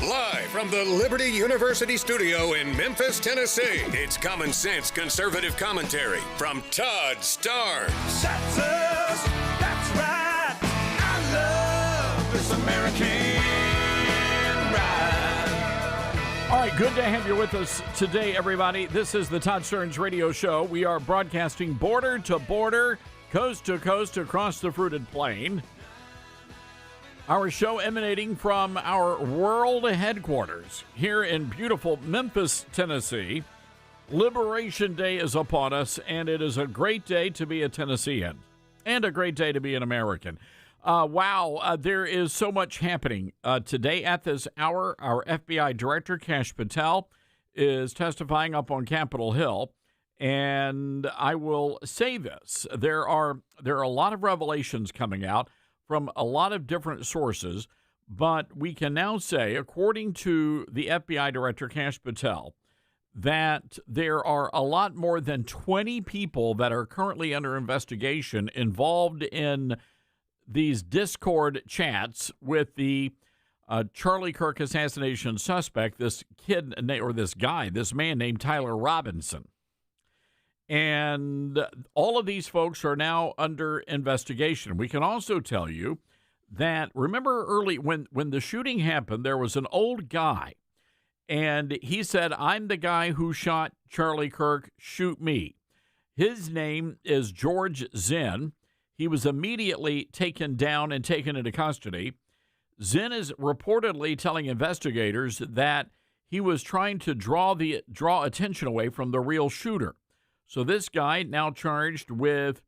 Live from the Liberty University studio in Memphis, Tennessee, it's Common Sense Conservative Commentary from Todd Starnes. That's us, that's right. I love this American ride. All right, good to have you with us today, everybody. This is the Todd Starnes Radio Show. We are broadcasting border to border, coast to coast across the fruited plain. Our show emanating from our world headquarters here in beautiful Memphis, Tennessee. Liberation Day is upon us, and it is a great day to be a Tennessean and a great day to be an American. There is so much happening. Today at this hour, our FBI Director, Kash Patel, is testifying up on Capitol Hill. And I will say this, there are a lot of revelations coming out from a lot of different sources, but we can now say, according to the FBI Director, Kash Patel, that there are a lot more than 20 people that are currently under investigation involved in these Discord chats with the Charlie Kirk assassination suspect, this man named Tyler Robinson. And all of these folks are now under investigation. We can also tell you that, remember early when the shooting happened, there was an old guy, and he said, "I'm the guy who shot Charlie Kirk, shoot me." His name is George Zinn. He was immediately taken down and taken into custody. Zinn is reportedly telling investigators that he was trying to draw attention away from the real shooter. So this guy now charged with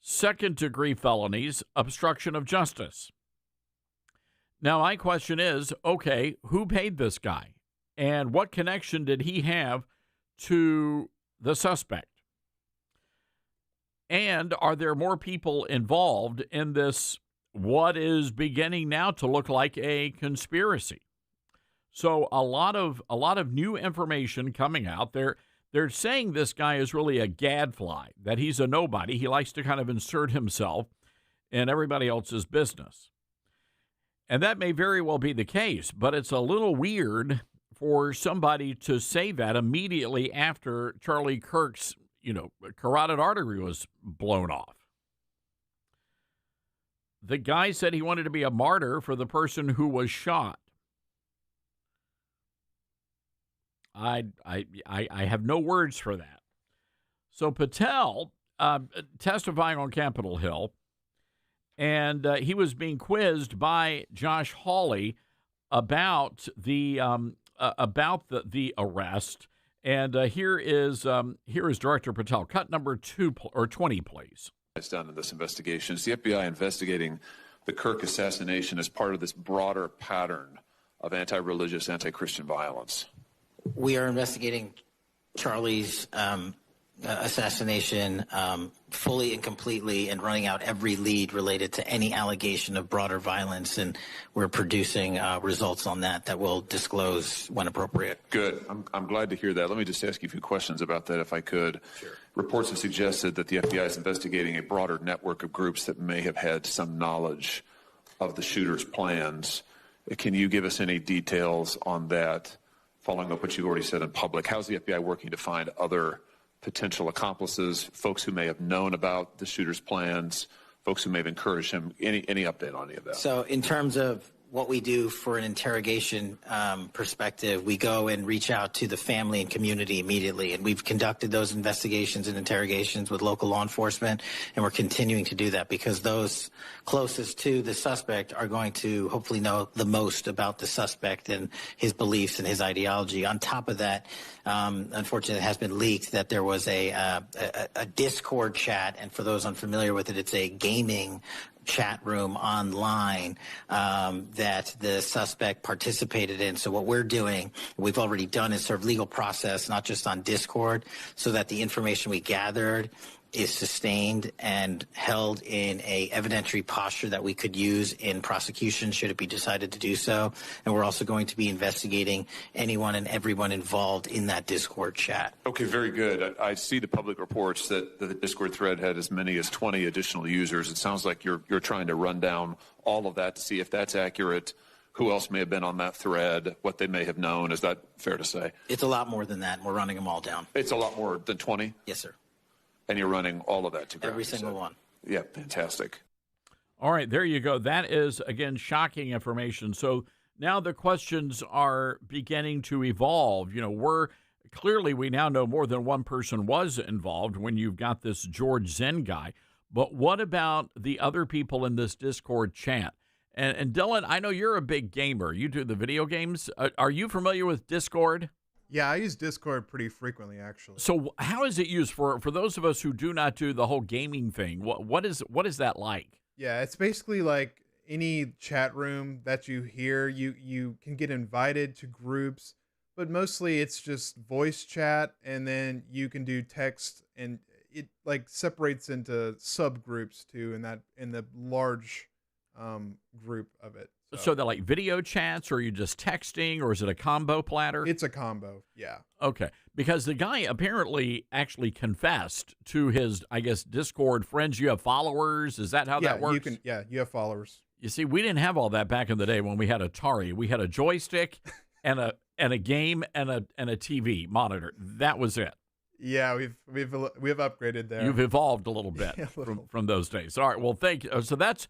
second-degree felonies, obstruction of justice. Now, my question is, okay, who paid this guy? And what connection did he have to the suspect? And are there more people involved in this, what is beginning now to look like a conspiracy? So a lot of new information coming out there. They're saying this guy is really a gadfly, that he's a nobody. He likes to kind of insert himself in everybody else's business. And that may very well be the case, but it's a little weird for somebody to say that immediately after Charlie Kirk's, carotid artery was blown off. The guy said he wanted to be a martyr for the person who was shot. I have no words for that. So Patel testifying on Capitol Hill, and he was being quizzed by Josh Hawley about the arrest. And here is Director Patel. Cut number 20, please. It's done in this investigation. Is the FBI investigating the Kirk assassination as part of this broader pattern of anti-religious, anti-Christian violence? We are investigating Charlie's assassination fully and completely and running out every lead related to any allegation of broader violence, and we're producing results on that we'll disclose when appropriate. Good. I'm glad to hear that. Let me just ask you a few questions about that, if I could. Sure. Reports have suggested that the FBI is investigating a broader network of groups that may have had some knowledge of the shooter's plans. Can you give us any details on that? Following up what you already said in public, how's the FBI working to find other potential accomplices, folks who may have known about the shooter's plans, folks who may have encouraged him? Any update on any of that? So in terms of what we do for an interrogation perspective, we go and reach out to the family and community immediately. And we've conducted those investigations and interrogations with local law enforcement, and we're continuing to do that because those closest to the suspect are going to hopefully know the most about the suspect and his beliefs and his ideology. On top of that, unfortunately, it has been leaked that there was a Discord chat, and for those unfamiliar with it, it's a gaming chat room online that the suspect participated in. So what we're doing, we've already done, is serve legal process, not just on Discord, so that the information we gathered is sustained and held in a evidentiary posture that we could use in prosecution should it be decided to do so. And we're also going to be investigating anyone and everyone involved in that Discord chat. Okay, very good. I see the public reports that the Discord thread had as many as 20 additional users. It sounds like you're trying to run down all of that to see if that's accurate, who else may have been on that thread, what they may have known. Is that fair to say? It's a lot more than that. We're running them all down. It's a lot more than 20? Yes, sir. And you're running all of that to ground? Every single one. Yeah, fantastic. All right, there you go. That is, again, shocking information. So now the questions are beginning to evolve. You know, we now know more than one person was involved when you've got this George Zen guy. But what about the other people in this Discord chat? And Dylan, I know you're a big gamer. You do the video games. Are you familiar with Discord? Yeah, I use Discord pretty frequently, actually. So how is it used for those of us who do not do the whole gaming thing? What is that like? Yeah, it's basically like any chat room that you hear. You can get invited to groups, but mostly it's just voice chat, and then you can do text, and it like separates into subgroups too in the large group of it. So they're like video chats, or are you just texting, or is it a combo platter? It's a combo, yeah. Okay, because the guy apparently actually confessed to his, I guess, Discord friends. You have followers. Is that how that works? You have followers. You see, we didn't have all that back in the day when we had Atari. We had a joystick and a game and a TV monitor. That was it. Yeah, we've upgraded there. You've evolved a little bit from those days. All right, well, thank you. So that's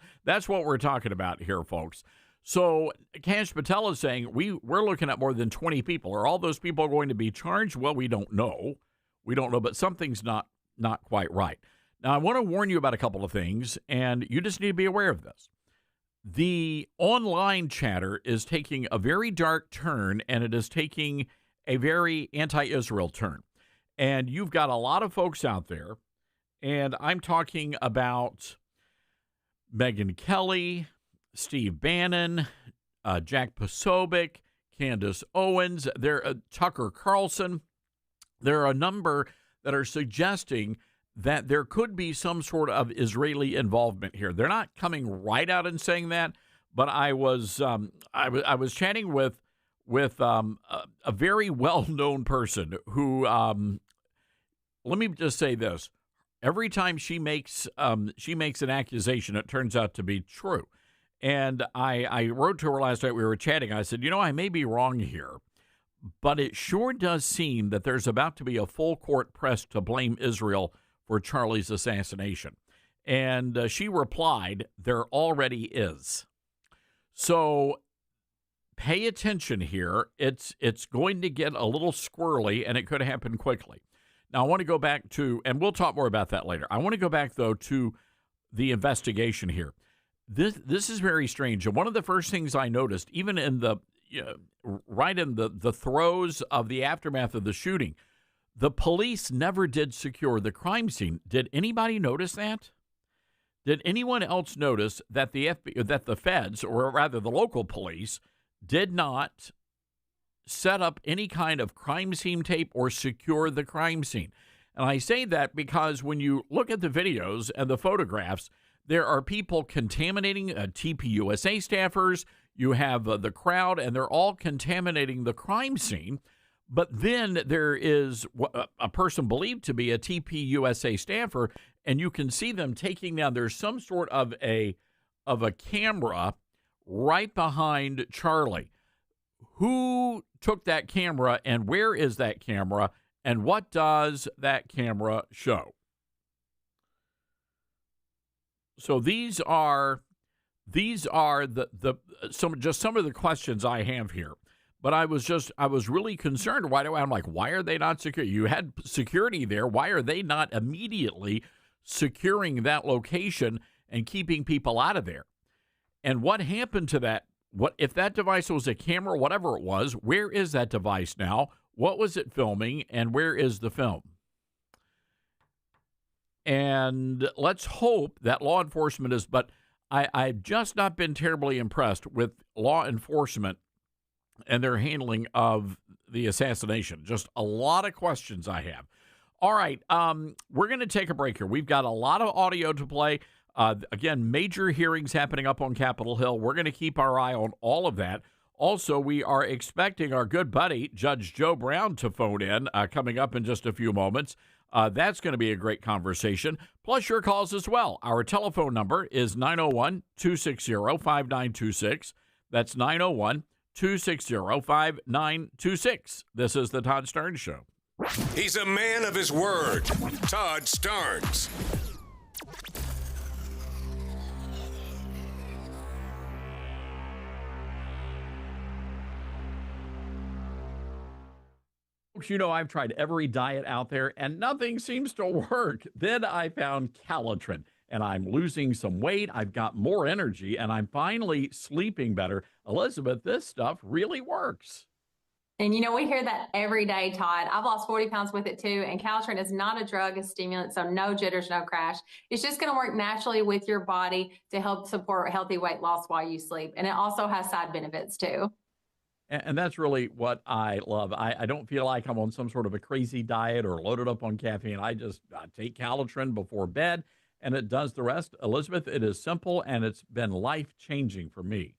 what we're talking about here, folks. So Cash Patel is saying we're looking at more than 20 people. Are all those people going to be charged? Well, we don't know. We don't know, but something's not quite right. Now, I want to warn you about a couple of things, and you just need to be aware of this. The online chatter is taking a very dark turn, and it is taking a very anti-Israel turn. And you've got a lot of folks out there, and I'm talking about Megyn Kelly, Steve Bannon, Jack Posobiec, Candace Owens, Tucker Carlson. There are a number that are suggesting that there could be some sort of Israeli involvement here. They're not coming right out and saying that, but I was chatting with a very well-known person who, let me just say this: every time she makes an accusation, it turns out to be true. And I wrote to her last night. We were chatting. I said, I may be wrong here, but it sure does seem that there's about to be a full court press to blame Israel for Charlie's assassination. And she replied, there already is. So pay attention here. It's going to get a little squirrely, and it could happen quickly. Now, I want to go back to, and we'll talk more about that later. I want to go back, though, to the investigation here. This is very strange. And one of the first things I noticed, even in right in the throes of the aftermath of the shooting, the police never did secure the crime scene. Did anybody notice that? Did anyone else notice that that the feds, or rather the local police, did not set up any kind of crime scene tape or secure the crime scene? And I say that because when you look at the videos and the photographs, there are people contaminating TPUSA staffers. You have the crowd, and they're all contaminating the crime scene. But then there is a person believed to be a TPUSA staffer, and you can see them taking down. There's some sort of a camera right behind Charlie. Who took that camera, and where is that camera, and what does that camera show? So these are some of the questions I have here. But I was really concerned right away. I'm like, why are they not secure? You had security there. Why are they not immediately securing that location and keeping people out of there? And what happened to that? What if that device was a camera, whatever it was? Where is that device now? What was it filming, and where is the film? And let's hope that law enforcement is, but I've just not been terribly impressed with law enforcement and their handling of the assassination. Just a lot of questions I have. All right, we're going to take a break here. We've got a lot of audio to play. Again, major hearings happening up on Capitol Hill. We're going to keep our eye on all of that. Also, we are expecting our good buddy, Judge Joe Brown, to phone in coming up in just a few moments. That's going to be a great conversation, plus your calls as well. Our telephone number is 901-260-5926. That's 901-260-5926. This is the Todd Starnes Show. He's a man of his word. Todd Starnes. You know, I've tried every diet out there and nothing seems to work. Then I found Calitrin and I'm losing some weight. I've got more energy and I'm finally sleeping better. Elizabeth, this stuff really works. And you know, we hear that every day, Todd. I've lost 40 pounds with it too. And Calitrin is not a drug, a stimulant, so no jitters, no crash. It's just going to work naturally with your body to help support healthy weight loss while you sleep. And it also has side benefits too. And that's really what I love. I don't feel like I'm on some sort of a crazy diet or loaded up on caffeine. I take Calitrin before bed, and it does the rest. Elizabeth, it is simple, and it's been life-changing for me.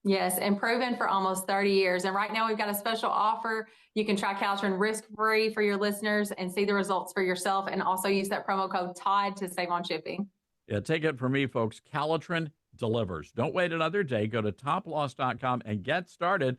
Yes, and proven for almost 30 years. And right now we've got a special offer. You can try Calitrin risk-free for your listeners and see the results for yourself, and also use that promo code TODD to save on shipping. Yeah, take it from me, folks. Calitrin delivers. Don't wait another day. Go to toploss.com and get started.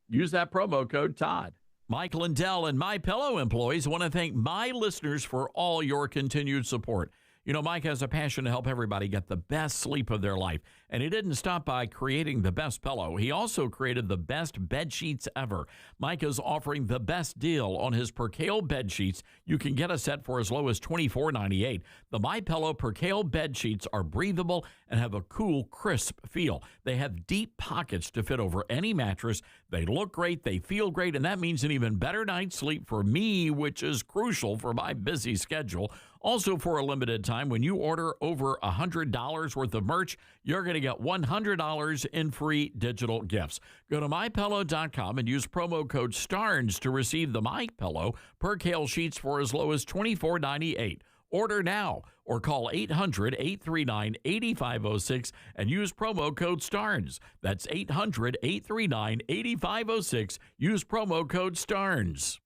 Use that promo code Todd. Mike Lindell and MyPillow employees want to thank my listeners for all your continued support. You know, Mike has a passion to help everybody get the best sleep of their life. And he didn't stop by creating the best pillow. He also created the best bed sheets ever. Mike is offering the best deal on his Percale bed sheets. You can get a set for as low as $24.98. The MyPillow Percale bed sheets are breathable and have a cool, crisp feel. They have deep pockets to fit over any mattress. They look great, they feel great, and that means an even better night's sleep for me, which is crucial for my busy schedule. Also, for a limited time, when you order over $100 worth of merch, you're going to get $100 in free digital gifts. Go to MyPillow.com and use promo code STARNS to receive the MyPillow Percale sheets for as low as $24.98. Order now or call 800-839-8506 and use promo code STARNS. That's 800-839-8506. Use promo code STARNS.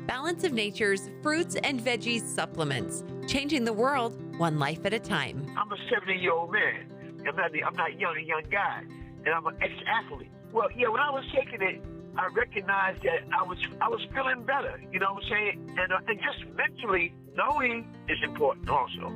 Balance of Nature's fruits and veggies supplements, changing the world one life at a time. I'm a 70-year-old man. I'm not a young guy, and I'm an ex-athlete. Well, yeah, when I was taking it, I recognized that I was feeling better. You know what I'm saying? And just mentally knowing is important also.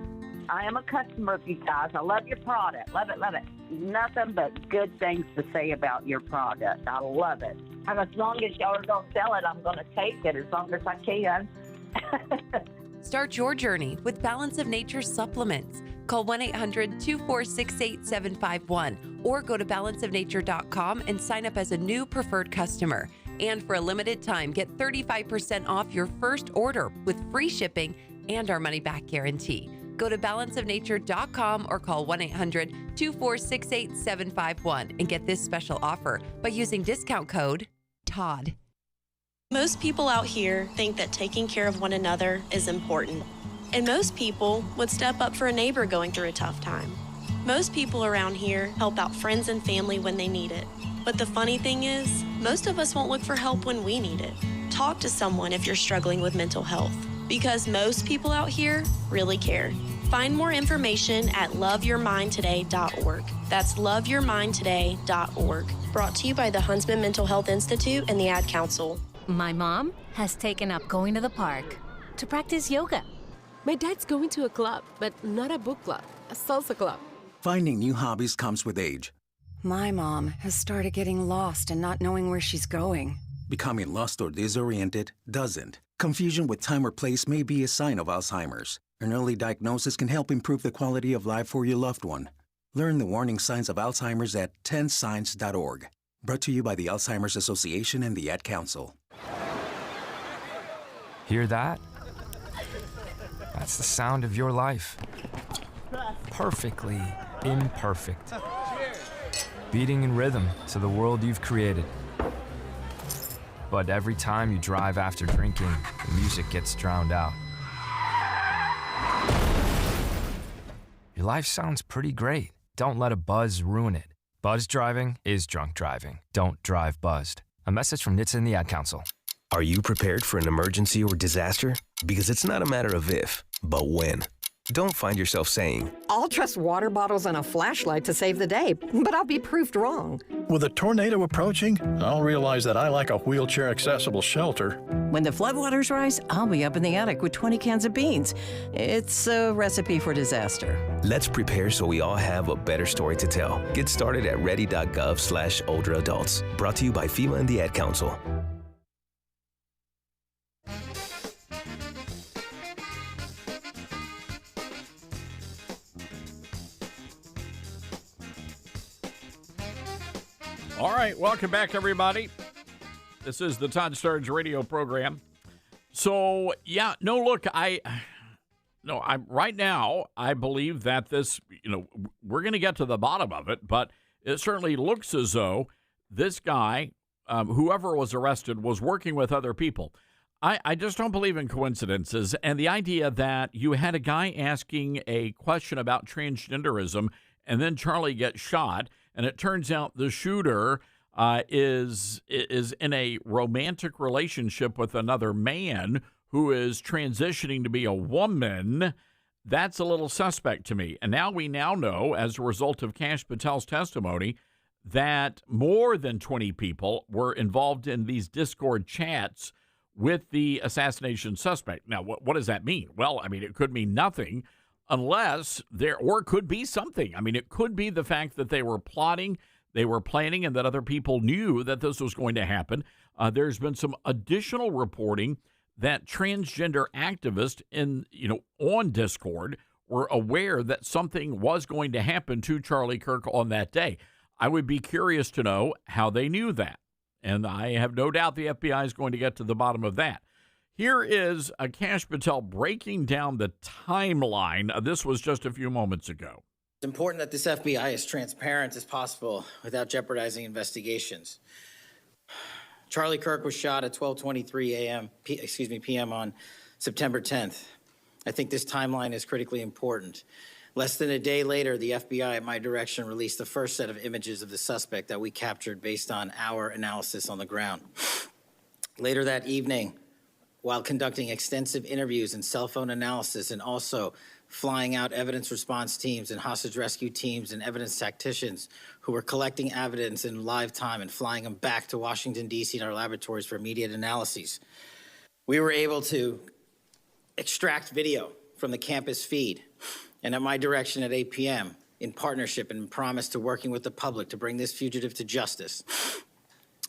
I am a customer of you guys. I love your product. Love it, love it. Nothing but good things to say about your product. I love it. And as long as y'all are going to sell it, I'm going to take it as long as I can. Start your journey with Balance of Nature supplements. Call 1-800-246-8751 or go to balanceofnature.com and sign up as a new preferred customer. And for a limited time, get 35% off your first order with free shipping and our money-back guarantee. Go to balanceofnature.com or call 1-800-246-8751 and get this special offer by using discount code TODD. Most people out here think that taking care of one another is important. And most people would step up for a neighbor going through a tough time. Most people around here help out friends and family when they need it. But the funny thing is, most of us won't look for help when we need it. Talk to someone if you're struggling with mental health, because most people out here really care. Find more information at loveyourmindtoday.org. That's loveyourmindtoday.org. Brought to you by the Huntsman Mental Health Institute and the Ad Council. My mom has taken up going to the park to practice yoga. My dad's going to a club, but not a book club, a salsa club. Finding new hobbies comes with age. My mom has started getting lost and not knowing where she's going. Becoming lost or disoriented doesn't. Confusion with time or place may be a sign of Alzheimer's. An early diagnosis can help improve the quality of life for your loved one. Learn the warning signs of Alzheimer's at 10signs.org. Brought to you by the Alzheimer's Association and the Ad Council. Hear that? That's the sound of your life. Perfectly imperfect. Beating in rhythm to the world you've created. But every time you drive after drinking, the music gets drowned out. Your life sounds pretty great. Don't let a buzz ruin it. Buzz driving is drunk driving. Don't drive buzzed. A message from NHTSA and the Ad Council. Are you prepared for an emergency or disaster? Because it's not a matter of if, but when. Don't find yourself saying, I'll trust water bottles and a flashlight to save the day, but I'll be proved wrong. With a tornado approaching, I'll realize that I like a wheelchair-accessible shelter. When the floodwaters rise, I'll be up in the attic with 20 cans of beans. It's a recipe for disaster. let's prepare so we all have a better story to tell. Get started at ready.gov/older adults. Brought to you by FEMA and the Ad Council. All right, welcome back, everybody. This is the Todd Starnes radio program. So, yeah, no, look, I'm right now, I believe that this, we're going to get to the bottom of it, but it certainly looks as though this guy, whoever was arrested, was working with other people. I just don't believe in coincidences, and the idea that you had a guy asking a question about transgenderism, and then Charlie gets shot, and it turns out the shooter is in a romantic relationship with another man who is transitioning to be a woman. That's a little suspect to me. And we now know, as a result of Kash Patel's testimony, that more than 20 people were involved in these Discord chats with the assassination suspect. Now, what does that mean? Well, I mean, it could mean nothing unless it could be something. I mean, it could be the fact that they were plotting, they were planning, and that other people knew that this was going to happen. There's been some additional reporting that transgender activists on Discord were aware that something was going to happen to Charlie Kirk on that day. I would be curious to know how they knew that. And I have no doubt the FBI is going to get to the bottom of that. Here is Kash Patel breaking down the timeline. This was just a few moments ago. It's important that this FBI is transparent as possible without jeopardizing investigations. Charlie Kirk was shot at 12:23 p.m. on September 10th. I think this timeline is critically important. Less than a day later, the FBI, at my direction, released the first set of images of the suspect that we captured based on our analysis on the ground. Later that evening, while conducting extensive interviews and cell phone analysis, and also flying out evidence response teams and hostage rescue teams and evidence tacticians who were collecting evidence in live time and flying them back to Washington, D.C. in our laboratories for immediate analyses, we were able to extract video from the campus feed. And at my direction at 8 p.m., in partnership and promise to working with the public to bring this fugitive to justice,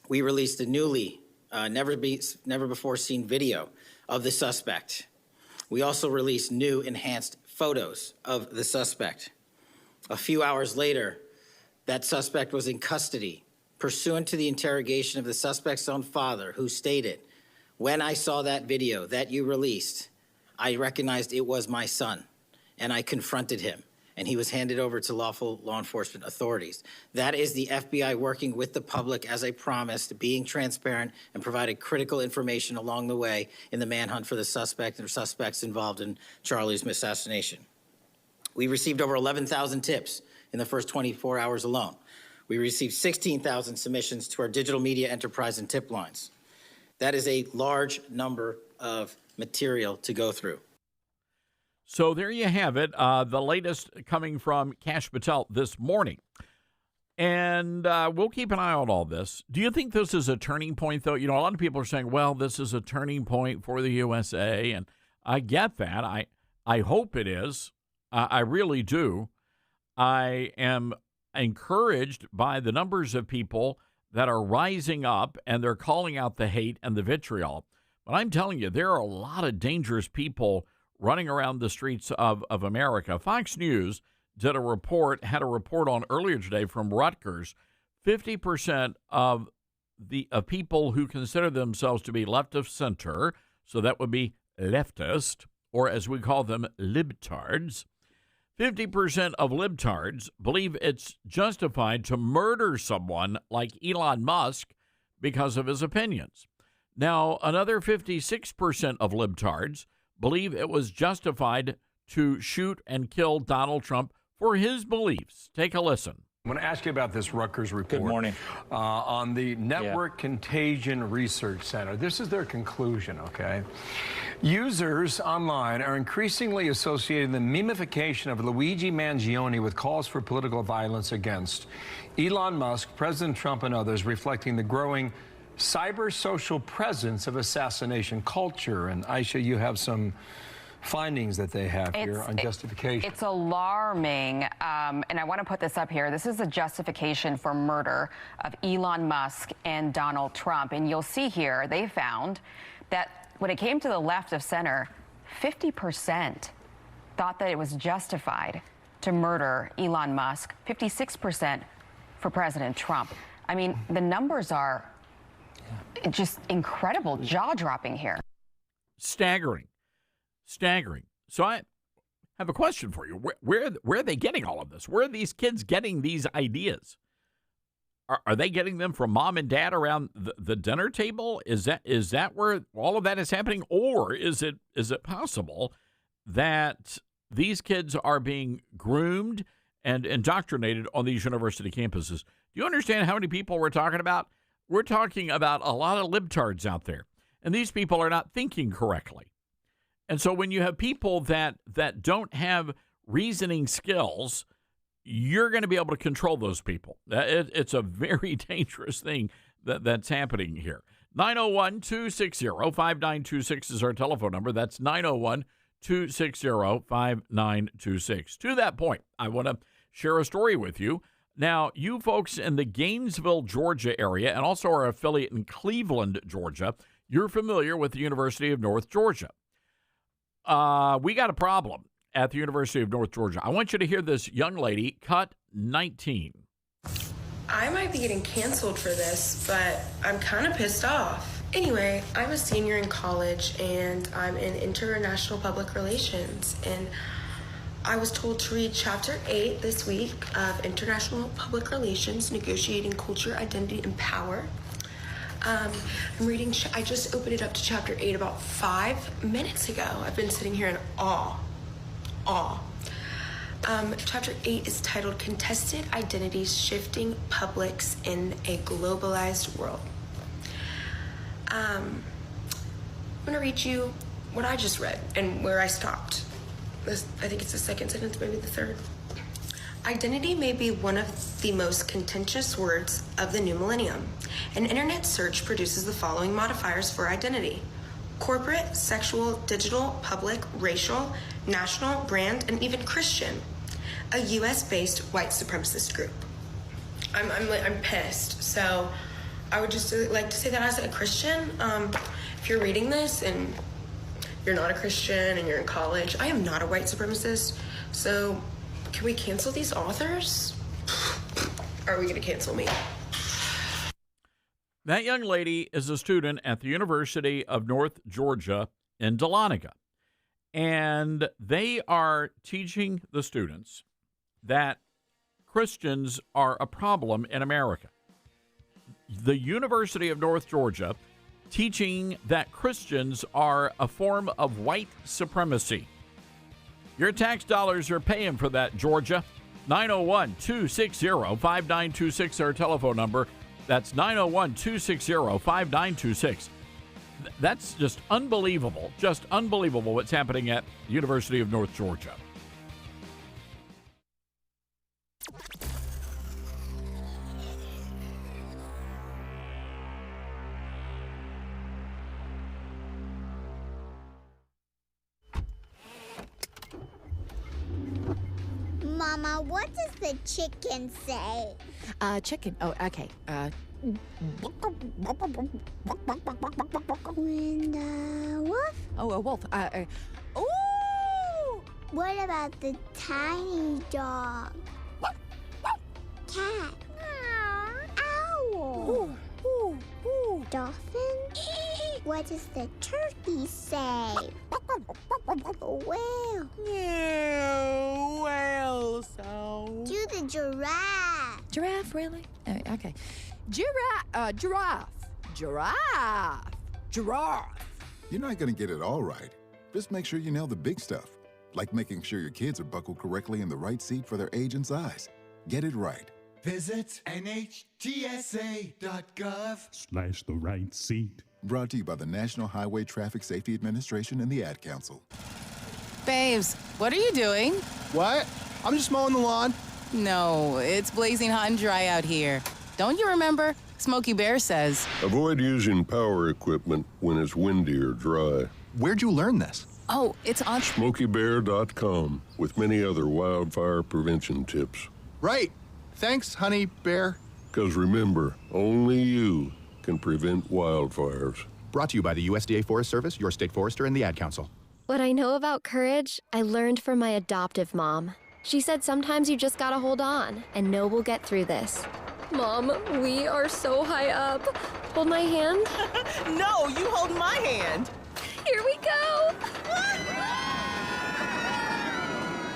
we released a newly never before seen video of the suspect. We also released new enhanced photos of the suspect. A few hours later, that suspect was in custody, pursuant to the interrogation of the suspect's own father, who stated, "When I saw that video that you released, I recognized it was my son, and I confronted him, and he was handed over to lawful law enforcement authorities." That is the FBI working with the public, as I promised, being transparent and provided critical information along the way in the manhunt for the suspect and suspects involved in Charlie's assassination. We received over 11,000 tips in the first 24 hours alone. We received 16,000 submissions to our digital media enterprise and tip lines. That is a large number of material to go through. So there you have it, the latest coming from Kash Patel this morning. And we'll keep an eye on all this. Do you think this is a turning point, though? A lot of people are saying, well, this is a turning point for the USA, and I get that. I hope it is. I really do. I am encouraged by the numbers of people that are rising up, and they're calling out the hate and the vitriol. But I'm telling you, there are a lot of dangerous people running around the streets of America. Fox News had a report on earlier today from Rutgers. 50% of people who consider themselves to be left of center, so that would be leftist, or as we call them, libtards, 50% of libtards believe it's justified to murder someone like Elon Musk because of his opinions. Now, another 56% of libtards believe it was justified to shoot and kill Donald Trump for his beliefs. Take a listen. I'm going to ask you about this Rutgers report. Good morning. On the Network Contagion Research Center. This is their conclusion, okay? Users online are increasingly associating the memification of Luigi Mangione with calls for political violence against Elon Musk, President Trump, and others, reflecting the growing cyber-social presence of assassination culture. And Aisha, you have some findings that they have here on justification. It's alarming, and I want to put this up here. This is a justification for murder of Elon Musk and Donald Trump. And you'll see here, they found that when it came to the left of center, 50% thought that it was justified to murder Elon Musk, 56% for President Trump. I mean, the numbers are just incredible, jaw-dropping here. Staggering. So I have a question for you. Where are they getting all of this? Where are these kids getting these ideas? Are they getting them from mom and dad around the dinner table? Is that where all of that is happening? Or is it possible that these kids are being groomed and indoctrinated on these university campuses? Do you understand how many people we're talking about? We're talking about a lot of libtards out there, and these people are not thinking correctly. And so when you have people that don't have reasoning skills, you're going to be able to control those people. It's a very dangerous thing that's happening here. 901-260-5926 is our telephone number. That's 901-260-5926. To that point, I want to share a story with you. Now, you folks in the Gainesville, Georgia area, and also our affiliate in Cleveland, Georgia, you're familiar with the University of North Georgia. We got a problem at the University of North Georgia. I want you to hear this young lady, cut 19. I might be getting canceled for this, but I'm kind of pissed off. Anyway, I'm a senior in college and I'm in international public relations, and I was told to read Chapter 8 this week of International Public Relations, Negotiating Culture, Identity, and Power. I'm reading, I just opened it up to Chapter 8 about 5 minutes ago. I've been sitting here in awe. Chapter 8 is titled Contested Identities Shifting Publics in a Globalized World. I'm going to read you what I just read and where I stopped. I think it's the second sentence, maybe the third. Identity may be one of the most contentious words of the new millennium. An internet search produces the following modifiers for identity: corporate, sexual, digital, public, racial, national, brand, and even Christian. A US-based white supremacist group. I'm pissed. So I would just like to say that as a Christian, if you're reading this and you're not a Christian and you're in college, I am not a white supremacist. So can we cancel these authors? Or are we going to cancel me? That young lady is a student at the University of North Georgia in Dahlonega. And they are teaching the students that Christians are a problem in America. The University of North Georgia teaching that Christians are a form of white supremacy. Your tax dollars are paying for that, Georgia. 901-260-5926, our telephone number. That's 901-260-5926. That's just unbelievable what's happening at the University of North Georgia. Mama, what does the chicken say? Chicken. Oh, okay. When the wolf? Oh, a wolf. Ooh! What about the tiny dog? Cat? Owl? Dolphin? What does the turkey say? Whale? Whale sound. Do the giraffe. Giraffe, really? Okay. Giraffe. You're not going to get it all right. Just make sure you nail the big stuff, like making sure your kids are buckled correctly in the right seat for their age and size. Get it right. Visit NHTSA.gov. /the right seat. Brought to you by the National Highway Traffic Safety Administration and the Ad Council. Babes, what are you doing? What? I'm just mowing the lawn. No, it's blazing hot and dry out here. Don't you remember? Smokey Bear says. Avoid using power equipment when it's windy or dry. Where'd you learn this? Oh, it's on SmokeyBear.com with many other wildfire prevention tips. Right. Thanks, honey bear. Because remember, only you can prevent wildfires. Brought to you by the USDA Forest Service, your state forester, and the Ad Council. What I know about courage, I learned from my adoptive mom. She said sometimes you just gotta hold on and know we'll get through this. Mom, we are so high up. Hold my hand. No, you hold my hand. Here we go.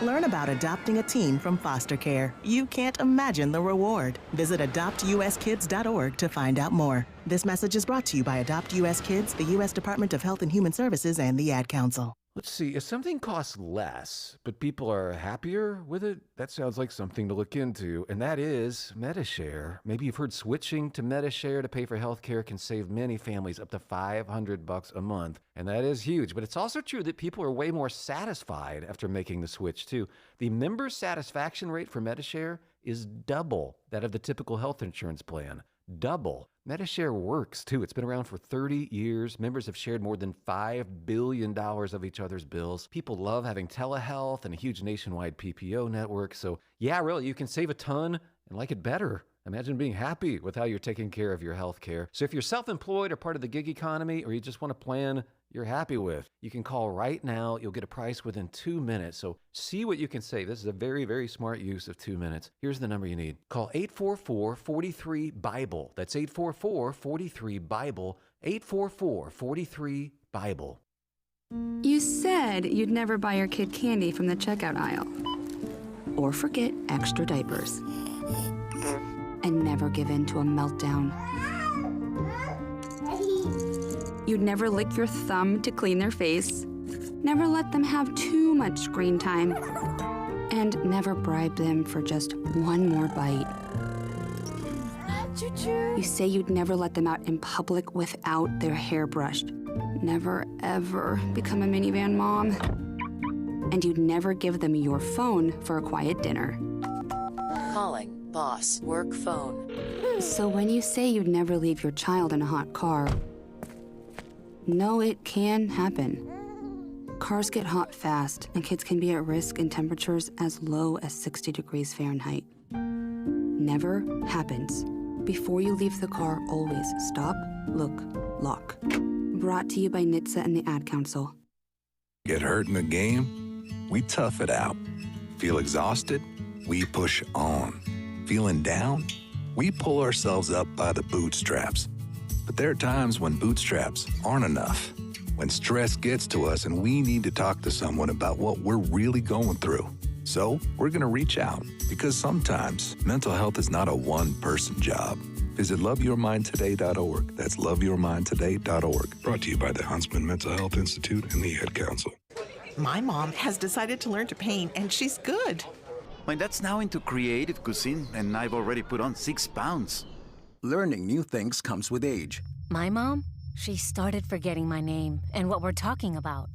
Learn about adopting a teen from foster care. You can't imagine the reward. Visit adoptuskids.org to find out more. This message is brought to you by Adopt US Kids, the U.S. Department of Health and Human Services, and the Ad Council. Let's see, if something costs less, but people are happier with it, that sounds like something to look into, and that is MediShare. Maybe you've heard switching to MediShare to pay for healthcare can save many families up to $500 a month, and that is huge. But it's also true that people are way more satisfied after making the switch, too. The member satisfaction rate for MediShare is double that of the typical health insurance plan. Double. MediShare works, too. It's been around for 30 years. Members have shared more than $5 billion of each other's bills. People love having telehealth and a huge nationwide PPO network. So, yeah, really, you can save a ton and like it better. Imagine being happy with how you're taking care of your health care. So if you're self-employed or part of the gig economy, or you just want a plan you're happy with, you can call right now. You'll get a price within 2 minutes. So see what you can save. This is a very, very smart use of 2 minutes. Here's the number you need. Call 844-43-BIBLE. That's 844-43-BIBLE. 844-43-BIBLE. You said you'd never buy your kid candy from the checkout aisle. Or forget extra diapers. And never give in to a meltdown. You'd never lick your thumb to clean their face, never let them have too much screen time, and never bribe them for just one more bite. You say you'd never let them out in public without their hair brushed, never ever become a minivan mom, and you'd never give them your phone for a quiet dinner. Calling boss work phone. So when you say you'd never leave your child in a hot car, no, it can happen. Cars get hot fast, and kids can be at risk in temperatures as low as 60 degrees Fahrenheit. Never happens. Before you leave the car, always stop, look, lock. Brought to you by NHTSA and the Ad Council. Get hurt in the game? We tough it out. Feel exhausted? We push on. Feeling down? We pull ourselves up by the bootstraps. But there are times when bootstraps aren't enough. When stress gets to us and we need to talk to someone about what we're really going through. So we're going to reach out, because sometimes mental health is not a one-person job. Visit loveyourmindtoday.org. That's loveyourmindtoday.org. Brought to you by the Huntsman Mental Health Institute and the Ad Council. My mom has decided to learn to paint, and she's good. My dad's now into creative cuisine, and I've already put on 6 pounds. Learning new things comes with age. My mom, she started forgetting my name and what we're talking about.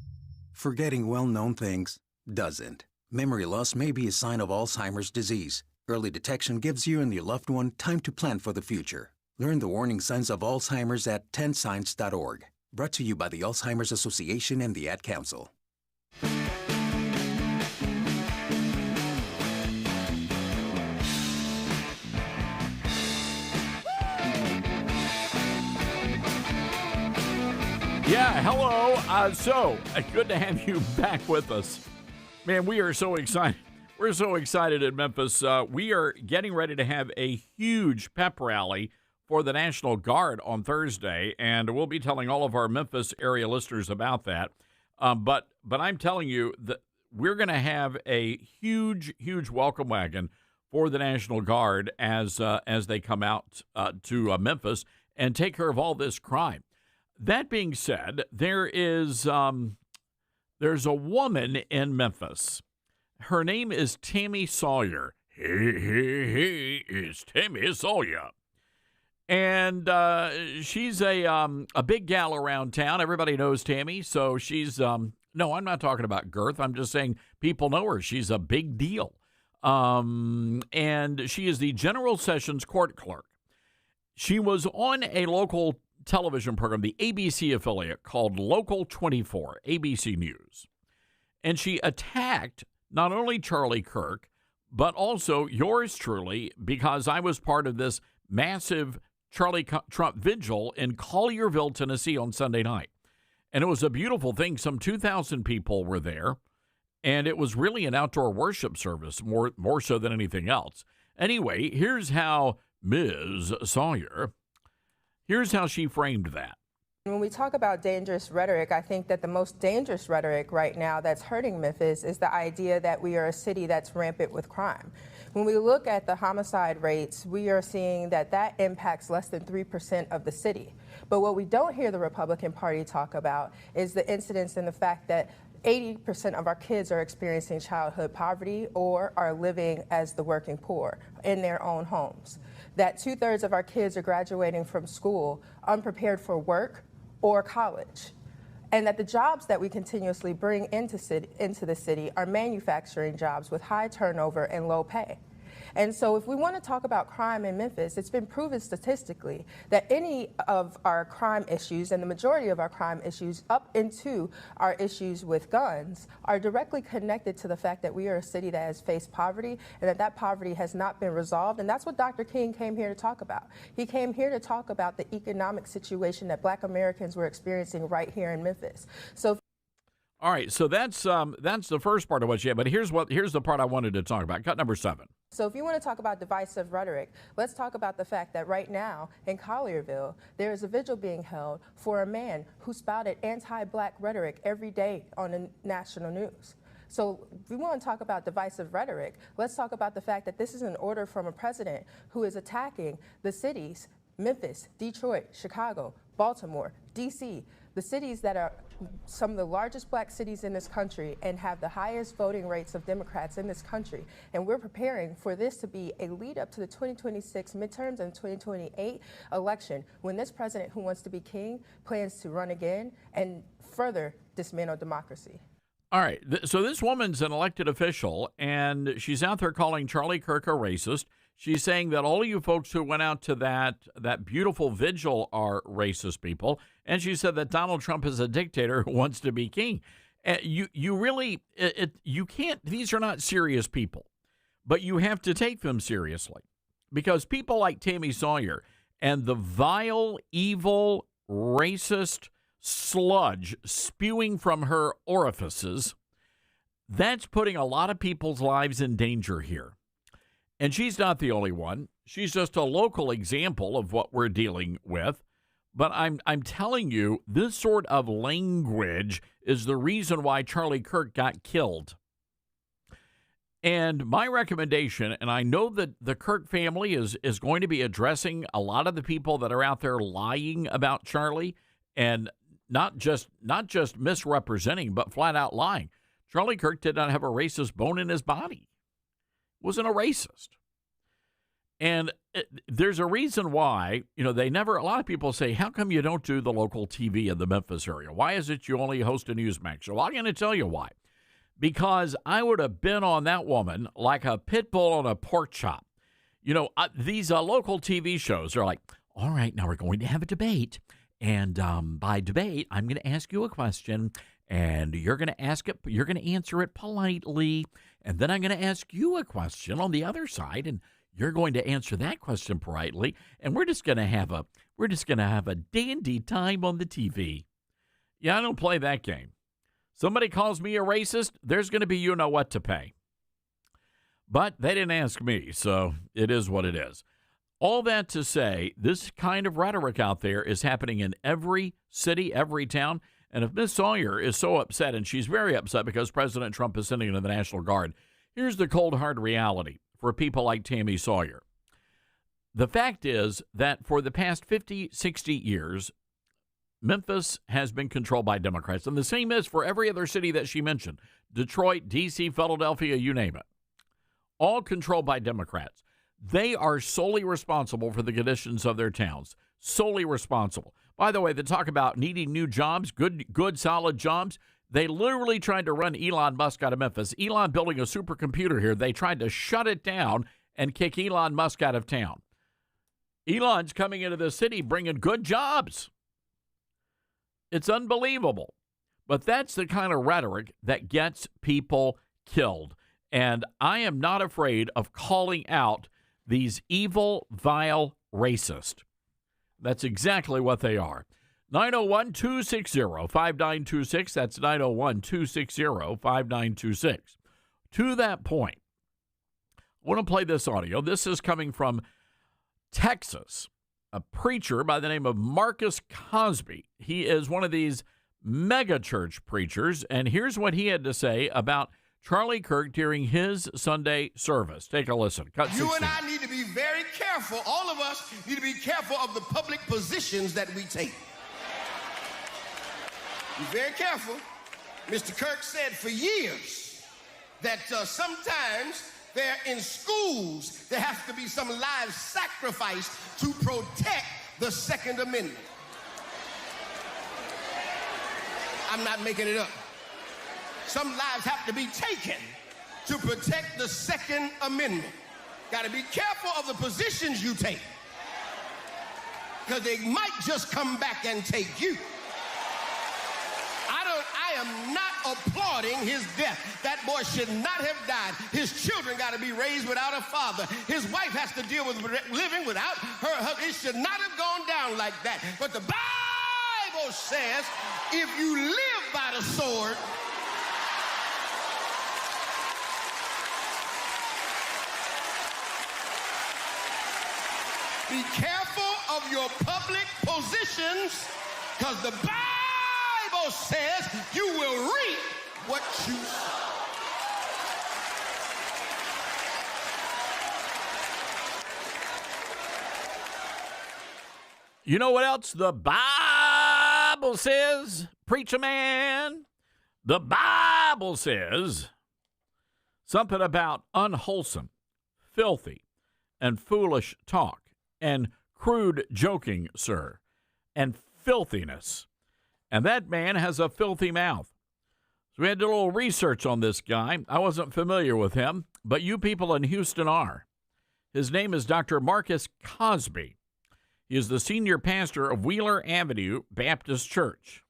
Forgetting well-known things doesn't. Memory loss may be a sign of Alzheimer's disease. Early detection gives you and your loved one time to plan for the future. Learn the warning signs of Alzheimer's at 10signs.org. Brought to you by the Alzheimer's Association and the Ad Council. Yeah, hello. Good to have you back with us. Man, we are so excited. We're so excited at Memphis. We are getting ready to have a huge pep rally for the National Guard on Thursday, and we'll be telling all of our Memphis area listeners about that. But I'm telling you that we're going to have a huge welcome wagon for the National Guard as they come out to Memphis and take care of all this crime. That being said, there's a woman in Memphis. Her name is Tammy Sawyer. Hey, it's Tammy Sawyer. And she's a big gal around town. Everybody knows Tammy, so she's no, I'm not talking about girth. I'm just saying people know her. She's a big deal. And she is the General Sessions Court Clerk. She was on a local television program, the ABC affiliate called Local 24, ABC News. And she attacked not only Charlie Kirk, but also yours truly, because I was part of this massive Charlie Trump vigil in Collierville, Tennessee on Sunday night. And it was a beautiful thing. Some 2,000 people were there, and it was really an outdoor worship service, more so than anything else. Anyway, here's how Ms. Sawyer, here's how she framed that. When we talk about dangerous rhetoric, I think that the most dangerous rhetoric right now that's hurting Memphis is the idea that we are a city that's rampant with crime. When we look at the homicide rates, we are seeing that that impacts less than 3% of the city. But what we don't hear the Republican Party talk about is the incidence and the fact that 80% of our kids are experiencing childhood poverty or are living as the working poor in their own homes. That 2/3 of our kids are graduating from school unprepared for work or college, and that the jobs that we continuously bring into the city are manufacturing jobs with high turnover and low pay. And so if we want to talk about crime in Memphis, it's been proven statistically that any of our crime issues, and the majority of our crime issues up into our issues with guns, are directly connected to the fact that we are a city that has faced poverty and that poverty has not been resolved. And that's what Dr. King came here to talk about. He came here to talk about the economic situation that Black Americans were experiencing right here in Memphis. So all right, so that's the first part of what she had, but here's the part I wanted to talk about. Cut number 7. So if you want to talk about divisive rhetoric, let's talk about the fact that right now in Collierville, there is a vigil being held for a man who spouted anti-Black rhetoric every day on the national news. So if we want to talk about divisive rhetoric, let's talk about the fact that this is an order from a president who is attacking the cities, Memphis, Detroit, Chicago, Baltimore, D.C., the cities that are some of the largest Black cities in this country and have the highest voting rates of Democrats in this country. And we're preparing for this to be a lead up to the 2026 midterms and 2028 election, when this president who wants to be king plans to run again and further dismantle democracy. All right, so this woman's an elected official, and she's out there calling Charlie Kirk a racist. She's saying that all of you folks who went out to that beautiful vigil are racist people. And she said that Donald Trump is a dictator who wants to be king. You really, you can't, these are not serious people. But you have to take them seriously. Because people like Tammy Sawyer and the vile, evil, racist sludge spewing from her orifices, that's putting a lot of people's lives in danger here. And she's not the only one. She's just a local example of what we're dealing with. But I'm telling you, this sort of language is the reason why Charlie Kirk got killed. And my recommendation, and I know that the Kirk family is going to be addressing a lot of the people that are out there lying about Charlie, and not just misrepresenting, but flat out lying. Charlie Kirk did not have a racist bone in his body. Wasn't a racist. And there's a reason why, a lot of people say, how come you don't do the local TV in the Memphis area? Why is it you only host a Newsmax show? Well, I'm going to tell you why. Because I would have been on that woman like a pit bull on a pork chop. These local TV shows are like, all right, now we're going to have a debate. And by debate, I'm going to ask you a question. And you're going to answer it politely. And then I'm going to ask you a question on the other side, and you're going to answer that question politely. And we're just going to have a dandy time on the TV. Yeah, I don't play that game. Somebody calls me a racist, there's going to be what to pay. But they didn't ask me, so it is what it is. All that to say, this kind of rhetoric out there is happening in every city, every town. And if Ms. Sawyer is so upset, and she's very upset because President Trump is sending in the National Guard, here's the cold, hard reality for people like Tammy Sawyer. The fact is that for the past 50, 60 years, Memphis has been controlled by Democrats. And the same is for every other city that she mentioned. Detroit, D.C., Philadelphia, you name it. all controlled by Democrats. They are solely responsible for the conditions of their towns, solely responsible. By the way, they talk about needing new jobs, good, solid jobs. They literally tried to run Elon Musk out of Memphis. Elon building a supercomputer here. They tried to shut it down and kick Elon Musk out of town. Elon's coming into the city bringing good jobs. It's unbelievable. But that's the kind of rhetoric that gets people killed. And I am not afraid of calling out these evil, vile racists. That's exactly what they are. 901-260-5926. That's 901-260-5926. To that point, I want to play this audio. This is coming from Texas, a preacher by the name of Marcus Cosby. He is one of these mega church preachers, and here's what he had to say about Charlie Kirk during his Sunday service. Take a listen. Cut 16. You and I need to be very careful. All of us need to be careful of the public positions that we take. Be very careful. Mr. Kirk said for years that sometimes there in schools there has to be some live sacrifice to protect the Second Amendment. I'm not making it up. Some lives have to be taken to protect the Second Amendment. Got to be careful of the positions you take, because they might just come back and take you. I am not applauding his death. That boy should not have died. His children got to be raised without a father. His wife has to deal with living without her husband. It should not have gone down like that. But the Bible says if you live by the sword, be careful of your public positions, because the Bible says you will reap what you sow. You know what else the Bible says, preacher man? The Bible says something about unwholesome, filthy, and foolish talk, and crude joking, sir, and filthiness. And that man has a filthy mouth. So we had to do a little research on this guy. I wasn't familiar with him, but you people in Houston are. His name is Dr. Marcus Cosby. He is the senior pastor of Wheeler Avenue Baptist Church.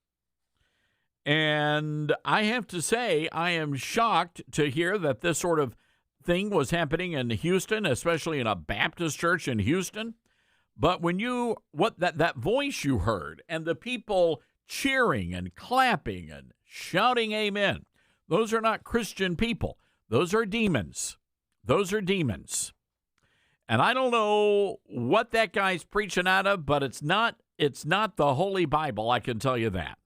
And I have to say, I am shocked to hear that this sort of thing was happening in Houston, especially in a Baptist church in Houston. But when that voice you heard and the people cheering and clapping and shouting amen, those are not Christian people. Those are demons. Those are demons. And I don't know what that guy's preaching out of, but it's not the Holy Bible, I can tell you that.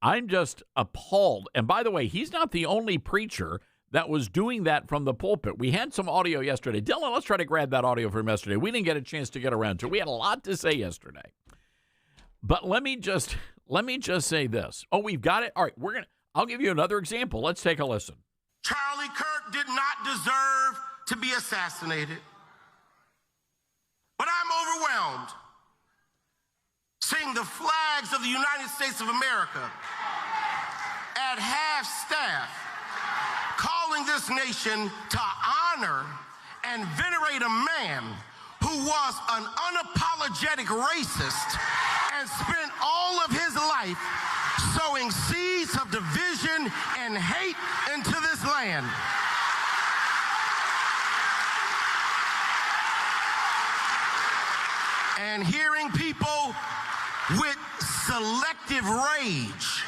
I'm just appalled. And by the way, he's not the only preacher that was doing that from the pulpit. We had some audio yesterday. Dylan, let's try to grab that audio from yesterday. We didn't get a chance to get around to it. We had a lot to say yesterday. But let me just say this. Oh, we've got it. All right, I'll give you another example. Let's take a listen. Charlie Kirk did not deserve to be assassinated. But I'm overwhelmed seeing the flags of the United States of America at half-staff calling this nation to honor and venerate a man who was an unapologetic racist and spent all of his life sowing seeds of division and hate into this land. And hearing people with selective rage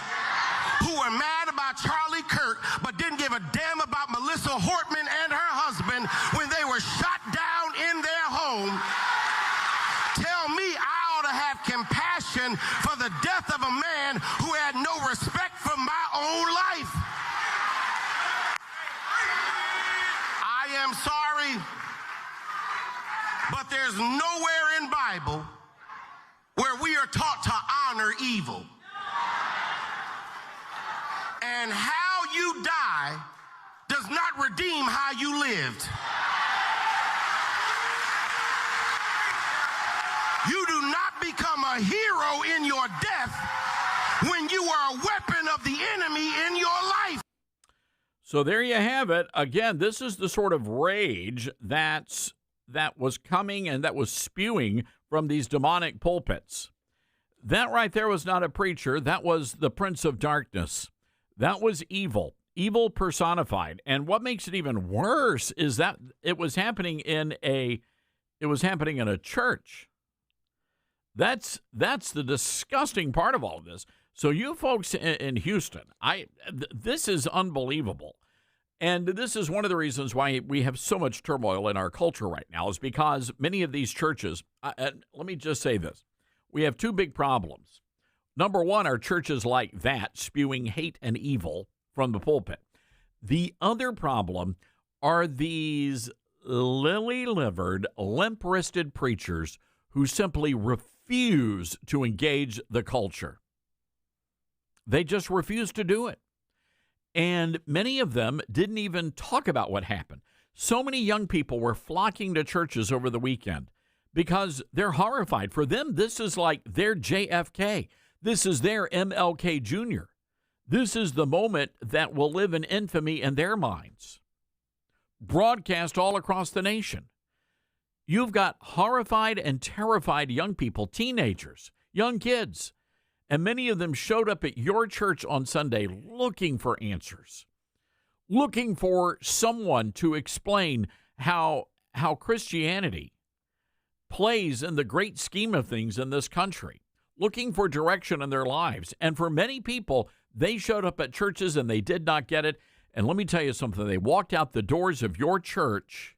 who are mad about Charlie Kirk but didn't give a damn about Melissa Hortman and her husband when they were shot down in their home, tell me I ought to have compassion for the death of a man who had no respect for my own life. I am sorry, but there's nowhere in Bible where we are taught to honor evil. And how you die does not redeem how you lived. You do not become a hero in your death when you are a weapon of the enemy in your life. So there you have it. Again, this is the sort of rage that was coming and that was spewing from these demonic pulpits. That right there was not a preacher. That was the Prince of Darkness. That was evil personified. And what makes it even worse is that it was happening in a church. That's the disgusting part of all of this. So you folks in Houston, this is unbelievable. And this is one of the reasons why we have so much turmoil in our culture right now, is because many of these churches, let me just say this. We have two big problems. Number one, are churches like that spewing hate and evil from the pulpit. The other problem are these lily-livered, limp-wristed preachers who simply refuse to engage the culture. They just refuse to do it. And many of them didn't even talk about what happened. So many young people were flocking to churches over the weekend because they're horrified. For them, this is like their JFK. This is their MLK Jr. This is the moment that will live in infamy in their minds. Broadcast all across the nation. You've got horrified and terrified young people, teenagers, young kids, and many of them showed up at your church on Sunday looking for answers, looking for someone to explain how Christianity plays in the great scheme of things in this country, looking for direction in their lives. And for many people, they showed up at churches and they did not get it. And let me tell you something. They walked out the doors of your church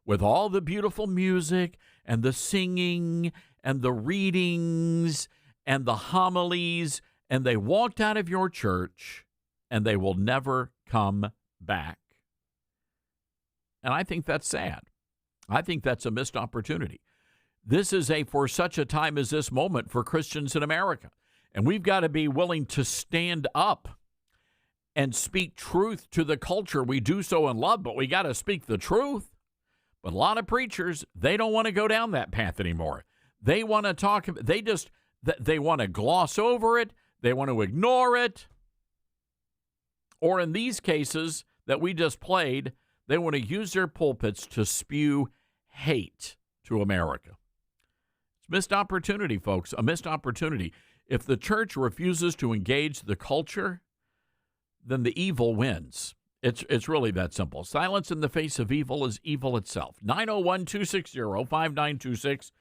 with all the beautiful music and the singing and the readings and the homilies, and they walked out of your church and they will never come back. And I think that's sad. I think that's a missed opportunity. This is for such a time as this moment for Christians in America. And we've got to be willing to stand up and speak truth to the culture. We do so in love, but we got to speak the truth. But a lot of preachers, they don't want to go down that path anymore. They want to talk, they want to gloss over it. They want to ignore it. Or in these cases that we just played, they want to use their pulpits to spew hate to America. It's a missed opportunity, folks, a missed opportunity. If the church refuses to engage the culture, then the evil wins. It's really that simple. Silence in the face of evil is evil itself. 901-260-5926,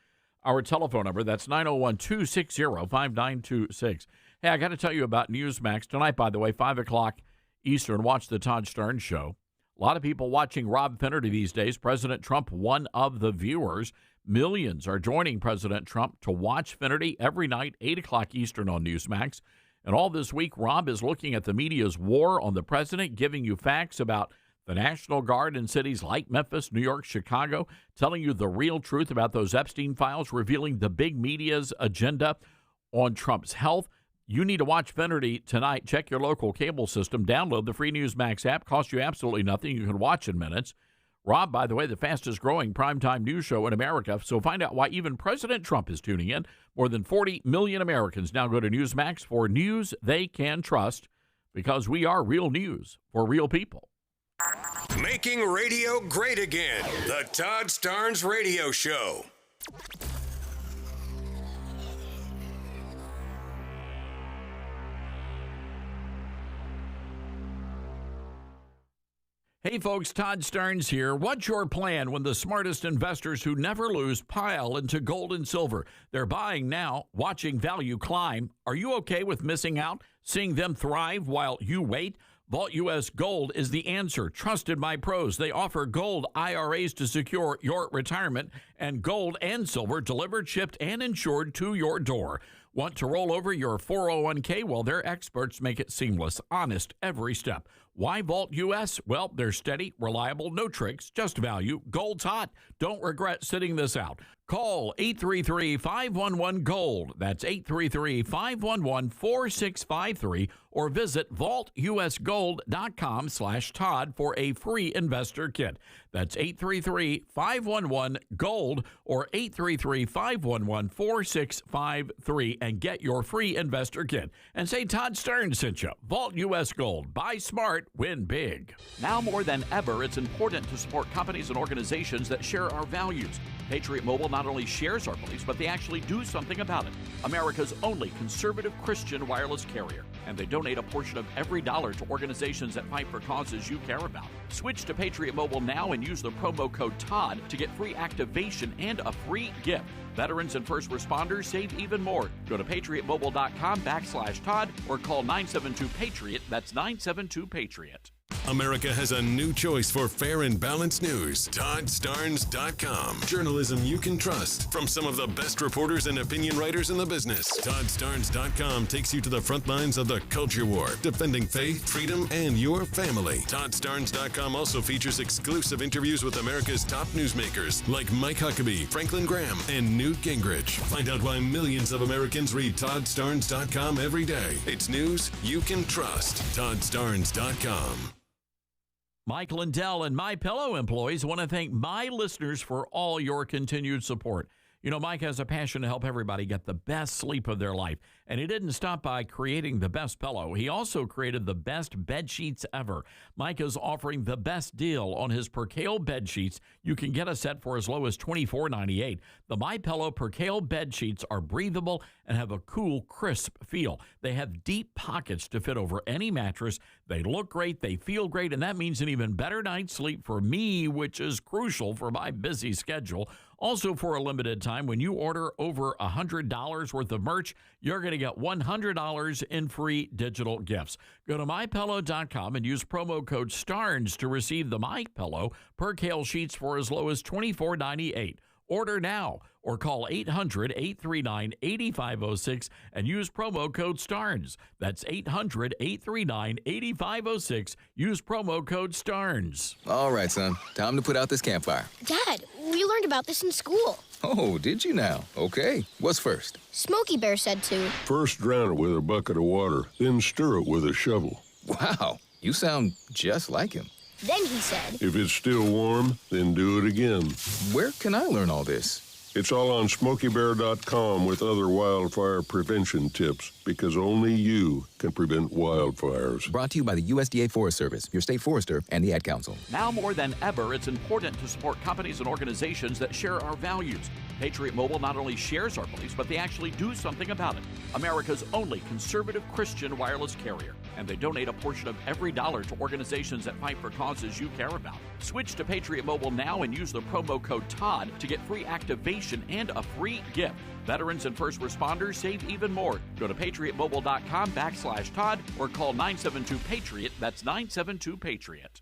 our telephone number. That's 901-260-5926. Hey, I got to tell you about Newsmax. Tonight, by the way, 5 o'clock Eastern, watch the Todd Stern Show. A lot of people watching Rob Finnerty these days. President Trump, one of the viewers. Millions are joining President Trump to watch Finnerty every night, 8 o'clock Eastern on Newsmax. And all this week, Rob is looking at the media's war on the president, giving you facts about the National Guard in cities like Memphis, New York, Chicago, telling you the real truth about those Epstein files, revealing the big media's agenda on Trump's health. You need to watch Finnerty tonight. Check your local cable system. Download the free Newsmax app. Costs you absolutely nothing. You can watch in minutes. Rob, by the way, the fastest growing primetime news show in America. So find out why even President Trump is tuning in. More than 40 million Americans now go to Newsmax for news they can trust, because we are real news for real people. Making radio great again. The Todd Starnes Radio Show. Hey folks, Todd Starnes here. What's your plan when the smartest investors who never lose pile into gold and silver? They're buying now, watching value climb. Are you okay with missing out, seeing them thrive while you wait? Vault U.S. Gold is the answer. Trusted by pros. They offer gold IRAs to secure your retirement, and gold and silver delivered, shipped, and insured to your door. Want to roll over your 401k? Well, their experts make it seamless, honest every step. Why Vault US? Well, they're steady, reliable, no tricks, just value. Gold's hot. Don't regret sitting this out. Call 833-511-GOLD. That's 833-511-4653 or visit vaultusgold.com/Todd for a free investor kit. That's 833-511-GOLD or 833-511-4653 and get your free investor kit. And say Todd Stern sent you. Vault US Gold. Buy smart, win big. Now more than ever, it's important to support companies and organizations that share our values. Patriot Mobile not only shares our beliefs, but they actually do something about it. America's only conservative Christian wireless carrier. And they donate a portion of every dollar to organizations that fight for causes you care about. Switch to Patriot Mobile now and use the promo code TODD to get free activation and a free gift. Veterans and first responders save even more. Go to patriotmobile.com/Todd or call 972-PATRIOT. That's 972-PATRIOT. America has a new choice for fair and balanced news. ToddStarnes.com. Journalism you can trust from some of the best reporters and opinion writers in the business. ToddStarnes.com takes you to the front lines of the culture war, defending faith, freedom, and your family. ToddStarnes.com also features exclusive interviews with America's top newsmakers like Mike Huckabee, Franklin Graham, and Newt Gingrich. Find out why millions of Americans read ToddStarnes.com every day. It's news you can trust. ToddStarnes.com. Mike Lindell and MyPillow employees want to thank my listeners for all your continued support. You know, Mike has a passion to help everybody get the best sleep of their life. And he didn't stop by creating the best pillow. He also created the best bed sheets ever. Mike is offering the best deal on his Percale bed sheets. You can get a set for as low as $24.98. The MyPillow Percale bed sheets are breathable and have a cool, crisp feel. They have deep pockets to fit over any mattress. They look great, they feel great, and that means an even better night's sleep for me, which is crucial for my busy schedule. Also, for a limited time, when you order over $100 worth of merch, you're going to get $100 in free digital gifts. Go to MyPillow.com and use promo code STARNS to receive the MyPillow Percale sheets for as low as $24.98. Order now or call 800-839-8506 and use promo code STARNS. That's 800-839-8506. Use promo code STARNS. All right, son. Time to put out this campfire. Dad, we learned about this in school. Oh, did you now? Okay. What's first? Smokey Bear said to. First drown it with a bucket of water, then stir it with a shovel. Wow. You sound just like him. Then he said. If it's still warm, then do it again. Where can I learn all this? It's all on SmokeyBear.com with other wildfire prevention tips, because only you can prevent wildfires. Brought to you by the USDA Forest Service, your state forester, and the Ad Council. Now more than ever, it's important to support companies and organizations that share our values. Patriot Mobile not only shares our beliefs, but they actually do something about it. America's only conservative Christian wireless carrier. And they donate a portion of every dollar to organizations that fight for causes you care about. Switch to Patriot Mobile now and use the promo code TODD to get free activation and a free gift. Veterans and first responders save even more. Go to patriotmobile.com/Todd or call 972-PATRIOT. That's 972-PATRIOT.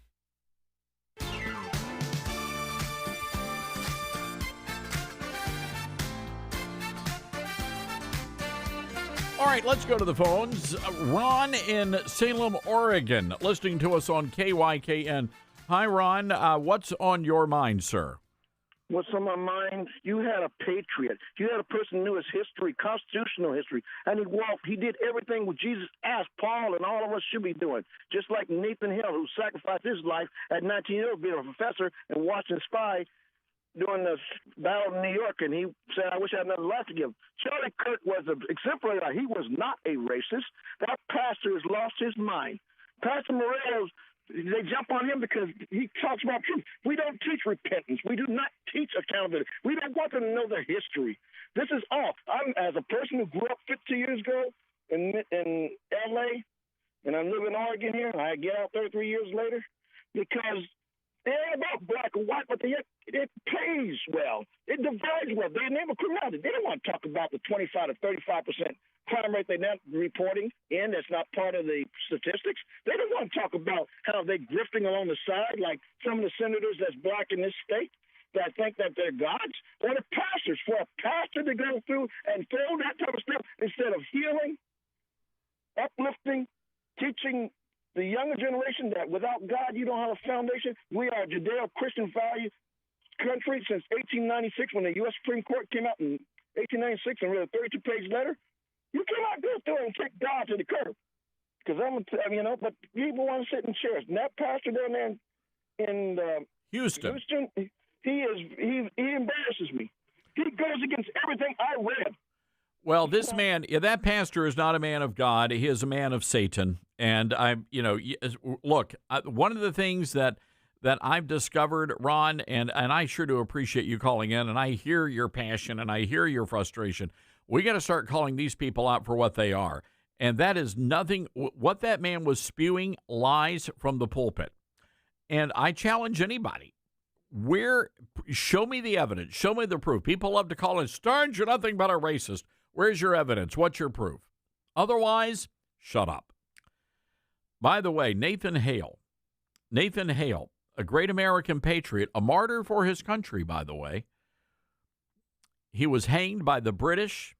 All right, let's go to the phones. Ron in Salem, Oregon, listening to us on KYKN. Hi, Ron. What's on your mind, sir? What's on my mind? You had a patriot. You had a person who knew his history, constitutional history, and he did everything what Jesus asked Paul and all of us should be doing. Just like Nathan Hill, who sacrificed his life at 19 years old, being a professor and watching spy during the battle in New York, and he said, I wish I had another life to give. Charlie Kirk was an exemplary. He was not a racist. That pastor has lost his mind. Pastor Morales, they jump on him because he talks about truth. We don't teach repentance. We do not teach accountability. We don't want them to know their history. This is off. I'm, as a person who grew up 50 years ago in L.A., and I live in Oregon here, and I get out 33 years later, because it ain't about black or white, but it plays well. It divides well. They never criminality. They don't want to talk about the 25 to 35% crime rate they're not reporting in. That's not part of the statistics. They don't want to talk about how they're grifting along the side like some of the senators that's black in this state. that think that they're gods, or the pastors. For a pastor to go through and throw that type of stuff instead of healing, uplifting, teaching the younger generation that without God you don't have a foundation. We are a Judeo-Christian value country since 1896 when the U.S. Supreme Court came out in 1896 and wrote a 32-page letter. You cannot go through and kick God to the curb. Because but people want to sit in chairs. And that pastor down there in Houston, he embarrasses me. He goes against everything I read. Well, this man, that pastor is not a man of God. He is a man of Satan. And look, one of the things that I've discovered, Ron, and I sure do appreciate you calling in, and I hear your passion and I hear your frustration. We got to start calling these people out for what they are. And that is nothing. What that man was spewing, lies from the pulpit. And I challenge anybody. Show me the evidence. Show me the proof. People love to call in, Starnes, you're nothing but a racist. Where's your evidence? What's your proof? Otherwise, shut up. By the way, Nathan Hale, a great American patriot, a martyr for his country, by the way. He was hanged by the British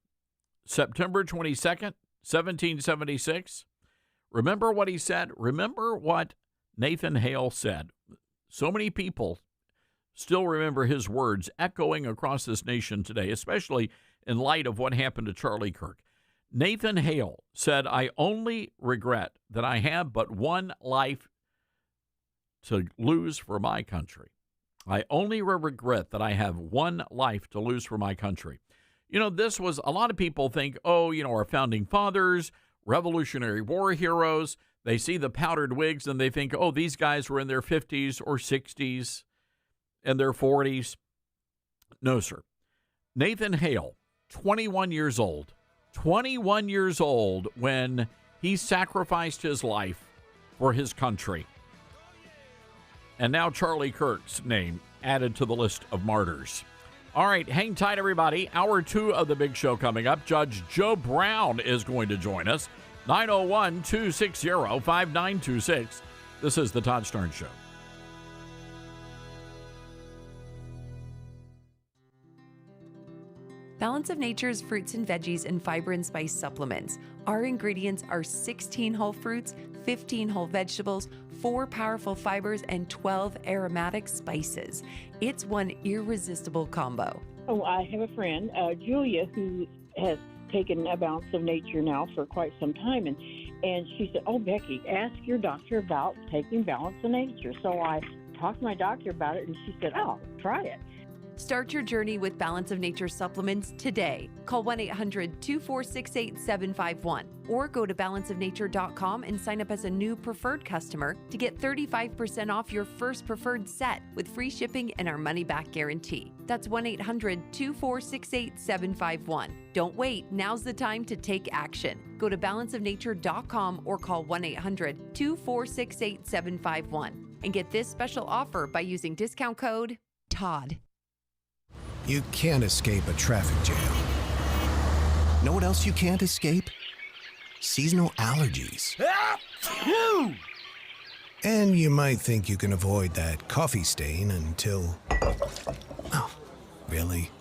September 22nd, 1776. Remember what he said? Remember what Nathan Hale said. So many people still remember his words echoing across this nation today, especially in light of what happened to Charlie Kirk. Nathan Hale said, I only regret that I have but one life to lose for my country. I only regret that I have one life to lose for my country. This was, a lot of people think, our founding fathers, Revolutionary War heroes, they see the powdered wigs and they think, these guys were in their 50s or 60s and their 40s. No, sir. Nathan Hale, 21 years old when he sacrificed his life for his country. And now Charlie Kirk's name added to the list of martyrs. All right, hang tight, everybody. Hour 2 of the big show coming up. Judge Joe Brown is going to join us. 901-260-5926. This is the Todd Starnes Show. Balance of Nature's fruits and veggies and fiber and spice supplements. Our ingredients are 16 whole fruits, 15 whole vegetables, 4 powerful fibers, and 12 aromatic spices. It's one irresistible combo. I have a friend, Julia, who has taken a Balance of Nature now for quite some time, and she said, Becky, ask your doctor about taking Balance of Nature. So I talked to my doctor about it, and she said, try it. Start your journey with Balance of Nature supplements today. Call 1-800-246-8751 or go to balanceofnature.com and sign up as a new preferred customer to get 35% off your first preferred set with free shipping and our money-back guarantee. That's 1-800-246-8751. Don't wait. Now's the time to take action. Go to balanceofnature.com or call 1-800-246-8751 and get this special offer by using discount code TODD. You can't escape a traffic jam. Know what else you can't escape? Seasonal allergies. And you might think you can avoid that coffee stain until... Oh, really?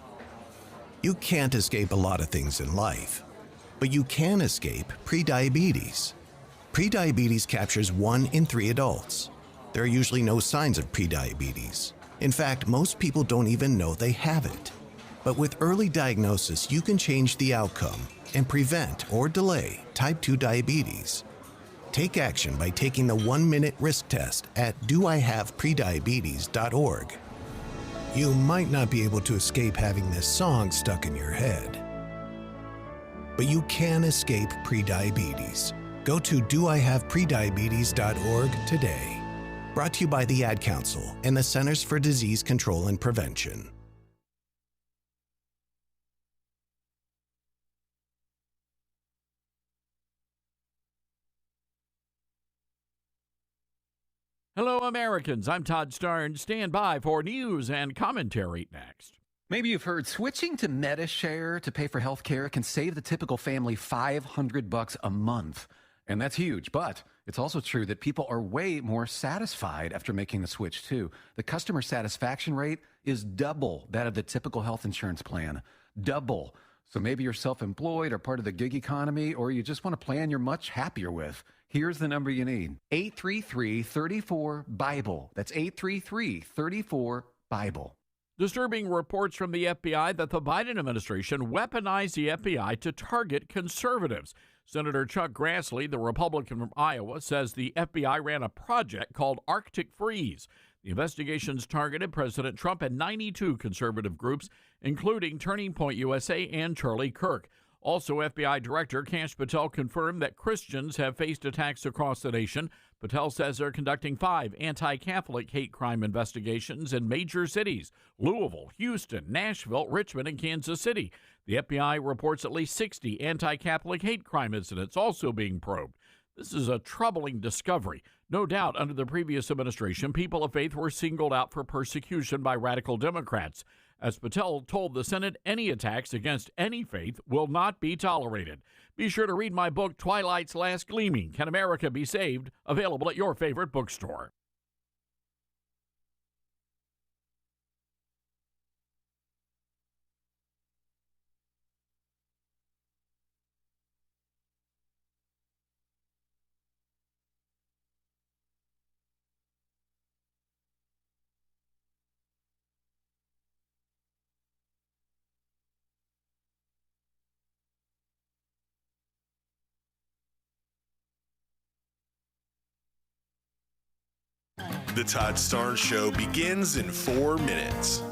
You can't escape a lot of things in life, but you can escape prediabetes. Prediabetes captures 1 in 3 adults. There are usually no signs of prediabetes. In fact, most people don't even know they have it. But with early diagnosis, you can change the outcome and prevent or delay type 2 diabetes. Take action by taking the 1-minute risk test at doihaveprediabetes.org. You might not be able to escape having this song stuck in your head, but you can escape prediabetes. Go to doihaveprediabetes.org today. Brought to you by the Ad Council and the Centers for Disease Control and Prevention. Hello, Americans. I'm Todd Starnes. Stand by for news and commentary next. Maybe you've heard switching to MediShare to pay for health care can save the typical family $500 a month. And that's huge, but it's also true that people are way more satisfied after making the switch, too. The customer satisfaction rate is double that of the typical health insurance plan. Double. So maybe you're self-employed or part of the gig economy, or you just want a plan you're much happier with. Here's the number you need. 833-34-BIBLE. That's 833-34-BIBLE. Disturbing reports from the FBI that the Biden administration weaponized the FBI to target conservatives. Senator Chuck Grassley, the Republican from Iowa, says the FBI ran a project called Arctic Freeze. The investigations targeted President Trump and 92 conservative groups, including Turning Point USA and Charlie Kirk. Also, FBI Director Kash Patel confirmed that Christians have faced attacks across the nation. Patel says they're conducting 5 anti-Catholic hate crime investigations in major cities: Louisville, Houston, Nashville, Richmond, and Kansas City. The FBI reports at least 60 anti-Catholic hate crime incidents also being probed. This is a troubling discovery. No doubt, under the previous administration, people of faith were singled out for persecution by radical Democrats. As Patel told the Senate, any attacks against any faith will not be tolerated. Be sure to read my book, Twilight's Last Gleaming: Can America Be Saved? Available at your favorite bookstore. The Todd Starnes Show begins in 4 minutes.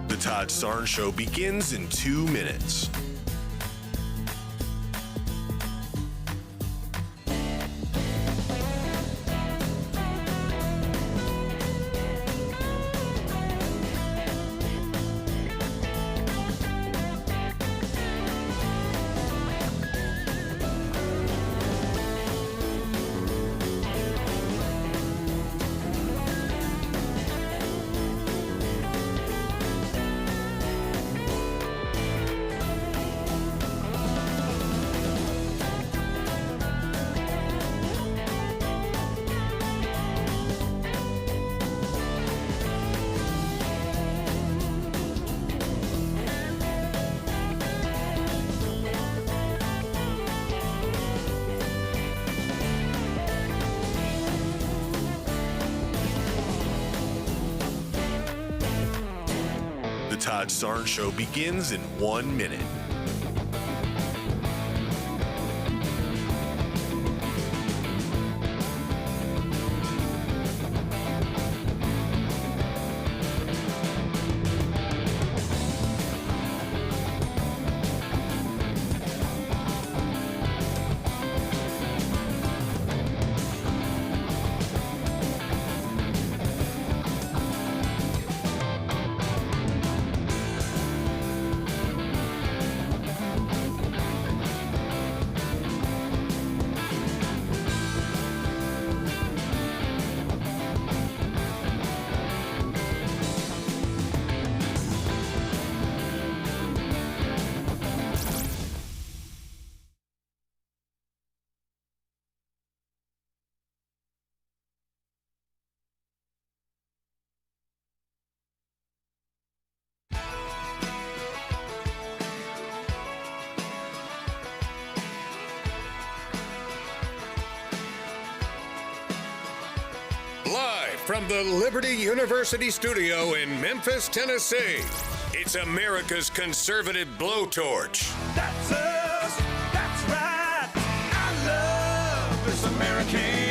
The Todd Starnes Show begins in 2 minutes. The Todd Starnes Show begins in 1 minute. From the Liberty University studio in Memphis, Tennessee, it's America's conservative blowtorch. That's us. That's right. I love this American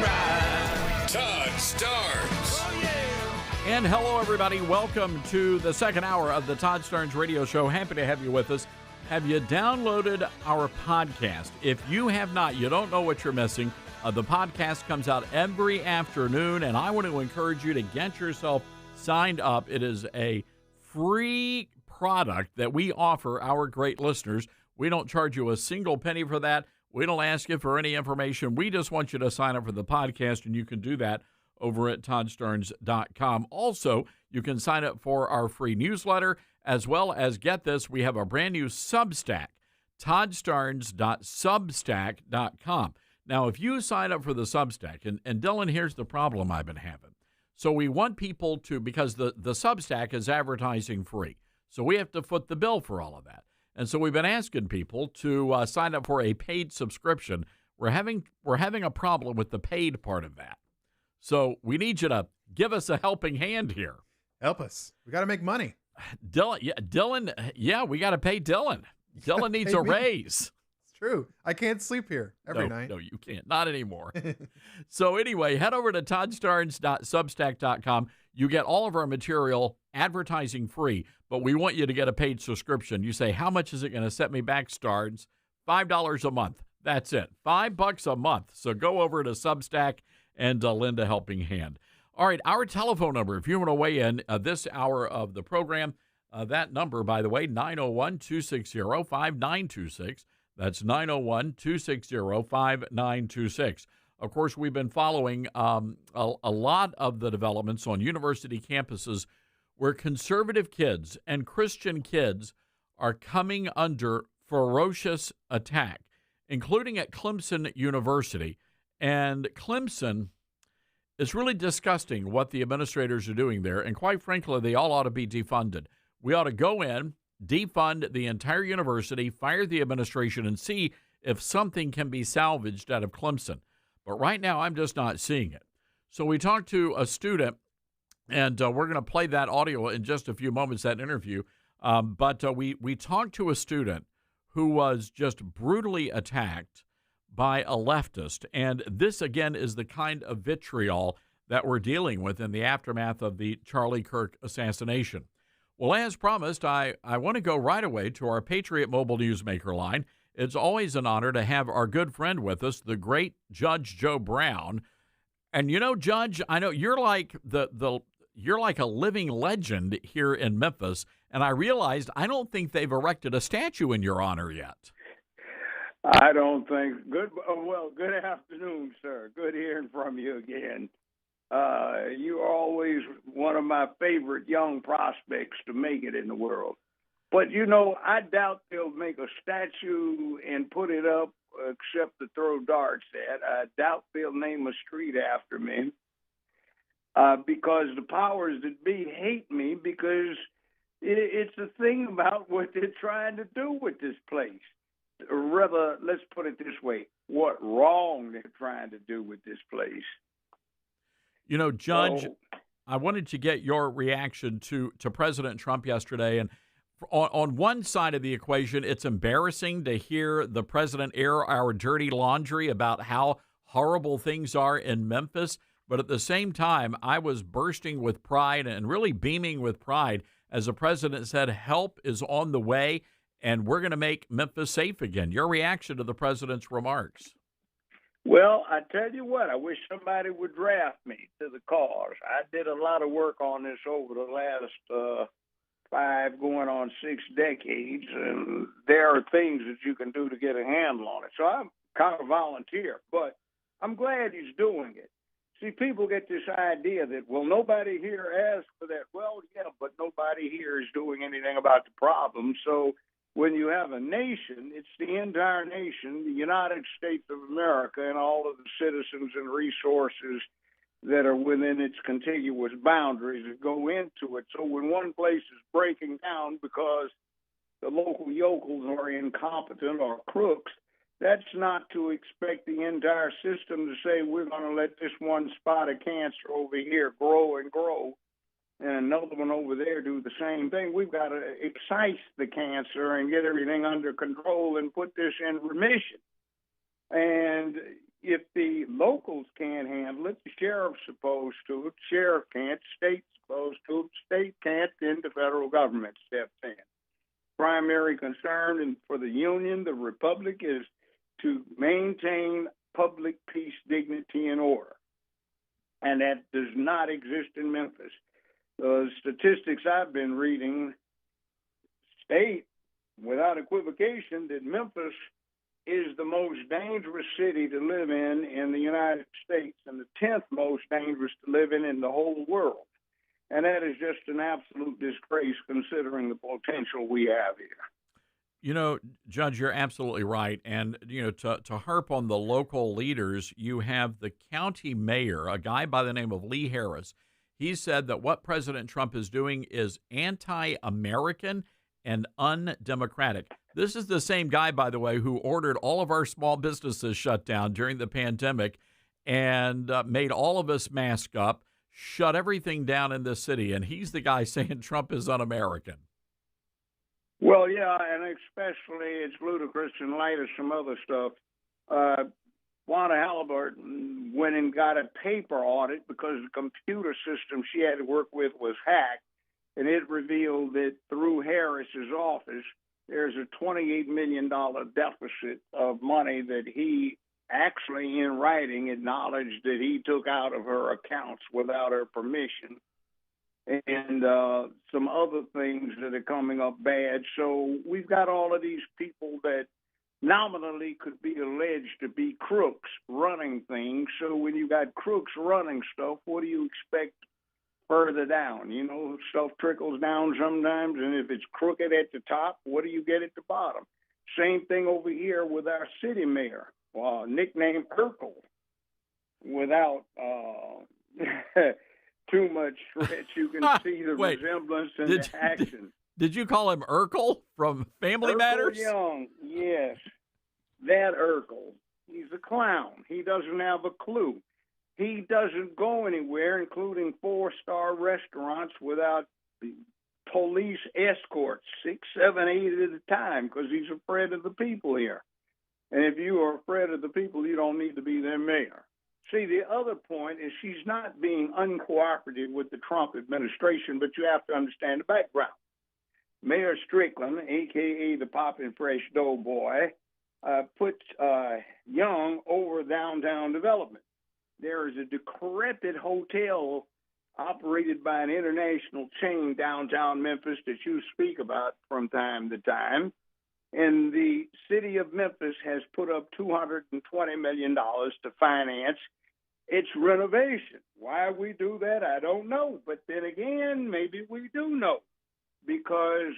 ride. Todd Starnes. Oh, yeah. And hello, everybody. Welcome to the second hour of the Todd Starnes Radio Show. Happy to have you with us. Have you downloaded our podcast? If you have not, you don't know what you're missing. The podcast comes out every afternoon, and I want to encourage you to get yourself signed up. It is a free product that we offer our great listeners. We don't charge you a single penny for that. We don't ask you for any information. We just want you to sign up for the podcast, and you can do that over at toddstarnes.com. Also, you can sign up for our free newsletter, as well as, get this, we have a brand new Substack, toddstarnes.substack.com. Now, if you sign up for the Substack, and Dylan, here's the problem I've been having. So we want people to, because the Substack is advertising free, so we have to foot the bill for all of that. And so we've been asking people to sign up for a paid subscription. We're having a problem with the paid part of that. So we need you to give us a helping hand here. Help us. We got to make money. Dylan, we got to pay Dylan. Dylan needs a raise. True. I can't sleep here every night. No, you can't. Not anymore. So anyway, head over to toddstarnes.substack.com. You get all of our material advertising free, but we want you to get a paid subscription. You say, how much is it going to set me back, Starnes? $5 a month. That's it. $5 a month. So go over to Substack and lend a helping hand. All right, our telephone number, if you want to weigh in this hour of the program, that number, by the way, 901-260-5926. That's 901-260-5926. Of course, we've been following a lot of the developments on university campuses where conservative kids and Christian kids are coming under ferocious attack, including at Clemson University. And Clemson, is really disgusting what the administrators are doing there. And quite frankly, they all ought to be defunded. We ought to go in, defund the entire university, fire the administration, and see if something can be salvaged out of Clemson. But right now, I'm just not seeing it. So we talked to a student, and we're going to play that audio in just a few moments, that interview. But we talked to a student who was just brutally attacked by a leftist. And this, again, is the kind of vitriol that we're dealing with in the aftermath of the Charlie Kirk assassination. Well, as promised, I want to go right away to our Patriot Mobile Newsmaker line. It's always an honor to have our good friend with us, the great Judge Joe Brown. And you know, Judge, I know you're like you're like a living legend here in Memphis, and I realized I don't think they've erected a statue in your honor yet. I don't think. Good afternoon, sir. Good hearing from you again. You are always one of my favorite young prospects to make it in the world. But, you know, I doubt they'll make a statue and put it up except to throw darts at. I doubt they'll name a street after me because the powers that be hate me because it's the thing about what they're trying to do with this place. Or rather, let's put it this way, what wrong they're trying to do with this place. You know, Judge, I wanted to get your reaction to President Trump yesterday. And on one side of the equation, it's embarrassing to hear the president air our dirty laundry about how horrible things are in Memphis. But at the same time, I was bursting with pride and really beaming with pride as the president said, help is on the way. And we're going to make Memphis safe again. Your reaction to the president's remarks? Well, I tell you what, I wish somebody would draft me to the cause. I did a lot of work on this over the last 5 going on 6 decades, and there are things that you can do to get a handle on it. So I'm kind of volunteer, but I'm glad he's doing it. See, people get this idea that, well, nobody here asked for that. Well, yeah, but nobody here is doing anything about the problem. So when you have a nation, it's the entire nation, the United States of America, and all of the citizens and resources that are within its contiguous boundaries that go into it. So when one place is breaking down because the local yokels are incompetent or crooks, That's not to expect the entire system to say we're going to let this one spot of cancer over here grow and grow, and another one over there do the same thing. We've got to excise the cancer and get everything under control and put this in remission. And if the locals can't handle it, the sheriff's supposed to. If the sheriff can't, the state's supposed to. If the state can't, then the federal government steps in. Primary concern and for the Union, the Republic, is to maintain public peace, dignity, and order. And that does not exist in Memphis. The statistics I've been reading state without equivocation that Memphis is the most dangerous city to live in the United States and the 10th most dangerous to live in the whole world. And that is just an absolute disgrace considering the potential we have here. You know, Judge, you're absolutely right. And, you know, to harp on the local leaders, you have the county mayor, a guy by the name of Lee Harris. He said that what President Trump is doing is anti-American and undemocratic. This is the same guy, by the way, who ordered all of our small businesses shut down during the pandemic and made all of us mask up, shut everything down in this city. And he's the guy saying Trump is un-American. Well, yeah, and especially it's ludicrous in light of some other stuff. Wanda Halliburton went and got a paper audit because the computer system she had to work with was hacked, and it revealed that through Harris's office, there's a $28 million deficit of money that he actually, in writing, acknowledged that he took out of her accounts without her permission, and some other things that are coming up bad. So we've got all of these people that nominally could be alleged to be crooks running things. So when you got crooks running stuff, what do you expect further down? You know, stuff trickles down sometimes, and if it's crooked at the top, what do you get at the bottom? Same thing over here with our city mayor, nicknamed Urkel, without too much stretch. You can see the resemblance in the action. Did you call him Urkel from Family Matters? Young, yes. That Urkel. He's a clown. He doesn't have a clue. He doesn't go anywhere, including 4-star restaurants, without police escorts, 6, 7, 8 at a time, because he's afraid of the people here. And if you are afraid of the people, you don't need to be their mayor. See, the other point is she's not being uncooperative with the Trump administration, but you have to understand the background. Mayor Strickland, a.k.a. the Poppin' Fresh Doughboy, puts Young over downtown development. There is a decrepit hotel operated by an international chain downtown Memphis that you speak about from time to time. And the city of Memphis has put up $220 million to finance its renovation. Why we do that, I don't know. But then again, maybe we do know, because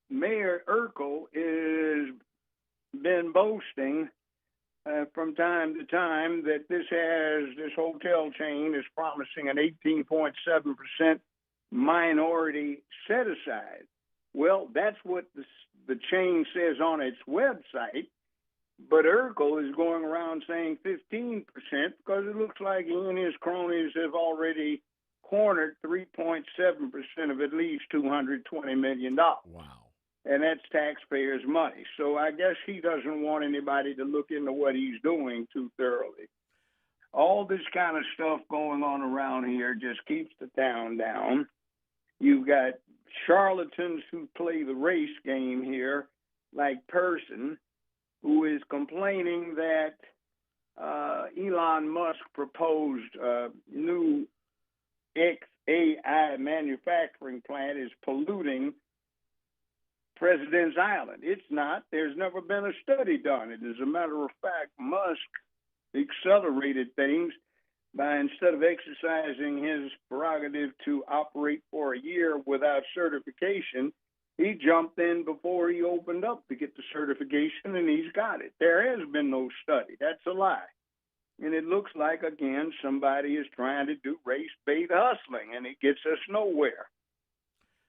Mayor Urkel has been boasting from time to time that this hotel chain is promising an 18.7% minority set aside. Well, that's what the chain says on its website, but Urkel is going around saying 15% because it looks like he and his cronies have already cornered 3.7% of at least $220 million. Wow. And that's taxpayers' money. So I guess he doesn't want anybody to look into what he's doing too thoroughly. All this kind of stuff going on around here just keeps the town down. You've got charlatans who play the race game here, like Person, who is complaining that Elon Musk proposed new XAI manufacturing plant is polluting President's Island. It's not. There's never been a study done. It is a matter of fact, Musk accelerated things by, instead of exercising his prerogative to operate for a year without certification, he jumped in before he opened up to get the certification, and he's got it. There has been no study. That's a lie. And it looks like, again, somebody is trying to do race-bait hustling, and it gets us nowhere.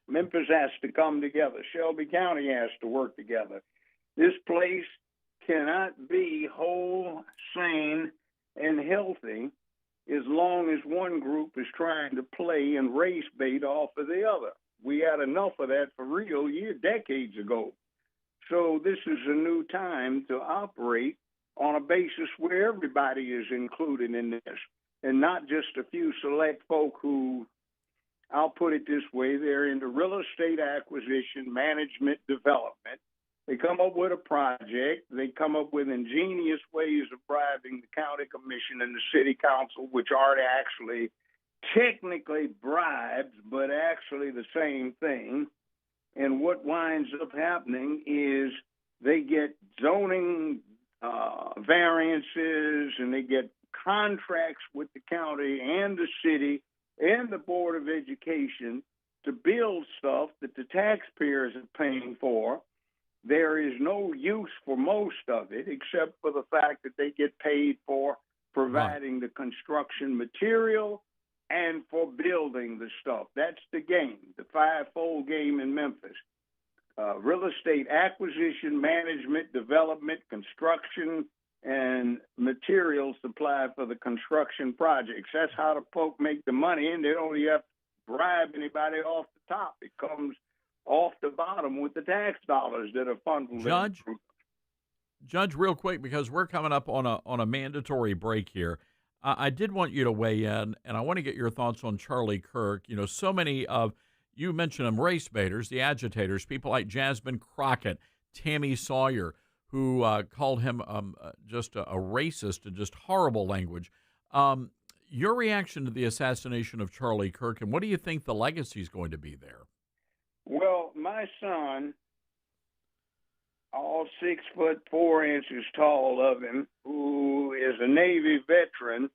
Memphis has to come together. Shelby County has to work together. This place cannot be whole, sane, and healthy as long as one group is trying to play and race bait off of the other. We had enough of that for real decades ago. So this is a new time to operate on a basis where everybody is included in this, and not just a few select folk who, I'll put it this way, they're into real estate acquisition, management, development. They come up with a project. They come up with ingenious ways of bribing the county commission and the city council, which aren't actually technically bribes, but actually the same thing. And what winds up happening is they get zoning variances, and they get contracts with the county and the city and the Board of Education to build stuff that the taxpayers are paying for. There is no use for most of it, except for the fact that they get paid for providing the construction material and for building the stuff. That's the game, the five-fold game in Memphis. Real estate acquisition, management, development, construction, and material supply for the construction projects. That's how the folk make the money, and they don't even have to bribe anybody off the top. It comes off the bottom with the tax dollars that are funneled. Judge, real quick, because we're coming up on a mandatory break here. I did want you to weigh in, and I want to get your thoughts on Charlie Kirk. You know, so many of, you mentioned them, race baiters, the agitators, people like Jasmine Crockett, Tammy Sawyer, who called him just a racist and just horrible language. Your reaction to the assassination of Charlie Kirk, and what do you think the legacy is going to be there? Well, my son, all 6'4" tall of him, who is a Navy veteran,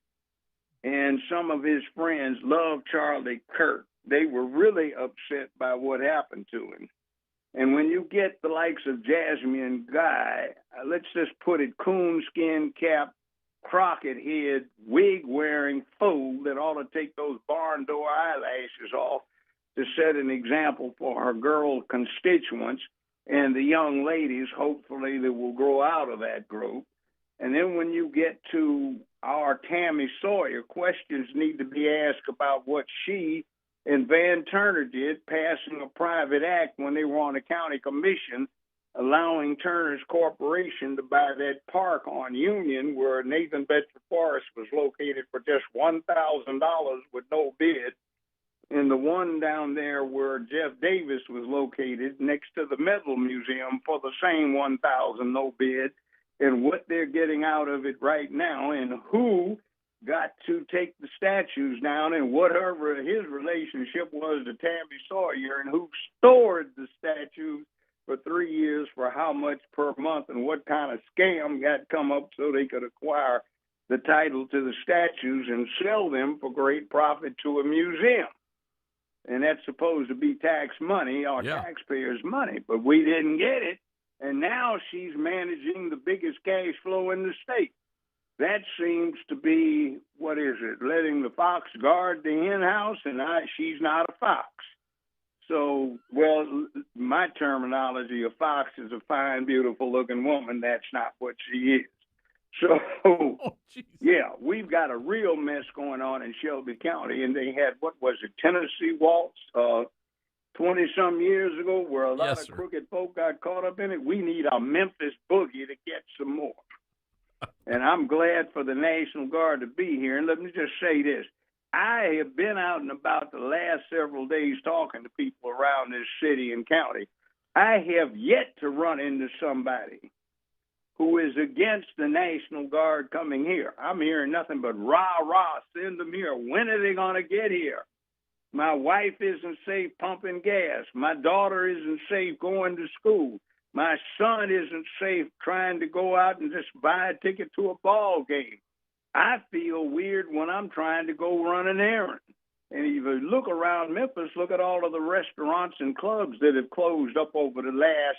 and some of his friends love Charlie Kirk. They were really upset by what happened to him. And when you get the likes of Jasmine Guy, let's just put it, coonskin cap, Crockett head, wig-wearing fool that ought to take those barn door eyelashes off to set an example for her girl constituents and the young ladies, hopefully, that will grow out of that group. And then when you get to our Tammy Sawyer, questions need to be asked about what she and Van Turner did, passing a private act when they were on the county commission, allowing Turner's Corporation to buy that park on Union where Nathan Bedford Forest was located for just $1,000 with no bid, and the one down there where Jeff Davis was located next to the Metal Museum for the same $1,000 no bid, and what they're getting out of it right now, and who got to take the statues down, and whatever his relationship was to Tammy Sawyer, and who stored the statues for 3 years for how much per month, and what kind of scam got come up so they could acquire the title to the statues and sell them for great profit to a museum. And that's supposed to be tax money, our taxpayers' money, but we didn't get it. And now she's managing the biggest cash flow in the state. That seems to be, what is it, letting the fox guard the hen house, and she's not a fox. So, well, my terminology, a fox is a fine, beautiful-looking woman. That's not what she is. So, yeah, we've got a real mess going on in Shelby County, and they had, what was it, Tennessee Waltz 20-some years ago where a lot of crooked folk got caught up in it. We need a Memphis boogie to get some more. And I'm glad for the National Guard to be here. And let me just say this. I have been out and about the last several days talking to people around this city and county. I have yet to run into somebody who is against the National Guard coming here. I'm hearing nothing but rah, rah, send them here. When are they going to get here? My wife isn't safe pumping gas. My daughter isn't safe going to school. My son isn't safe trying to go out and just buy a ticket to a ball game. I feel weird when I'm trying to go run an errand. And if you look around Memphis, look at all of the restaurants and clubs that have closed up over the last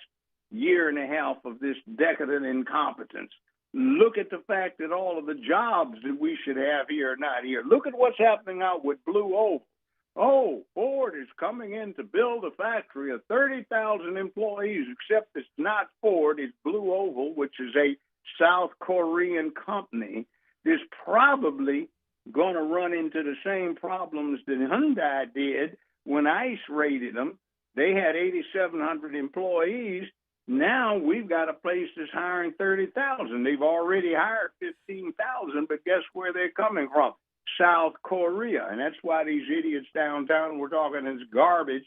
year and a half of this decadent incompetence. Look at the fact that all of the jobs that we should have here are not here. Look at what's happening out with Blue Oval. Oh, Ford is coming in to build a factory of 30,000 employees, except it's not Ford, it's Blue Oval, which is a South Korean company that's probably going to run into the same problems that Hyundai did when ICE raided them. They had 8,700 employees. Now we've got a place that's hiring 30,000. They've already hired 15,000, but guess where they're coming from? South Korea. And that's why these idiots downtown were talking this garbage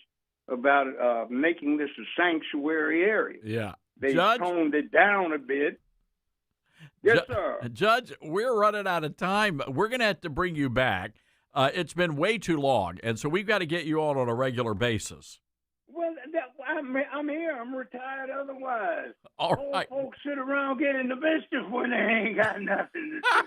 about making this a sanctuary area. Yeah. They Judge? toned it down a bit. Yes, sir. Judge, we're running out of time. We're going to have to bring you back. It's been way too long, and so we've got to get you on a regular basis. Well, I'm here. I'm retired otherwise. All Old right. folks sit around getting the mischief when they ain't got nothing to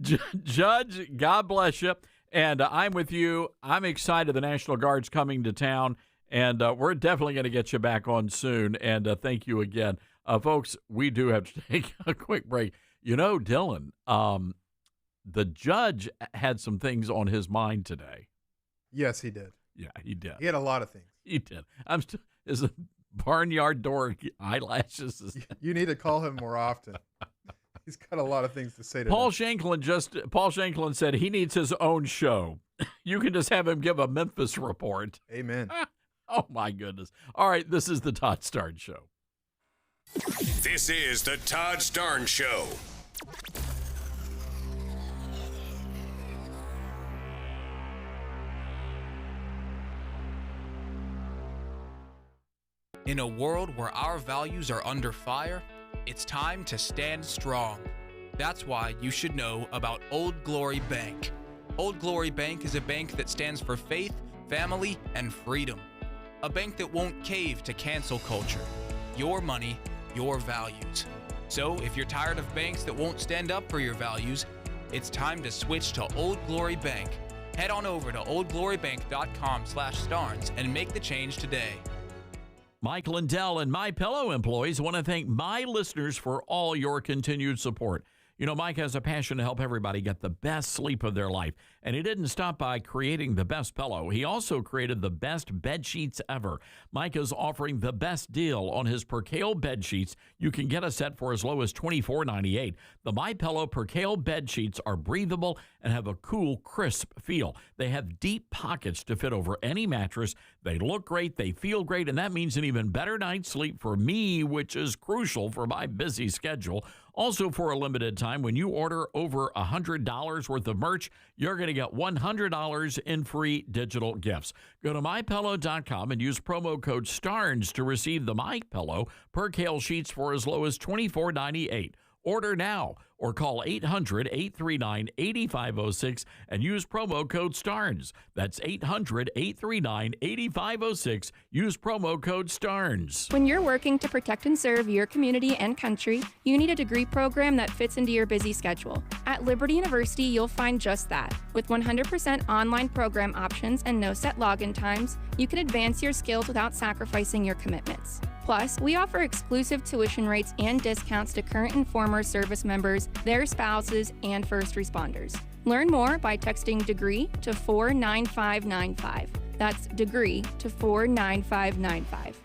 do. Judge, God bless you. And I'm with you. I'm excited the National Guard's coming to town, and we're definitely going to get you back on soon. And thank you again. Folks, we do have to take a quick break. You know, Dylan, the judge had some things on his mind today. Yes, he did. Yeah, he did. He had a lot of things. He did. Is the barnyard door eyelashes? You need to call him more often. He's got a lot of things to say to Paul Shanklin said he needs his own show. You can just have him give a Memphis report. Amen. Oh, my goodness. All right, this is the Todd Starnes Show. This is the Todd Starnes Show. In a world where our values are under fire, it's time to stand strong. That's why you should know about Old Glory Bank. Old Glory Bank is a bank that stands for faith, family, and freedom. A bank that won't cave to cancel culture. Your money, your values. So if you're tired of banks that won't stand up for your values, it's time to switch to Old Glory Bank. Head on over to oldglorybank.com/Starnes and make the change today. Mike Lindell and MyPillow employees want to thank my listeners for all your continued support. You know, Mike has a passion to help everybody get the best sleep of their life. And he didn't stop by creating the best pillow. He also created the best bed sheets ever. Mike is offering the best deal on his Percale bed sheets. You can get a set for as low as $24.98. The MyPillow Percale bed sheets are breathable and have a cool, crisp feel. They have deep pockets to fit over any mattress. They look great, they feel great, and that means an even better night's sleep for me, which is crucial for my busy schedule. Also, for a limited time, when you order over $100 worth of merch, you're going to get $100 in free digital gifts. Go to MyPillow.com and use promo code STARNS to receive the MyPillow Percale sheets for as low as $24.98. Order now or call 800-839-8506 and use promo code STARNS. That's 800-839-8506. Use promo code STARNS. When you're working to protect and serve your community and country, you need a degree program that fits into your busy schedule. At Liberty University, you'll find just that. With 100% online program options and no set login times, you can advance your skills without sacrificing your commitments. Plus, we offer exclusive tuition rates and discounts to current and former service members, their spouses, and first responders. Learn more by texting DEGREE to 49595. That's DEGREE to 49595.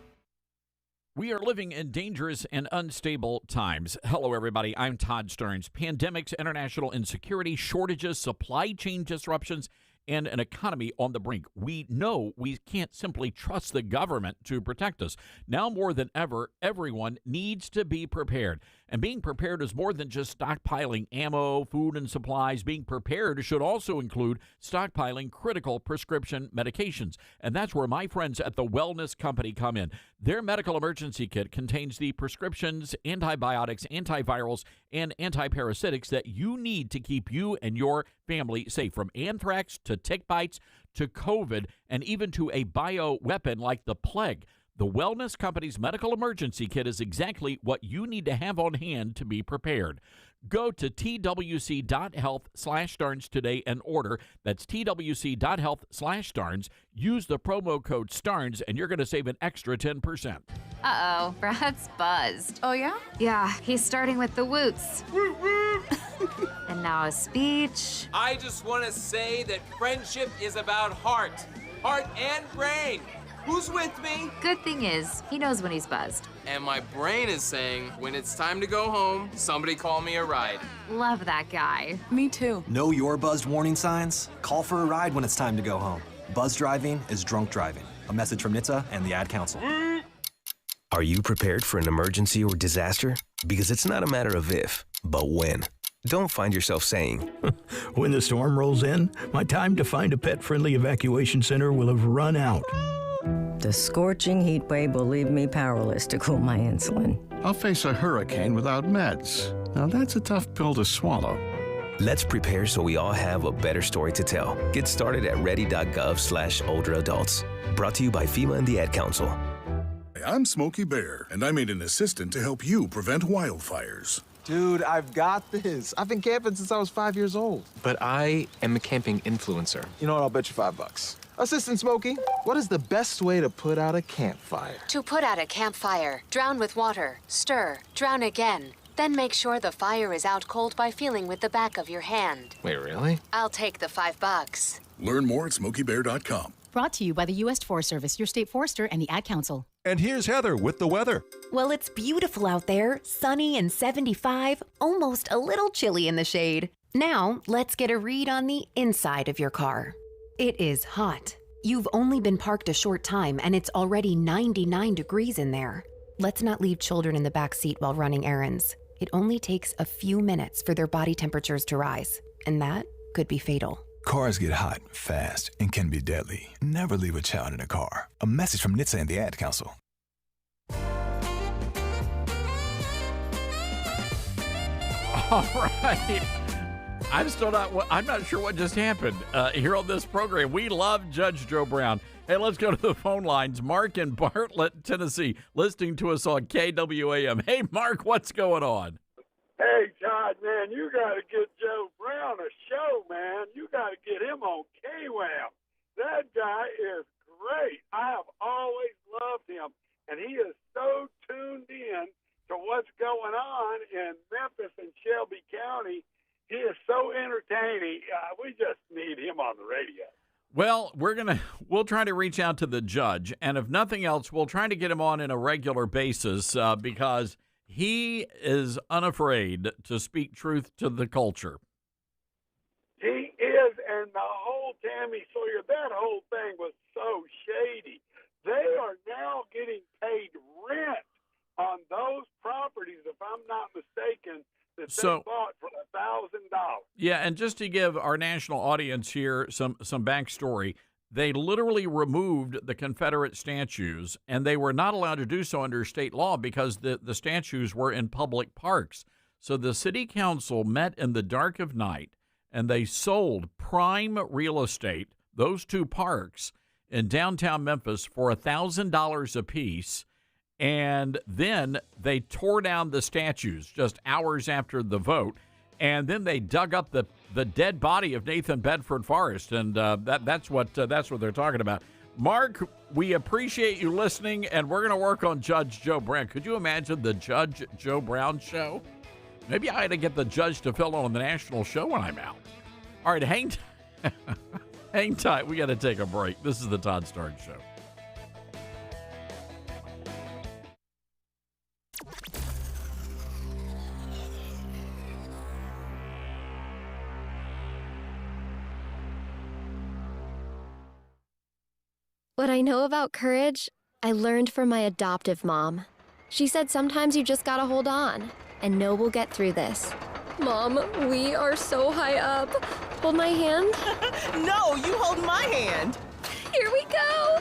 We are living in dangerous and unstable times. Hello, everybody. I'm Todd Starnes. Pandemics, international insecurity, shortages, supply chain disruptions, and an economy on the brink. We know we can't simply trust the government to protect us. Now more than ever, everyone needs to be prepared. And being prepared is more than just stockpiling ammo, food, and supplies. Being prepared should also include stockpiling critical prescription medications. And that's where my friends at the Wellness Company come in. Their medical emergency kit contains the prescriptions, antibiotics, antivirals, and antiparasitics that you need to keep you and your family safe, from anthrax to tick bites to COVID and even to a bioweapon like the plague. The Wellness Company's medical emergency kit is exactly what you need to have on hand to be prepared. Go to twc.health/Starnes today and order. That's twc.health/Starnes. Use the promo code STARNS and you're going to save an extra 10%. Uh-oh, Brad's buzzed. Oh, yeah? Yeah, he's starting with the woots. And now a speech. I just want to say that friendship is about heart and brain. Who's with me? Good thing is, he knows when he's buzzed. and my brain is saying, when it's time to go home, somebody call me a ride. Love that guy. Me too. Know your buzzed warning signs? Call for a ride when it's time to go home. Buzz driving is drunk driving. A message from NHTSA and the Ad Council. Are you prepared for an emergency or disaster? Because it's not a matter of if, but when. Don't find yourself saying, when the storm rolls in, my time to find a pet-friendly evacuation center will have run out. The scorching heat wave will leave me powerless to cool my insulin. I'll face a hurricane without meds. Now that's a tough pill to swallow. Let's prepare so we all have a better story to tell. Get started at ready.gov/older-adults. Brought to you by FEMA and the Ad Council. I'm Smokey Bear, and I made an assistant to help you prevent wildfires. Dude, I've got this. I've been camping since I was 5 years old. But I am a camping influencer. You know what? I'll bet you $5. Assistant Smokey, what is the best way to put out a campfire? To put out a campfire, drown with water, stir, drown again. Then make sure the fire is out cold by feeling with the back of your hand. Wait, really? I'll take the $5. Learn more at SmokeyBear.com. Brought to you by the U.S. Forest Service, your state forester, and the Ad Council. And here's Heather with the weather. Well, it's beautiful out there, sunny and 75, almost a little chilly in the shade. Now, let's get a read on the inside of your car. It is hot. You've only been parked a short time, and it's already 99 degrees in there. Let's not leave children in the back seat while running errands. It only takes a few minutes for their body temperatures to rise, and that could be fatal. Cars get hot, fast, and can be deadly. Never leave a child in a car. A message from NHTSA and the Ad Council. All right. I'm not sure what just happened here on this program. We love Judge Joe Brown. Hey, let's go to the phone lines. Mark in Bartlett, Tennessee, listening to us on KWAM. Hey, Mark, what's going on? Hey, Todd, man, you got to get Joe Brown a show, man. You got to get him on KWAM. That guy is great. I have always loved him, and he is so tuned in to what's going on in Memphis and Shelby County. He is so entertaining. We just need him on the radio. Well, we'll try to reach out to the judge, and if nothing else, we'll try to get him on a regular basis because he is unafraid to speak truth to the culture. He is, and the whole Tammy Sawyer, that whole thing was so shady. They are now getting paid rent on those properties, if I'm not mistaken, that they bought for $1,000. Yeah, and just to give our national audience here some backstory, they literally removed the Confederate statues, and they were not allowed to do so under state law because the statues were in public parks. So the city council met in the dark of night, and they sold prime real estate, those two parks, in downtown Memphis for $1,000 apiece. And then they tore down the statues just hours after the vote. And then they dug up the dead body of Nathan Bedford Forrest, and that's what they're talking about. Mark, we appreciate you listening, and we're going to work on Judge Joe Brown. Could you imagine the Judge Joe Brown show? Maybe I had to get the judge to fill on the national show when I'm out. All right, hang tight. We got to take a break. This is the Todd Starnes Show. What I know about courage, I learned from my adoptive mom. She said sometimes you just gotta hold on and know we'll get through this. Mom, we are so high up. Hold my hand. No, you hold my hand. Here we go.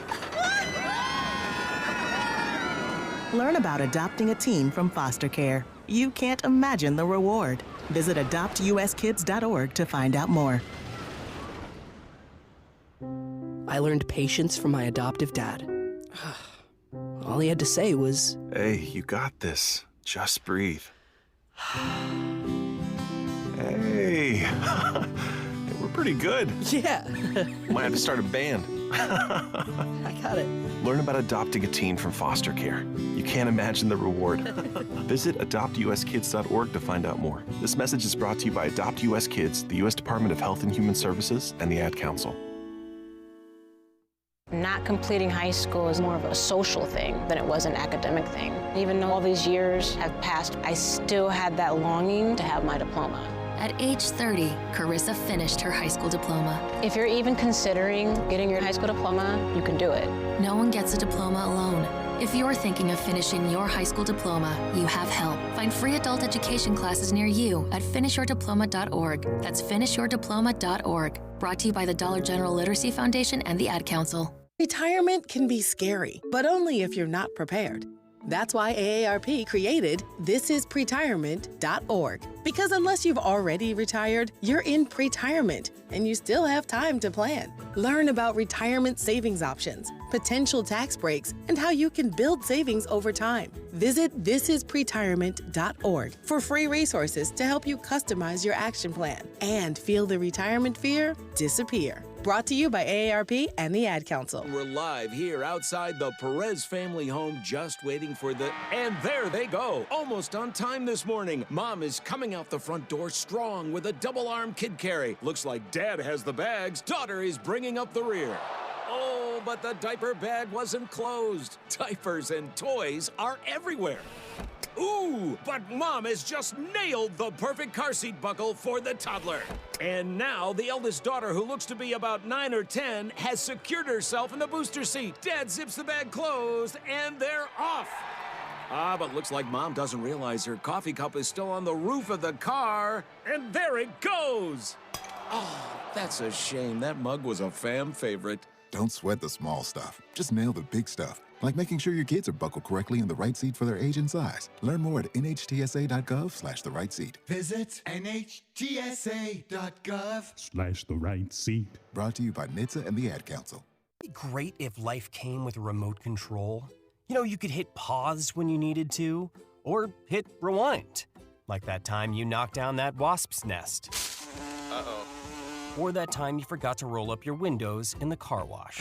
Learn about adopting a teen from foster care. You can't imagine the reward. Visit adoptuskids.org to find out more. I learned patience from my adoptive dad. All he had to say was, "Hey, you got this. Just breathe." Hey, we're pretty good. Yeah. Might have to start a band. I got it. Learn about adopting a teen from foster care. You can't imagine the reward. Visit adoptuskids.org to find out more. This message is brought to you by Adopt US Kids, the U.S. Department of Health and Human Services, and the Ad Council. not completing high school is more of a social thing than it was an academic thing. Even though all these years have passed, I still had that longing to have my diploma. At age 30, Carissa finished her high school diploma. If you're even considering getting your high school diploma, you can do it. No one gets a diploma alone. If you're thinking of finishing your high school diploma, you have help. Find free adult education classes near you at finishyourdiploma.org. That's finishyourdiploma.org. Brought to you by the Dollar General Literacy Foundation and the Ad Council. Retirement can be scary, but only if you're not prepared. That's why AARP created thisispretirement.org. Because unless you've already retired, you're in pretirement, and you still have time to plan. Learn about retirement savings options, potential tax breaks, and how you can build savings over time. Visit thisispretirement.org for free resources to help you customize your action plan and feel the retirement fear disappear. Brought to you by AARP and the Ad Council. We're live here outside the Perez family home, just waiting for the... And there they go, almost on time this morning. Mom is coming out the front door strong with a double-arm kid carry. Looks like Dad has the bags. Daughter is bringing up the rear. Oh, but the diaper bag wasn't closed. Diapers and toys are everywhere. Ooh, but Mom has just nailed the perfect car seat buckle for the toddler. And now the eldest daughter, who looks to be about 9 or 10, has secured herself in the booster seat. Dad zips the bag closed, and they're off. But looks like Mom doesn't realize her coffee cup is still on the roof of the car. And there it goes. Oh, that's a shame. That mug was a fam favorite. Don't sweat the small stuff. Just nail the big stuff. Like making sure your kids are buckled correctly in the right seat for their age and size. Learn more at nhtsa.gov/the right seat. Visit nhtsa.gov/the right seat. Brought to you by NHTSA and the Ad Council. It'd be great if life came with a remote control. You know, you could hit pause when you needed to, or hit rewind. Like that time you knocked down that wasp's nest. Uh-oh. Or that time you forgot to roll up your windows in the car wash.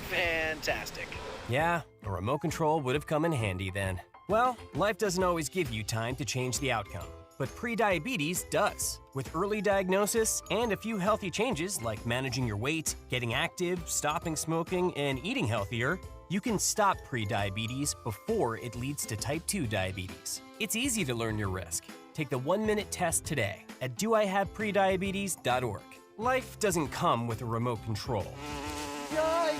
Fantastic. Yeah, a remote control would have come in handy then. Well, life doesn't always give you time to change the outcome, but prediabetes does. With early diagnosis and a few healthy changes like managing your weight, getting active, stopping smoking, and eating healthier, you can stop prediabetes before it leads to type 2 diabetes. It's easy to learn your risk. Take the 1-minute test today at doihaveprediabetes.org. Life doesn't come with a remote control. Yikes!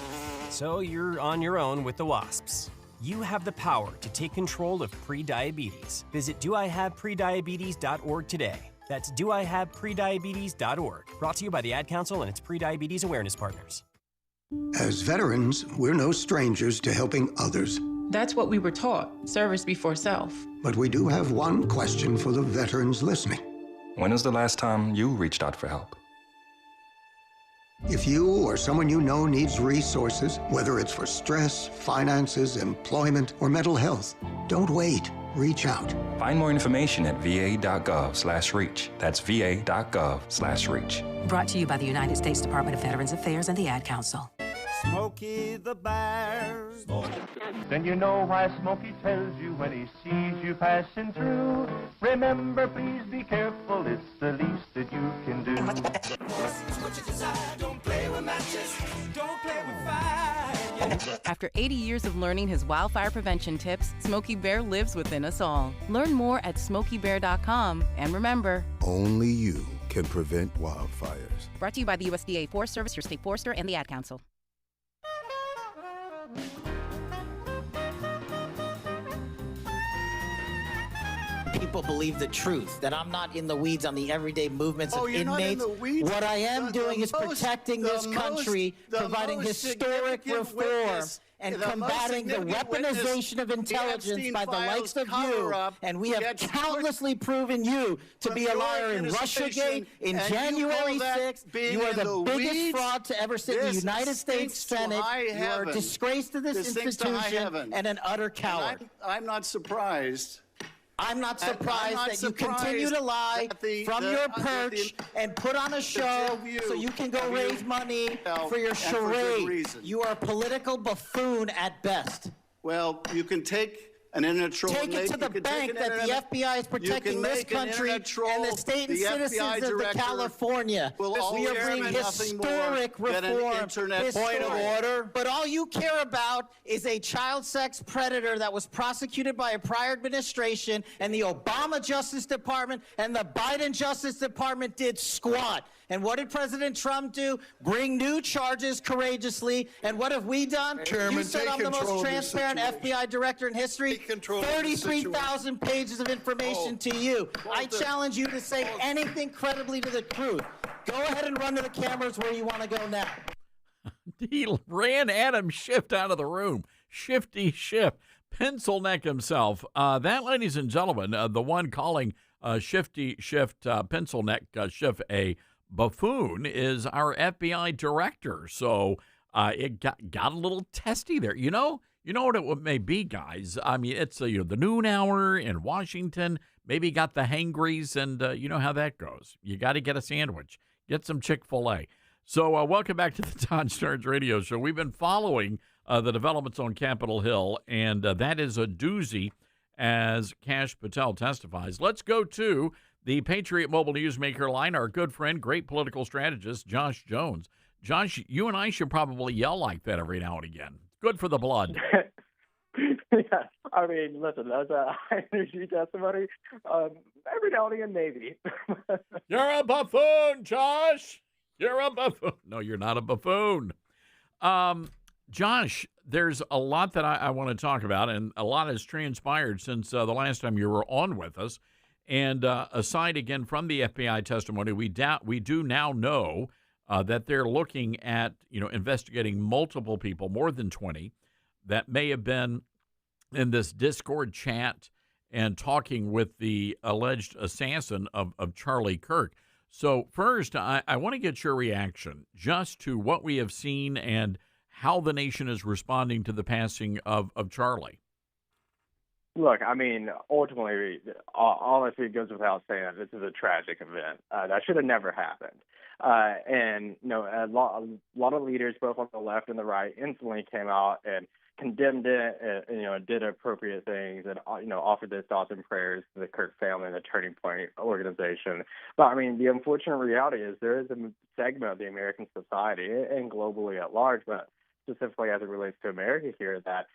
So you're on your own with the wasps. You have the power to take control of prediabetes. Visit doihaveprediabetes.org today. That's doihaveprediabetes.org. Brought to you by the Ad Council and its prediabetes awareness partners. As veterans, we're no strangers to helping others. That's what we were taught, service before self. But we do have one question for the veterans listening. When was the last time you reached out for help? If you or someone you know needs resources, whether it's for stress, finances, employment, or mental health, don't wait. Reach out. Find more information at va.gov/reach. That's va.gov/reach. Brought to you by the United States Department of Veterans Affairs and the Ad Council. Smokey the Bear. Then you know why Smokey tells you when he sees you passing through. Remember, please be careful, it's the least that you can do. Don't play with matches, don't play with fire. After 80 years of learning his wildfire prevention tips, Smokey Bear lives within us all. Learn more at smokeybear.com, and remember, only you can prevent wildfires. Brought to you by the USDA Forest Service, your state forester, and the Ad Council. People believe the truth, that I'm not in the weeds on the everyday movements of inmates. Not in the weeds? What I am doing is protecting this country, providing historic reform, and combating the weaponization of intelligence by the likes of you. And we have countlessly proven you to be a liar in Russiagate, in January 6th. You are the biggest fraud to ever sit in the United States Senate. You are a disgrace to this institution and an utter coward. I'm not surprised. I'm not surprised that you continue to lie from your perch and put on a show so you can go raise money for your charade. You are a political buffoon at best. Well, you can take Take it to the bank that the FBI is protecting this country and the state and citizens of California. We are bringing historic reform. Point of order. But all you care about is a child sex predator that was prosecuted by a prior administration, and the Obama Justice Department and the Biden Justice Department did squat. And what did President Trump do? Bring new charges courageously. And what have we done? You said I'm the most transparent FBI director in history. 33,000 pages of information to you. I challenge you to say anything credibly to the truth. Go ahead and run to the cameras where you want to go now. He ran Adam Schiff out of the room. Shifty Schiff, pencil neck himself. That, ladies and gentlemen, the one calling Shifty Schiff, pencil neck Schiff a buffoon is our FBI director. So it got a little testy there. You know what it may be, guys. I mean, it's the noon hour in Washington. Maybe got the hangries, and you know how that goes. You got to get a sandwich, get some Chick-fil-A. So welcome back to the Todd Starnes Radio Show. We've been following the developments on Capitol Hill, and that is a doozy as Kash Patel testifies. Let's go to the Patriot Mobile Newsmaker line, our good friend, great political strategist, Josh Jones. Josh, you and I should probably yell like that every now and again. Good for the blood. Yeah, I mean, listen, that's a high-energy testimony. Every now and again, maybe. You're a buffoon, Josh. You're a buffoon. No, you're not a buffoon. Josh, there's a lot that I want to talk about, and a lot has transpired since the last time you were on with us. And aside again from the FBI testimony, we do now know that they're looking at, investigating multiple people, more than 20, that may have been in this Discord chat and talking with the alleged assassin of Charlie Kirk. So first, I want to get your reaction just to what we have seen and how the nation is responding to the passing of Charlie. Look, I mean, ultimately, honestly, it goes without saying that this is a tragic event. That should have never happened. And, a lot of leaders, both on the left and the right, instantly came out and condemned it, and, did appropriate things and, offered their thoughts and prayers to the Kirk family and the Turning Point organization. But, I mean, the unfortunate reality is there is a segment of the American society and globally at large, but specifically as it relates to America here, that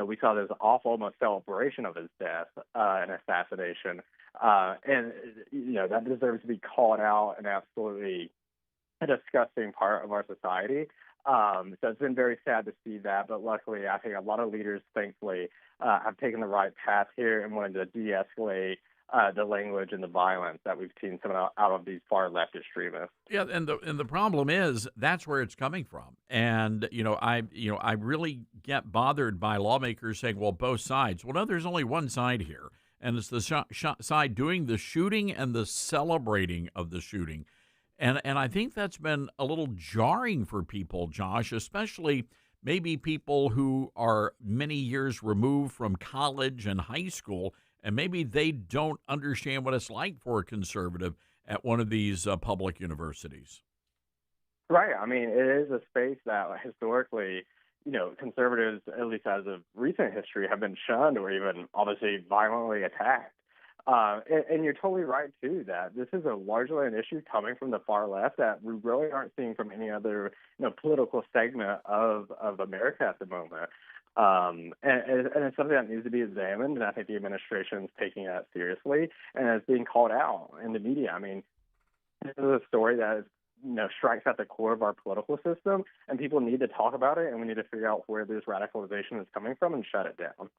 we saw this awful almost celebration of his death and assassination. And, that deserves to be called out and absolutely a disgusting part of our society. So it's been very sad to see that. But luckily, I think a lot of leaders, thankfully, have taken the right path here and wanted to de-escalate the language and the violence that we've seen coming out of these far left extremists. Yeah, and the problem is that's where it's coming from. And I really get bothered by lawmakers saying, well, both sides. Well, no, there's only one side here, and it's the side doing the shooting and the celebrating of the shooting. And I think that's been a little jarring for people, Josh, especially maybe people who are many years removed from college and high school, and maybe they don't understand what it's like for a conservative at one of these public universities. Right. I mean, it is a space that historically, conservatives, at least as of recent history, have been shunned or even obviously violently attacked. And you're totally right, too, that this is largely an issue coming from the far left that we really aren't seeing from any other political segment of America at the moment. And it's something that needs to be examined, and I think the administration is taking that seriously, and it's being called out in the media. I mean, this is a story that is, strikes at the core of our political system, and people need to talk about it, and we need to figure out where this radicalization is coming from and shut it down.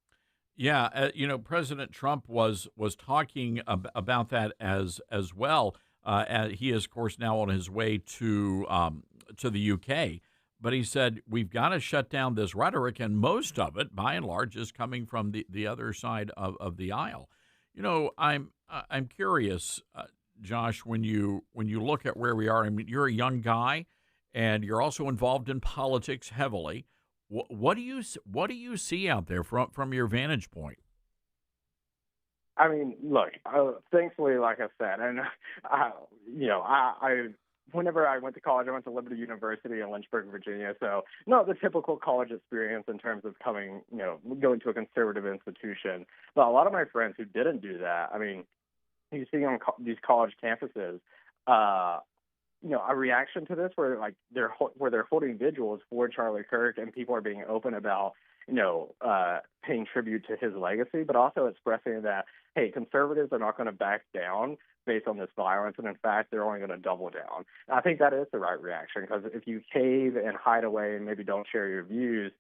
Yeah, President Trump was talking about that as well. He is, of course, now on his way to the UK. But he said, we've got to shut down this rhetoric, and most of it, by and large, is coming from the other side of the aisle. I'm curious, Josh, when you look at where we are. I mean, you're a young guy, and you're also involved in politics heavily. What do you see out there from your vantage point? I mean, look, thankfully, like I said, and I whenever I went to college, I went to Liberty University in Lynchburg, Virginia. So not the typical college experience in terms of going to a conservative institution. But a lot of my friends who didn't do that, I mean, you see on these college campuses, a reaction to this where they're holding vigils for Charlie Kirk, and people are being open about paying tribute to his legacy, but also expressing that, hey, conservatives are not going to back down based on this violence, and in fact, they're only going to double down. And I think that is the right reaction, because if you cave and hide away and maybe don't share your views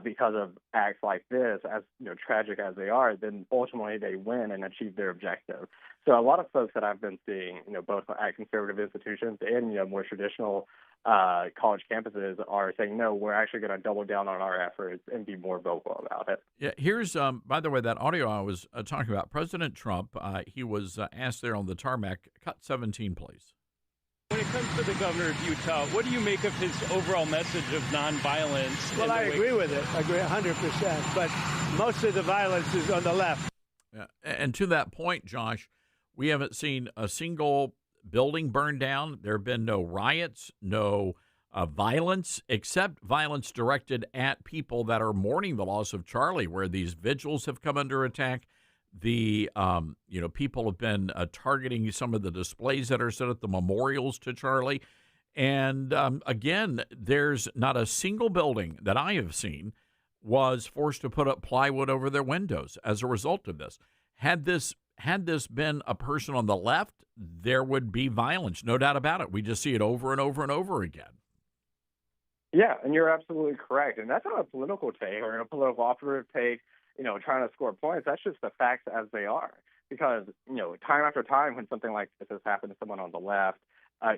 because of acts like this, as tragic as they are, then ultimately they win and achieve their objective. So a lot of folks that I've been seeing, both at conservative institutions and more traditional college campuses, are saying, no, we're actually going to double down on our efforts and be more vocal about it. Yeah, here's, by the way, that audio I was talking about. President Trump, he was asked there on the tarmac, cut 17, please. When it comes to the governor of Utah, what do you make of his overall message of nonviolence? Well, I agree with it. I agree 100%. But most of the violence is on the left. Yeah. And to that point, Josh, we haven't seen a single building burned down. There have been no riots, no violence, except violence directed at people that are mourning the loss of Charlie, where these vigils have come under attack. The people have been targeting some of the displays that are set at the memorials to Charlie. And again, there's not a single building that I have seen was forced to put up plywood over their windows as a result of this. Had this been a person on the left, there would be violence, no doubt about it. We just see it over and over and over again. Yeah, and you're absolutely correct. And that's not a political take or a political operative take, trying to score points. That's just the facts as they are. Because, time after time when something like this has happened to someone on the left,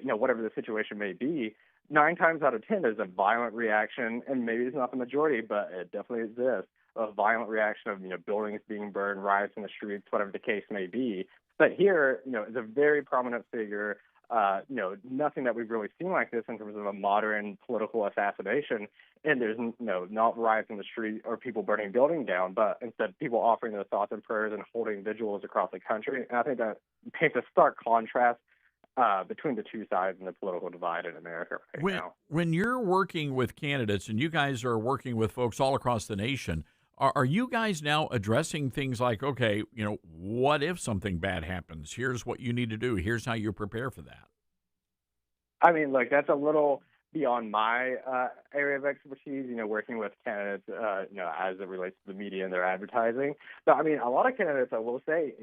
whatever the situation may be, 9 times out of 10 there's a violent reaction, and maybe it's not the majority, but it definitely exists, a violent reaction of, buildings being burned, riots in the streets, whatever the case may be. But here, is a very prominent figure, nothing that we've really seen like this in terms of a modern political assassination. And there's, not riots in the street or people burning buildings down, but instead people offering their thoughts and prayers and holding vigils across the country. And I think that paints a stark contrast between the two sides in the political divide in America right now. When you're working with candidates, and you guys are working with folks all across the nation, are you guys now addressing things like, okay, what if something bad happens? Here's what you need to do. Here's how you prepare for that. I mean, that's a little beyond my area of expertise, working with candidates, as it relates to the media and their advertising. But, I mean, a lot of candidates, I will say,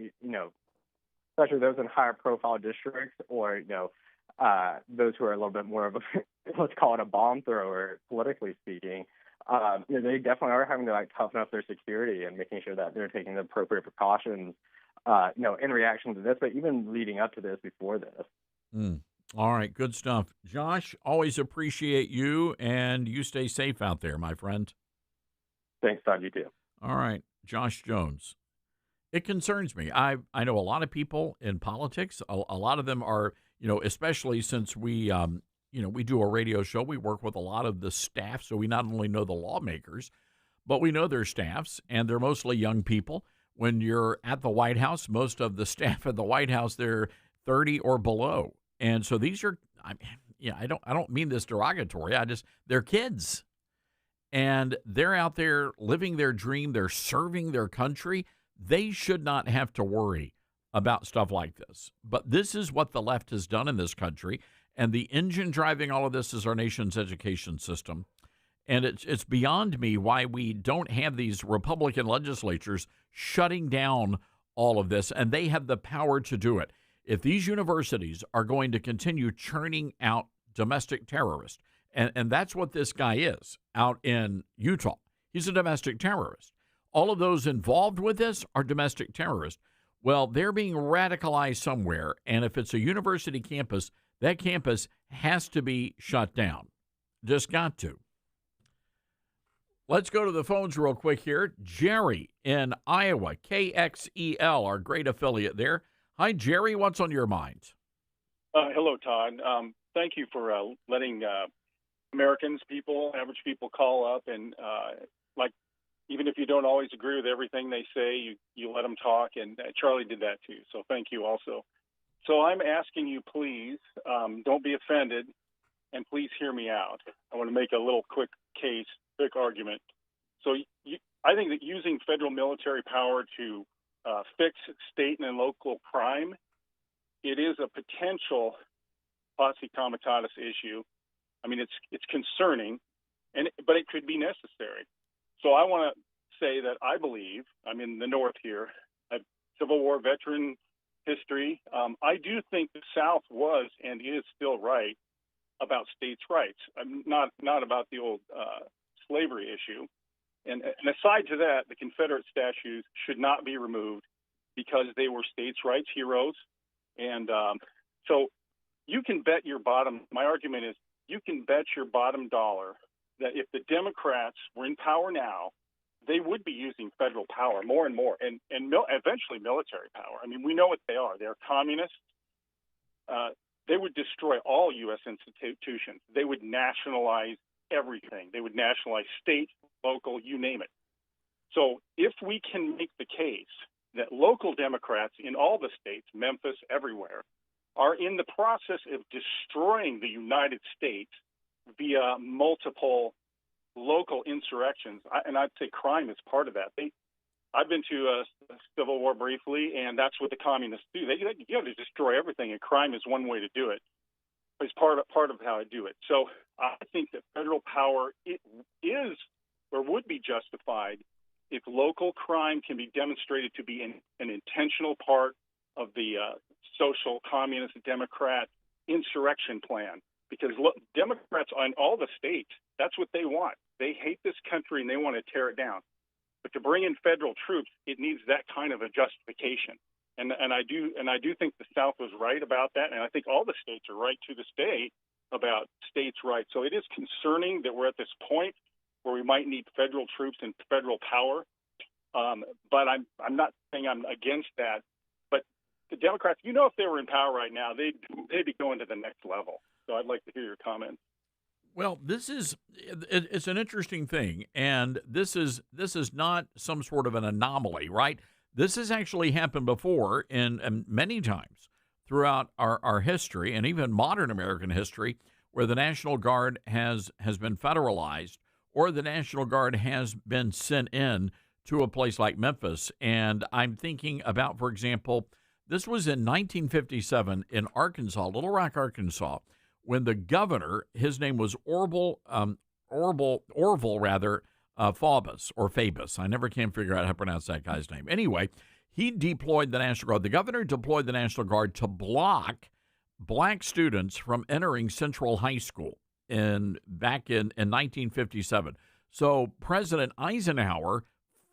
especially those in higher profile districts or, those who are a little bit more of a, let's call it a bomb thrower, politically speaking, they definitely are having to toughen up their security and making sure that they're taking the appropriate precautions, in reaction to this, but even leading up to this, before this. All right, good stuff. Josh, always appreciate you, and you stay safe out there, my friend. Thanks, Todd. You too. All right, Josh Jones. It concerns me. I know a lot of people in politics. A lot of them are, especially since we do a radio show, we work with a lot of the staff, so we not only know the lawmakers, but we know their staffs, and they're mostly young people. When you're at the White House, most of the staff at the White House, they're 30 or below. And so these are, I don't mean this derogatory. They're kids, and they're out there living their dream. They're serving their country. They should not have to worry about stuff like this. But this is what the left has done in this country, and the engine driving all of this is our nation's education system. And it's beyond me why we don't have these Republican legislatures shutting down all of this, and they have the power to do it. If these universities are going to continue churning out domestic terrorists, and that's what this guy is out in Utah. He's a domestic terrorist. All of those involved with this are domestic terrorists. Well, they're being radicalized somewhere, and if it's a university campus, that campus has to be shut down. Just got to. Let's go to the phones real quick here. Jerry in Iowa, KXEL, our great affiliate there. Hi, Jerry. What's on your mind? Hello, Todd. Thank you for letting Americans, average people call up and, even if you don't always agree with everything they say, you let them talk. And Charlie did that too. So thank you also So I'm asking you, please, don't be offended, and please hear me out. I want to make a little quick argument. So I think that using federal military power to fix state and local crime, it is a potential posse comitatus issue. I mean, it's concerning, but it could be necessary. So I want to say that I believe, I'm in the North here, a Civil War veteran history. I do think the South was and is still right about states' rights. Not about the old slavery issue. And aside to that, the Confederate statues should not be removed because they were states' rights heroes. And so you can bet my argument is you can bet your bottom dollar that if the Democrats were in power now, they would be using federal power more and more, and eventually military power. I mean, we know what they are. They're communists. They would destroy all U.S. institutions. They would nationalize everything. They would nationalize state, local, you name it. So if we can make the case that local Democrats in all the states, Memphis, everywhere, are in the process of destroying the United States via multiple local insurrections, and I'd say crime is part of that. I've been to a Civil War briefly, and that's what the communists do. You have to destroy everything, and crime is one way to do it. It's part of how I do it. So I think that federal power is or would be justified if local crime can be demonstrated to be an intentional part of the social, communist, Democrat insurrection plan. Because Democrats on all the states, that's what they want. They hate this country and they want to tear it down. But to bring in federal troops, it needs that kind of a justification. And I do think the South was right about that, and I think all the states are right to this day about states' rights. So it is concerning that we're at this point where we might need federal troops and federal power. But I'm not saying I'm against that. But the Democrats, if they were in power right now, they'd be going to the next level. So I'd like to hear your comments. Well, it's an interesting thing, and this is not some sort of an anomaly, right? This has actually happened before in many times throughout our history, and even modern American history, where the National Guard has been federalized, or the National Guard has been sent in to a place like Memphis. And I'm thinking about, for example, this was in 1957 in Arkansas, Little Rock, Arkansas, when the governor, his name was Orville Fabus. I never can figure out how to pronounce that guy's name. Anyway, he deployed the National Guard. The governor deployed the National Guard to block black students from entering Central High School back in 1957. So President Eisenhower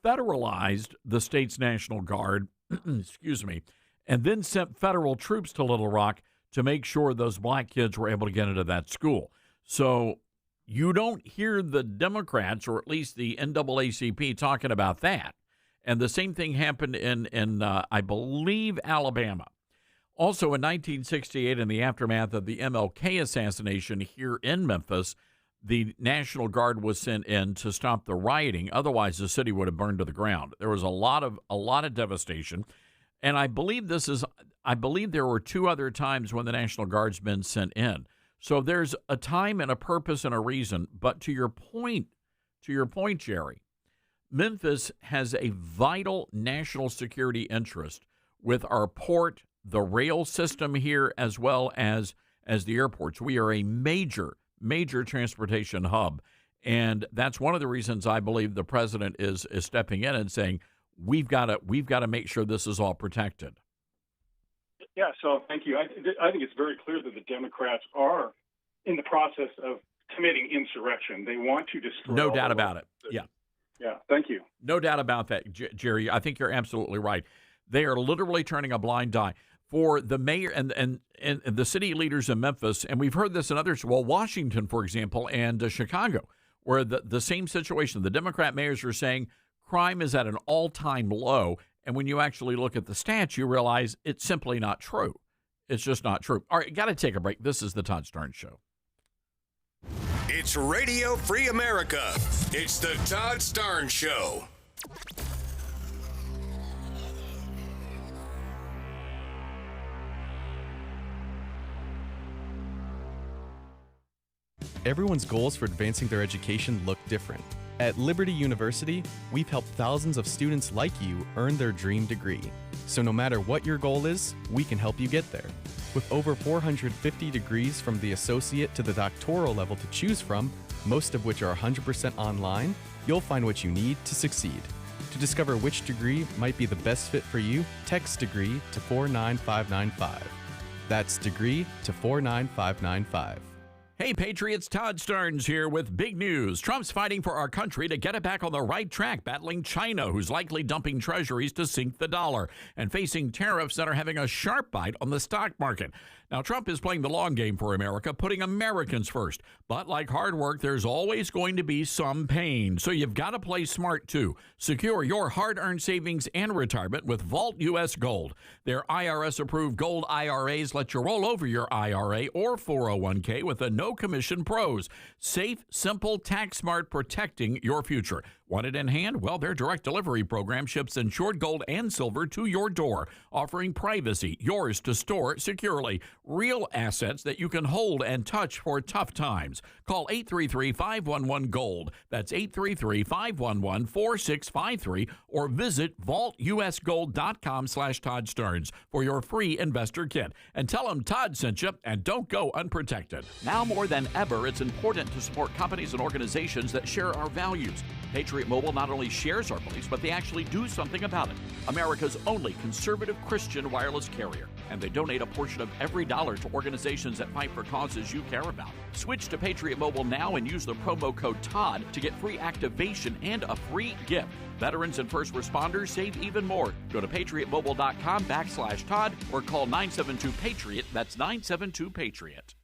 federalized the state's National Guard, excuse me, and then sent federal troops to Little Rock to make sure those black kids were able to get into that school. So you don't hear the Democrats, or at least the NAACP, talking about that. And the same thing happened in I believe, Alabama. Also in 1968, in the aftermath of the MLK assassination here in Memphis, the National Guard was sent in to stop the rioting. Otherwise, the city would have burned to the ground. There was a lot of devastation. And I believe there were two other times when the National Guard's been sent in. So there's a time and a purpose and a reason. But to your point, Jerry, Memphis has a vital national security interest with our port, the rail system here, as well as the airports. We are a major transportation hub. And that's one of the reasons I believe the president is stepping in and saying, we've got to make sure this is all protected. Yeah, so thank you. I think it's very clear that the Democrats are in the process of committing insurrection. They want to destroy. No doubt about it. Yeah. Yeah, thank you. No doubt about that, Jerry. I think you're absolutely right. They are literally turning a blind eye. For the mayor and the city leaders in Memphis, and we've heard this in others, Washington, for example, and Chicago, where the same situation. The Democrat mayors are saying crime is at an all-time low, and when you actually look at the stats, you realize it's simply not true. It's just not true. All right, got to take a break. This is the Todd Starnes Show. It's Radio Free America. It's the Todd Starnes Show. Everyone's goals for advancing their education look different. At Liberty University, we've helped thousands of students like you earn their dream degree. So no matter what your goal is, we can help you get there. With over 450 degrees from the associate to the doctoral level to choose from, most of which are 100% online, you'll find what you need to succeed. To discover which degree might be the best fit for you, text degree to 49595. That's degree to 49595. Hey, Patriots, Todd Starnes here with big news. Trump's fighting for our country to get it back on the right track, battling China, who's likely dumping treasuries to sink the dollar, and facing tariffs that are having a sharp bite on the stock market. Now, Trump is playing the long game for America, putting Americans first. But like hard work, there's always going to be some pain. So you've got to play smart, too. Secure your hard-earned savings and retirement with Vault U.S. Gold. Their IRS-approved gold IRAs let you roll over your IRA or 401k with a no-commission pros. Safe, simple, tax-smart, protecting your future. Want it in hand? Well, their direct delivery program ships insured gold and silver to your door, offering privacy, yours to store securely. Real assets that you can hold and touch for tough times. Call 833-511-GOLD. That's 833-511-4653 or visit vaultusgold.com/Todd Starnes for your free investor kit. And tell them Todd sent you, and don't go unprotected. Now more than ever, it's important to support companies and organizations that share our values. Patriot Mobile not only shares our beliefs, but they actually do something about it. America's only conservative Christian wireless carrier. And they donate a portion of every dollar to organizations that fight for causes you care about. Switch to Patriot Mobile now and use the promo code TODD to get free activation and a free gift. Veterans and first responders save even more. Go to patriotmobile.com/Todd or call 972-PATRIOT. That's 972-PATRIOT.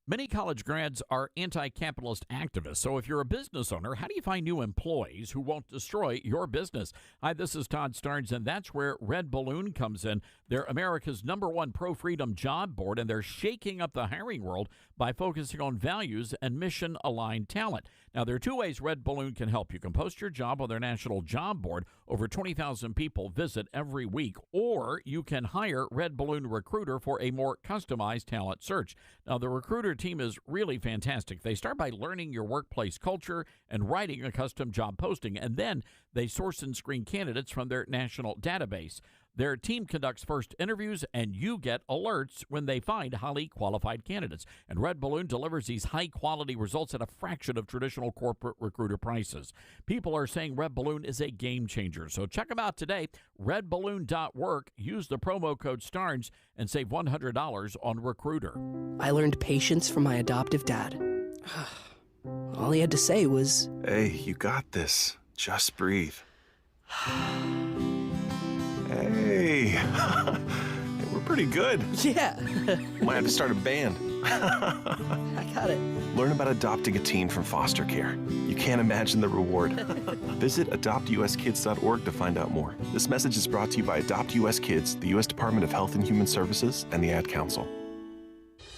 Many college grads are anti-capitalist activists, so if you're a business owner, how do you find new employees who won't destroy your business? Hi, this is Todd Starnes, and that's where Red Balloon comes in. They're America's #1 pro-freedom job board, and they're shaking up the hiring world by focusing on values and mission-aligned talent. Now, there are two ways Red Balloon can help. You can post your job on their national job board. Over 20,000 people visit every week. Or you can hire Red Balloon Recruiter for a more customized talent search. Now, the recruiter team is really fantastic. They start by learning your workplace culture and writing a custom job posting, and then they source and screen candidates from their national database. Their team conducts first interviews, and you get alerts when they find highly qualified candidates. And Red Balloon delivers these high-quality results at a fraction of traditional corporate recruiter prices. People are saying Red Balloon is a game changer. So check them out today, redballoon.work. Use the promo code STARNS and save $100 on Recruiter. I learned patience from my adoptive dad. All he had to say was, "Hey, you got this. Just breathe." Hey, we're pretty good. Yeah. Might have to start a band. I got it. Learn about adopting a teen from foster care. You can't imagine the reward. Visit adoptuskids.org to find out more. This message is brought to you by Adopt US Kids, the U.S. Department of Health and Human Services, and the Ad Council.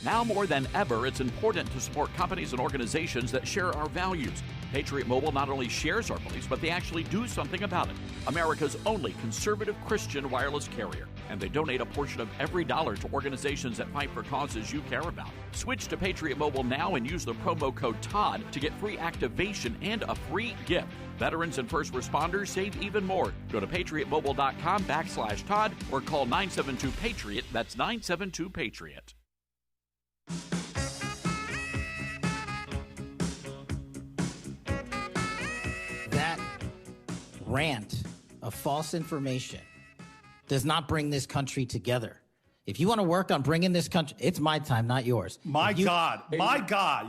Now more than ever, it's important to support companies and organizations that share our values. Patriot Mobile not only shares our beliefs, but they actually do something about it. America's only conservative Christian wireless carrier. And they donate a portion of every dollar to organizations that fight for causes you care about. Switch to Patriot Mobile now and use the promo code TODD to get free activation and a free gift. Veterans and first responders save even more. Go to patriotmobile.com/Todd or call 972-PATRIOT. That's 972-PATRIOT. That rant of false information does not bring this country together. If you want to work on bringing this country, it's my time, not yours. My God.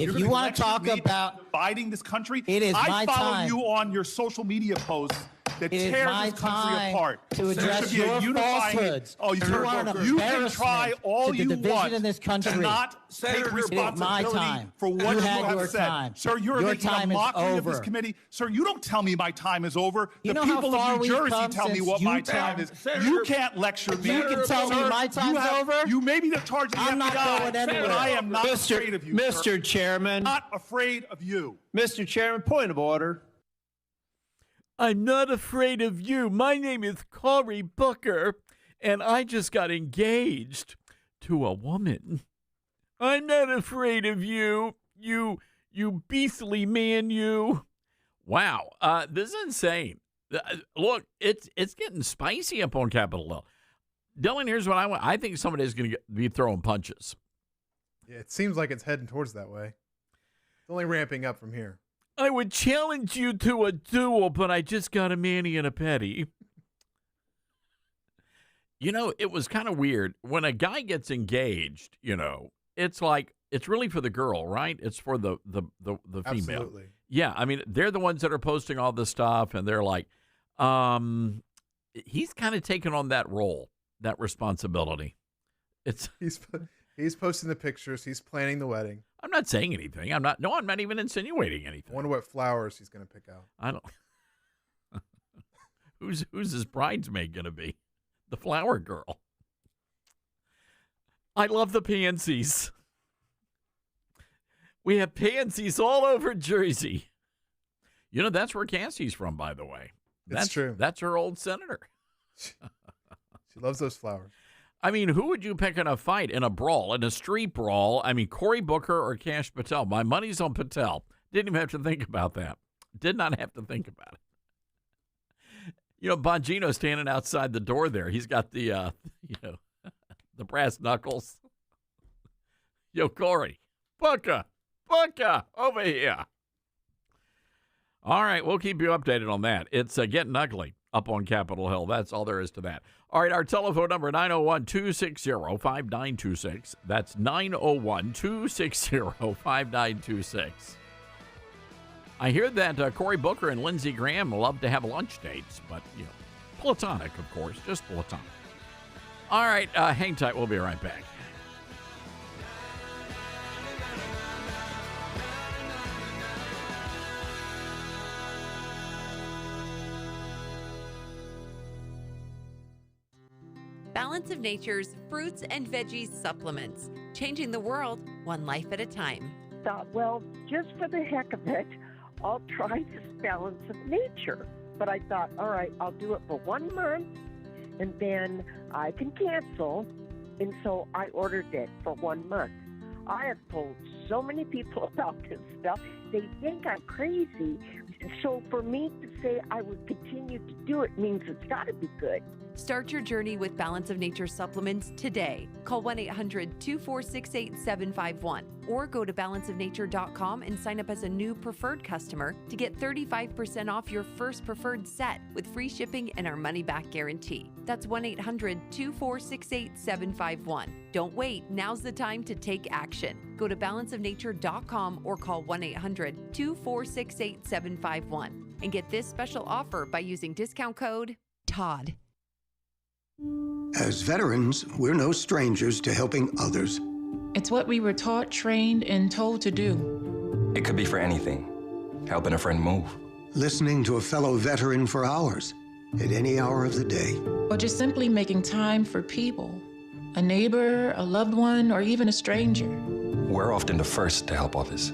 If you want to talk about dividing this country, it is my I follow time. you on your social media posts that tears this country apart. To address your falsehoods. Oh, you can try all you want in this country. to not take responsibility for what you have said. Sir, you're making a mockery of this committee. Sir, you don't tell me my time is over. The people of New Jersey tell me what my time is. You can't lecture me. You can tell me my time's over. You may be the charge of the FBI, I'm not going anywhere. but I am not afraid of you. Mr. Chairman. Not afraid of you. Mr. Chairman, point of order. I'm not afraid of you. My name is Cory Booker, and I just got engaged to a woman. I'm not afraid of you. You beastly man, you. Wow. This is insane. Look, it's getting spicy up on Capitol Hill. Dylan, here's what I want. I think somebody's going to be throwing punches. Yeah, it seems like it's heading towards that way. It's only ramping up from here. I would challenge you to a duel, but I just got a mani and a petty. You know, it was kind of weird. When a guy gets engaged, you know, it's like, it's really for the girl, right? It's for the female. Absolutely. Yeah, I mean, they're the ones that are posting all this stuff, and they're like, he's kind of taken on that role, that responsibility. He's posting the pictures. He's planning the wedding. I'm not saying anything. I'm not even insinuating anything. I wonder what flowers he's going to pick out. I don't. Who's his bridesmaid going to be? The flower girl. I love the pansies. We have pansies all over Jersey. You know, that's where Cassie's from, by the way. That's true. That's her old senator. She loves those flowers. I mean, who would you pick in a fight, in a brawl, in a street brawl? I mean, Cory Booker or Kash Patel? My money's on Patel. Didn't even have to think about that. Did not have to think about it. You know, Bongino's standing outside the door there. He's got the, the brass knuckles. Yo, Cory, Booker, over here. All right, we'll keep you updated on that. It's getting ugly up on Capitol Hill. That's all there is to that. All right, our telephone number, 901-260-5926. That's 901-260-5926. I hear that Cory Booker and Lindsey Graham love to have lunch dates, but, you know, platonic, of course, just platonic. All right, hang tight. We'll be right back. Balance of Nature's fruits and veggies supplements, changing the world one life at a time. Thought, well, just for the heck of it, I'll try this Balance of Nature. But I thought, all right, I'll do it for 1 month, and then I can cancel. And so I ordered it for 1 month. I have told so many people about this stuff. They think I'm crazy. So for me to say I would continue to do it means it's got to be good. Start your journey with Balance of Nature supplements today. Call 1-800-246-8751 or go to balanceofnature.com and sign up as a new preferred customer to get 35% off your first preferred set with free shipping and our money-back guarantee. That's 1-800-246-8751. Don't wait. Now's the time to take action. Go to balanceofnature.com or call 1-800-246-8751 and get this special offer by using discount code TODD. As veterans, we're no strangers to helping others. It's what we were taught, trained, and told to do. It could be for anything. Helping a friend move. Listening to a fellow veteran for hours, at any hour of the day. Or just simply making time for people. A neighbor, a loved one, or even a stranger. We're often the first to help others.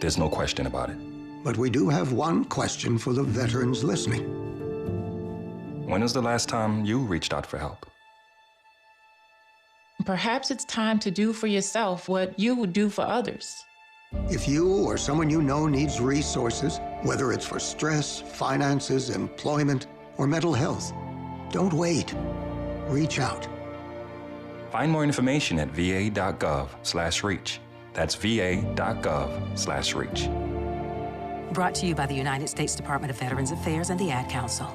There's no question about it. But we do have one question for the veterans listening. When was the last time you reached out for help? Perhaps it's time to do for yourself what you would do for others. If you or someone you know needs resources, whether it's for stress, finances, employment, or mental health, don't wait. Reach out. Find more information at va.gov/reach. That's va.gov/reach. Brought to you by the United States Department of Veterans Affairs and the Ad Council.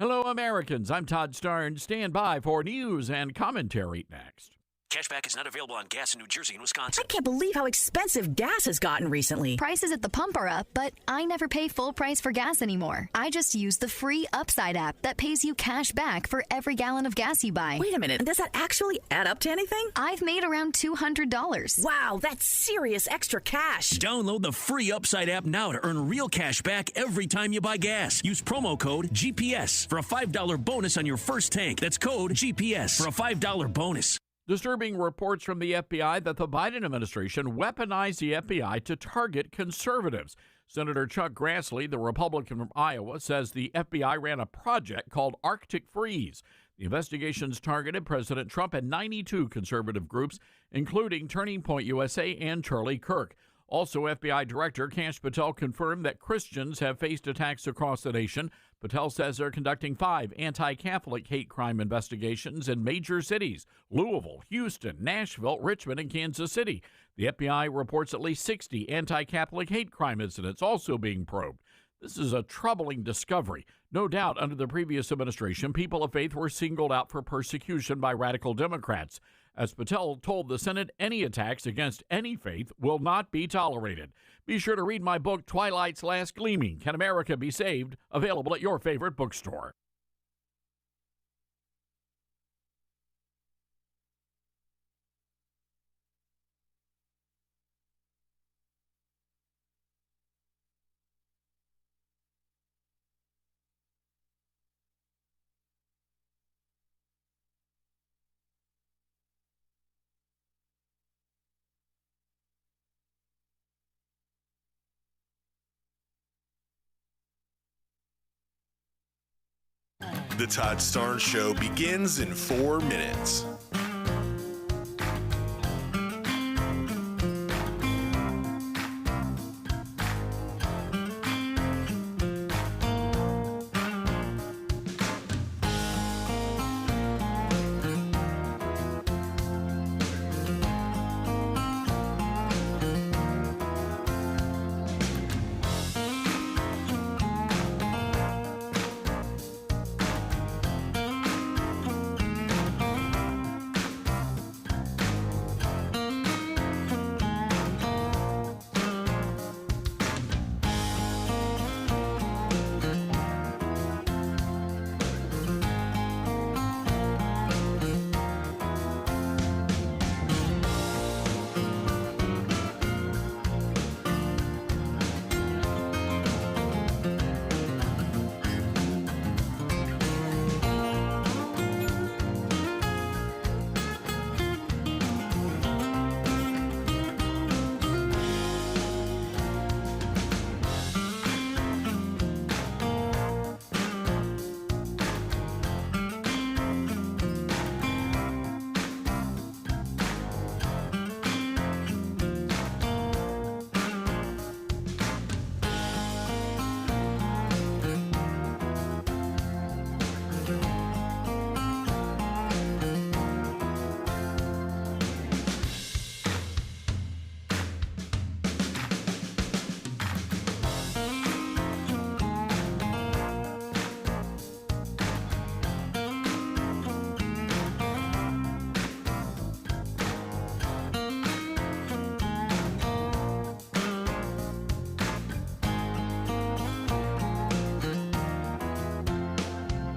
Hello, Americans. I'm Todd Starnes. Stand by for news and commentary next. Cashback is not available on gas in New Jersey and Wisconsin. I can't believe how expensive gas has gotten recently. Prices at the pump are up, but I never pay full price for gas anymore. I just use the free Upside app that pays you cash back for every gallon of gas you buy. Wait a minute. Does that actually add up to anything? I've made around $200. Wow, that's serious extra cash. Download the free Upside app now to earn real cash back every time you buy gas. Use promo code GPS for a $5 bonus on your first tank. That's code GPS for a $5 bonus. Disturbing reports from the FBI that the Biden administration weaponized the FBI to target conservatives. Senator Chuck Grassley, the Republican from Iowa, says the FBI ran a project called Arctic Freeze. The investigations targeted President Trump and 92 conservative groups, including Turning Point USA and Charlie Kirk. Also, FBI Director Kash Patel confirmed that Christians have faced attacks across the nation. Patel says they're conducting 5 anti-Catholic hate crime investigations in major cities: Louisville, Houston, Nashville, Richmond, and Kansas City. The FBI reports at least 60 anti-Catholic hate crime incidents also being probed. This is a troubling discovery. No doubt, under the previous administration, people of faith were singled out for persecution by radical Democrats. As Patel told the Senate, any attacks against any faith will not be tolerated. Be sure to read my book, Twilight's Last Gleaming: Can America Be Saved? Available at your favorite bookstore. The Todd Starnes Show begins in 4 minutes.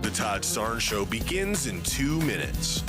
The Todd Starnes Show begins in 2 minutes.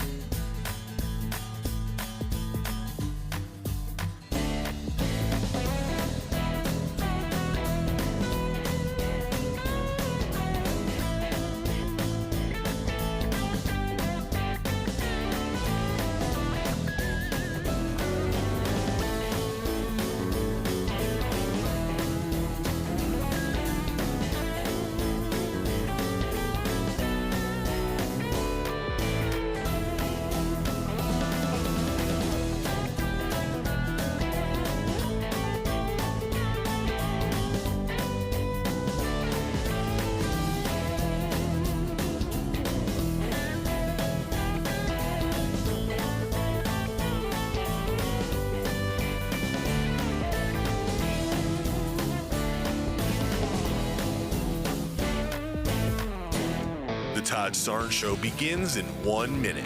The Todd Starnes Show begins in 1 minute.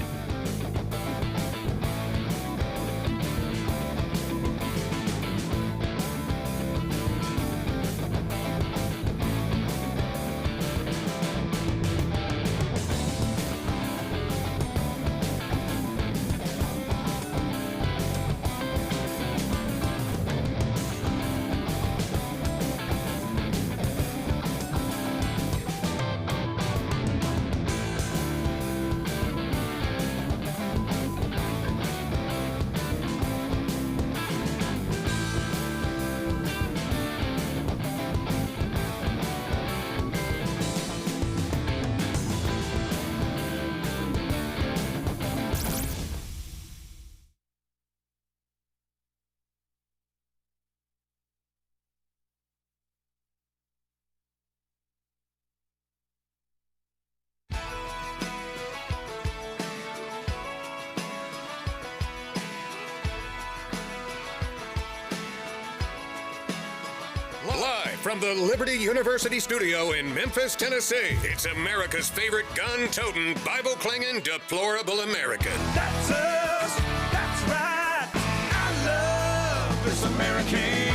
from the Liberty University studio in Memphis, Tennessee, it's America's favorite gun-toting, Bible-clinging, deplorable American. That's us. That's right. I love this American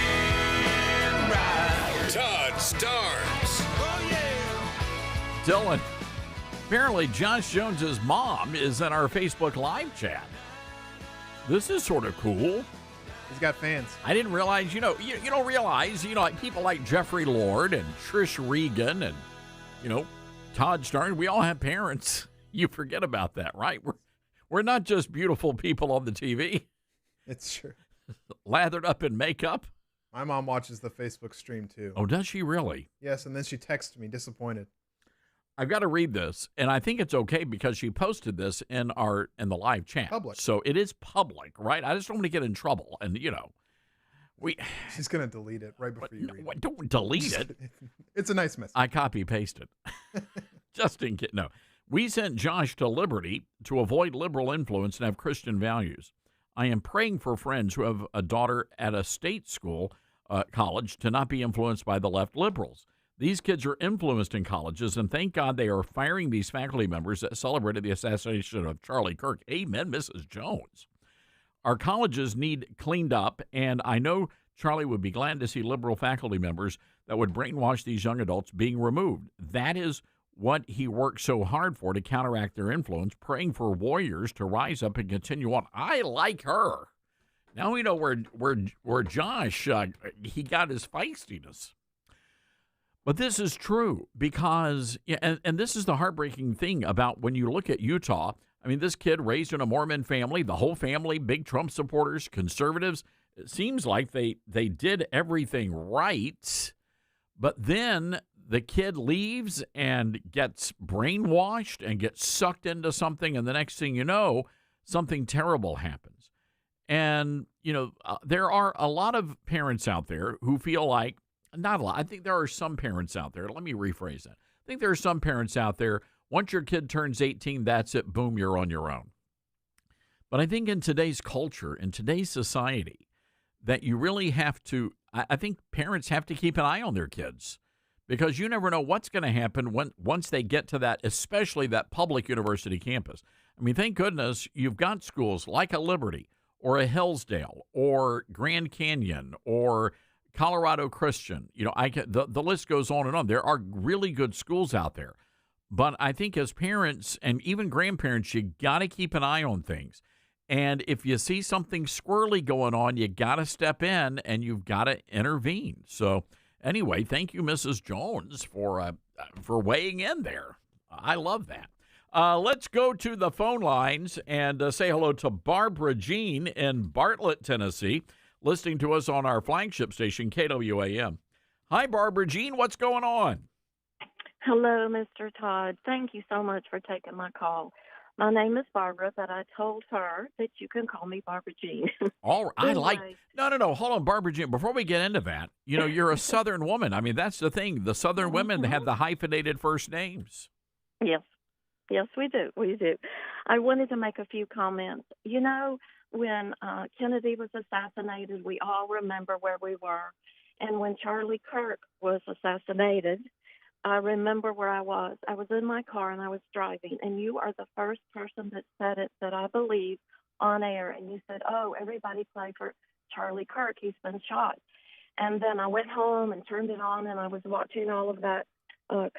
ride. Todd Starnes. Oh, yeah. Dylan, apparently Josh Jones's mom is in our Facebook live chat. This is sort of cool. He's got fans. I didn't realize, you don't realize, like people like Jeffrey Lord and Trish Regan and, Todd Starnes, we all have parents. You forget about that, right? We're not just beautiful people on the TV. It's true. Lathered up in makeup. My mom watches the Facebook stream too. Oh, does she really? Yes, and then she texted me disappointed. I've got to read this, and I think it's okay because she posted this in the live chat. Public. So it is public, right? I just don't want to get in trouble. And, She's going to delete it right before you read it. Don't delete it. It's a nice message. I copy-pasted. Just in case. No. We sent Josh to Liberty to avoid liberal influence and have Christian values. I am praying for friends who have a daughter at a state school, college, to not be influenced by the left liberals. These kids are influenced in colleges, and thank God they are firing these faculty members that celebrated the assassination of Charlie Kirk. Amen, Mrs. Jones. Our colleges need cleaned up, and I know Charlie would be glad to see liberal faculty members that would brainwash these young adults being removed. That is what he worked so hard for, to counteract their influence, praying for warriors to rise up and continue on. I like her. Now we know where Josh, he got his feistiness. But this is true because, and this is the heartbreaking thing about when you look at Utah. I mean, this kid raised in a Mormon family, the whole family, big Trump supporters, conservatives. It seems like they did everything right, but then the kid leaves and gets brainwashed and gets sucked into something, and the next thing you know, something terrible happens. And, there are a lot of parents out there who feel like, not a lot. I think there are some parents out there. Let me rephrase that. I think there are some parents out there, once your kid turns 18, that's it. Boom, you're on your own. But I think in today's culture, in today's society, that you really have to, I think parents have to keep an eye on their kids, because you never know what's going to happen once they get to that, especially that public university campus. I mean, thank goodness you've got schools like a Liberty or a Hillsdale or Grand Canyon or Colorado Christian. The list goes on and on. There are really good schools out there. But I think as parents and even grandparents, you got to keep an eye on things. And if you see something squirrely going on, you got to step in and you've got to intervene. So anyway, thank you, Mrs. Jones, for weighing in there. I love that. Let's go to the phone lines and say hello to Barbara Jean in Bartlett, Tennessee, listening to us on our flagship station, KWAM. Hi, Barbara Jean. What's going on? Hello, Mr. Todd. Thank you so much for taking my call. My name is Barbara, but I told her that you can call me Barbara Jean. All right. I like. No. Hold on, Barbara Jean. Before we get into that, you're a Southern woman. I mean, that's the thing. The Southern women have the hyphenated first names. Yes. Yes, we do. We do. I wanted to make a few comments. When Kennedy was assassinated, we all remember where we were. And when Charlie Kirk was assassinated, I remember where I was. I was in my car and I was driving, and you are the first person that said it, that I believe, on air. And you said, oh, everybody pray for Charlie Kirk. He's been shot. And then I went home and turned it on, and I was watching all of that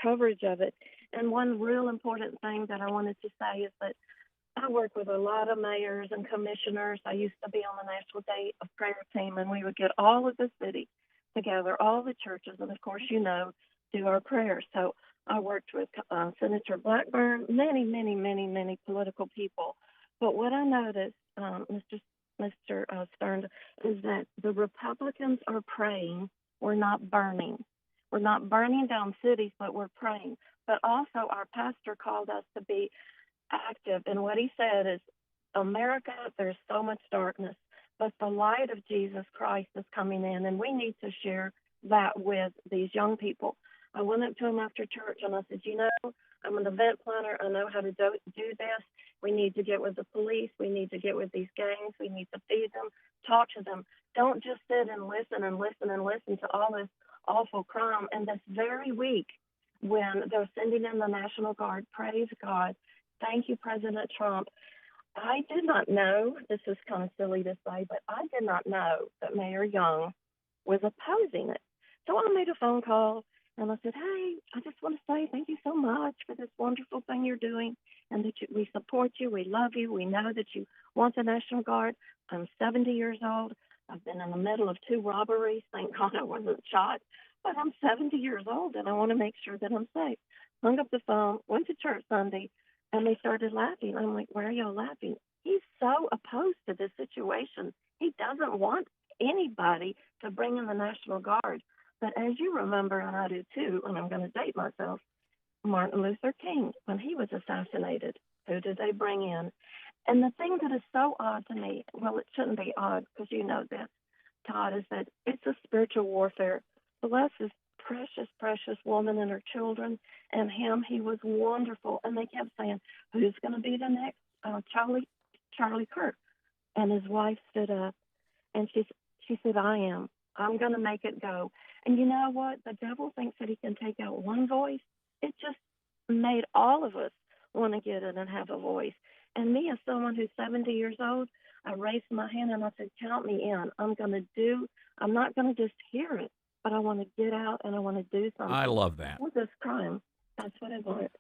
coverage of it. And one real important thing that I wanted to say is that I work with a lot of mayors and commissioners. I used to be on the National Day of Prayer team, and we would get all of the city together, all the churches, and of course, do our prayers. So I worked with Senator Blackburn, many political people. But what I noticed, Mr. Stern, is that the Republicans are praying. We're not burning. We're not burning down cities, but we're praying. But also, our pastor called us to be active, and what he said is, America, there's so much darkness, but the light of Jesus Christ is coming in, and we need to share that with these young people. I went up to him after church, and I said, I'm an event planner. I know how to do this. We need to get with the police. We need to get with these gangs. We need to feed them, talk to them. Don't just sit and listen to all this awful crime. And this very week, when they're sending in the National Guard, praise God, thank you, President Trump. I did not know, this is kind of silly to say, but I did not know that Mayor Young was opposing it. So I made a phone call, and I said, hey, I just want to say thank you so much for this wonderful thing you're doing, and that we support you, we love you, we know that you want the National Guard. I'm 70 years old. I've been in the middle of 2 robberies. Thank God I wasn't shot. But I'm 70 years old, and I want to make sure that I'm safe. Hung up the phone, went to church Sunday, and they started laughing. I'm like, why are y'all laughing? He's so opposed to this situation. He doesn't want anybody to bring in the National Guard. But as you remember, and I do too, and I'm going to date myself, Martin Luther King, when he was assassinated, who did they bring in? And the thing that is so odd to me, well, it shouldn't be odd because you know this, Todd, is that it's a spiritual warfare. Bless this precious, precious woman and her children, and him, he was wonderful. And they kept saying, who's going to be the next Charlie Kirk? And his wife stood up, and she said, I am. I'm going to make it go. And you know what? The devil thinks that he can take out one voice. It just made all of us want to get in and have a voice. And me, as someone who's 70 years old, I raised my hand and I said, count me in. I'm not going to just hear it, but I want to get out and I want to do something. I love that. With this crime, that's what I want.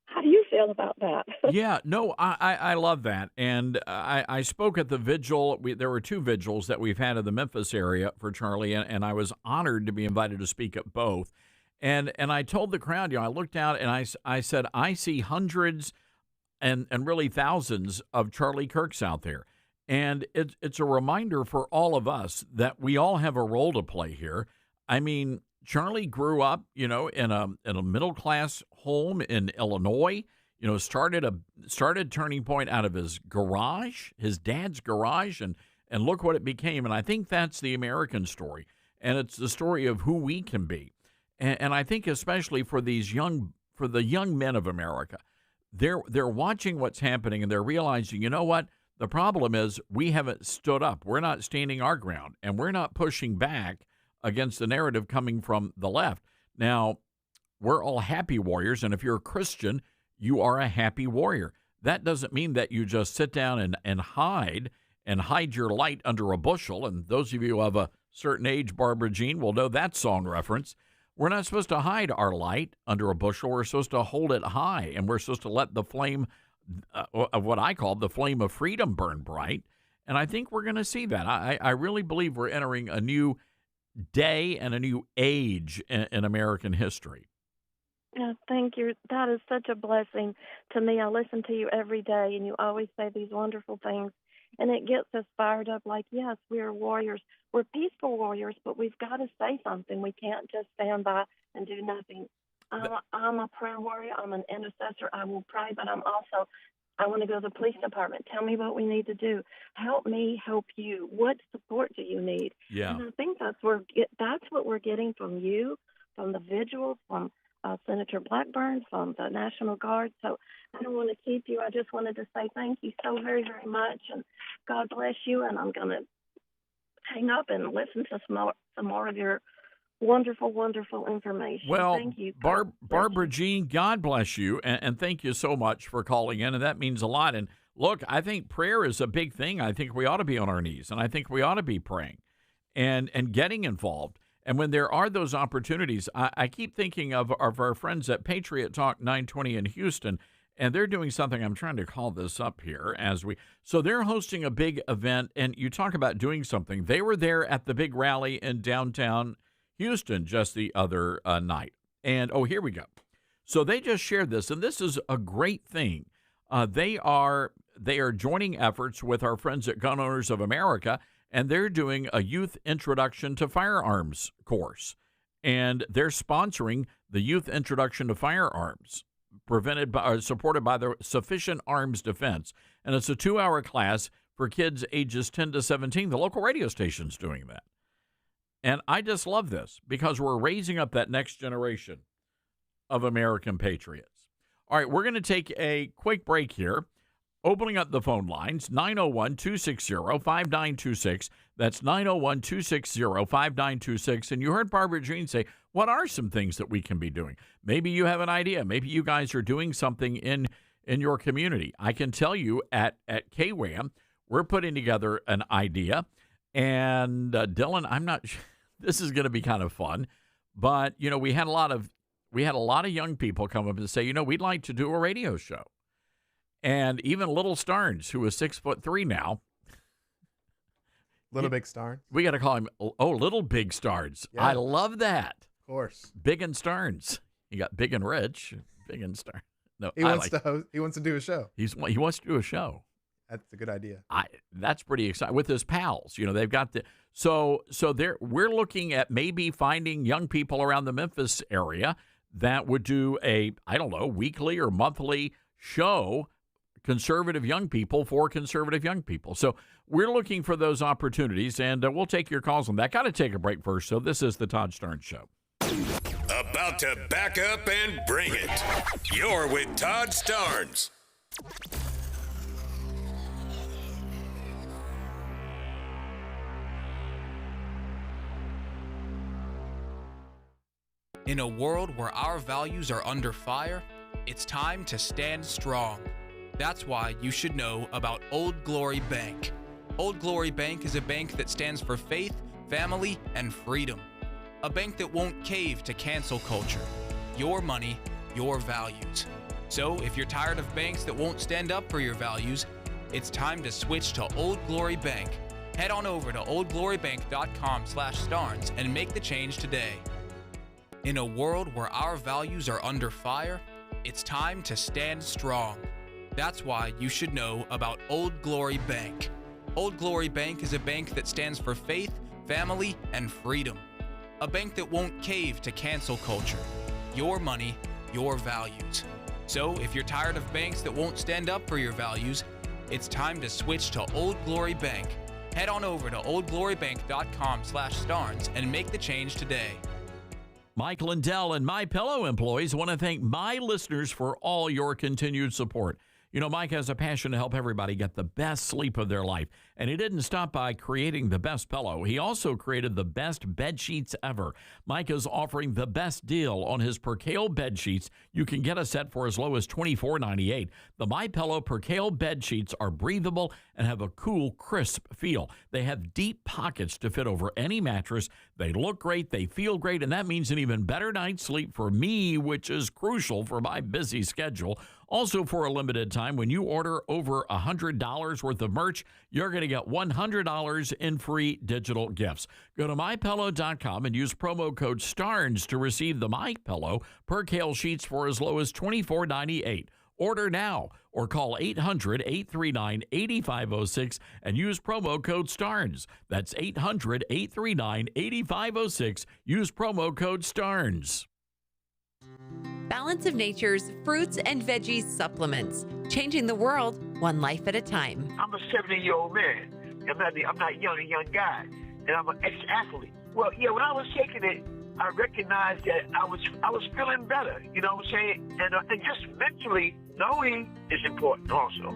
How do you feel about that? Yeah, no, I love that. And I spoke at the vigil. There were 2 vigils that we've had in the Memphis area for Charlie, and I was honored to be invited to speak at both. And I told the crowd, I looked out and I said, I see hundreds and really thousands of Charlie Kirks out there. And it's a reminder for all of us that we all have a role to play here. I mean, Charlie grew up, in a middle-class home in Illinois, started Turning Point out of his garage, his dad's garage, and look what it became. And I think that's the American story. And it's the story of who we can be. And I think especially for the young men of America, they're watching what's happening and they're realizing, you know what? The problem is we haven't stood up. We're not standing our ground, and we're not pushing back against the narrative coming from the left. Now, we're all happy warriors, and if you're a Christian, you are a happy warrior. That doesn't mean that you just sit down and hide your light under a bushel. And those of you who have a certain age, Barbara Jean, will know that song reference. We're not supposed to hide our light under a bushel. We're supposed to hold it high, and we're supposed to let the flame of what I call the flame of freedom burn bright. And I think we're going to see that. I really believe we're entering a new day and a new age in American history. Yeah, thank you. That is such a blessing to me. I listen to you every day, and you always say these wonderful things, and it gets us fired up like, yes, we are warriors. We're peaceful warriors, but we've got to say something. We can't just stand by and do nothing. I'm a prayer warrior. I'm an intercessor. I will pray, but I want to go to the police department. Tell me what we need to do. Help me help you. What support do you need? Yeah. And I think that's what we're getting from you, from the vigil, from Senator Blackburn, from the National Guard. So I don't want to keep you. I just wanted to say thank you so very, very much, and God bless you. And I'm going to hang up and listen to some more of your wonderful, wonderful information. Well, thank you. Barbara Jean, God bless you, and thank you so much for calling in, and that means a lot. And look, I think prayer is a big thing. I think we ought to be on our knees, and I think we ought to be praying and getting involved. And when there are those opportunities, I keep thinking of our friends at Patriot Talk 920 in Houston, and they're doing something. I'm trying to call this up here so they're hosting a big event, and you talk about doing something. They were there at the big rally in downtown Houston just the other night. And, here we go. So they just shared this, and this is a great thing. They are joining efforts with our friends at Gun Owners of America, and they're doing a youth introduction to firearms course. And they're sponsoring the youth introduction to firearms, supported by the Sufficient Arms Defense. And it's a 2-hour class for kids ages 10 to 17. The local radio station's doing that. And I just love this because we're raising up that next generation of American patriots. All right, we're going to take a quick break here. opening up the phone lines, 901-260-5926. That's 901-260-5926. And you heard Barbara Jean say, what are some things that we can be doing? Maybe you have an idea. Maybe you guys are doing something in your community. I can tell you at KWAM, we're putting together an idea. And Dylan, I'm not sure. This is going to be kind of fun. But, you know, we had a lot of young people come up and say, you know, we'd like to do a radio show. And even Little Starnes, who is 6'3" now. Little Big Starnes. We got to call him, Little Big Starnes. Yeah. I love that. Of course. Big and Starnes. You got Big and Rich, Big and Starnes. No, he wants to do a show. He wants to do a show. That's a good idea. That's pretty exciting with his pals. You know, they've got so we're looking at maybe finding young people around the Memphis area that would do a, I don't know, weekly or monthly show, conservative young people for conservative young people. So we're looking for those opportunities, and we'll take your calls on that. Got to take a break first. So this is the Todd Starnes Show. About to back up and bring it. You're with Todd Starnes. In a world where our values are under fire, it's time to stand strong. That's why you should know about Old Glory Bank. Old Glory Bank is a bank that stands for faith, family, and freedom. A bank that won't cave to cancel culture. Your money, your values. So if you're tired of banks that won't stand up for your values, it's time to switch to Old Glory Bank. Head on over to oldglorybank.com/Starnes and make the change today. In a world where our values are under fire, it's time to stand strong. That's why you should know about Old Glory Bank. Old Glory Bank is a bank that stands for faith, family, and freedom. A bank that won't cave to cancel culture. Your money, your values. So if you're tired of banks that won't stand up for your values, it's time to switch to Old Glory Bank. Head on over to oldglorybank.com/Starnes and make the change today. Mike Lindell and MyPillow employees want to thank my listeners for all your continued support. You know, Mike has a passion to help everybody get the best sleep of their life. And he didn't stop by creating the best pillow. He also created the best bed sheets ever. Mike is offering the best deal on his Percale bed sheets. You can get a set for as low as $24.98. The MyPillow Percale bed sheets are breathable and have a cool, crisp feel. They have deep pockets to fit over any mattress. They look great, they feel great, and that means an even better night's sleep for me, which is crucial for my busy schedule. Also, for a limited time, when you order over $100 worth of merch, you're going to get $100 in free digital gifts. Go to MyPillow.com and use promo code STARNS to receive the MyPillow Percale sheets for as low as $24.98. Order now or call 800-839-8506 and use promo code STARNS. That's 800-839-8506. Use promo code STARNS. Balance of Nature's fruits and veggies supplements, changing the world one life at a time. I'm a 70-year-old man. I'm not a young guy, and I'm an ex-athlete. Well, yeah, when I was taking it, I recognized that I was feeling better. You know what I'm saying? And just mentally knowing is important also.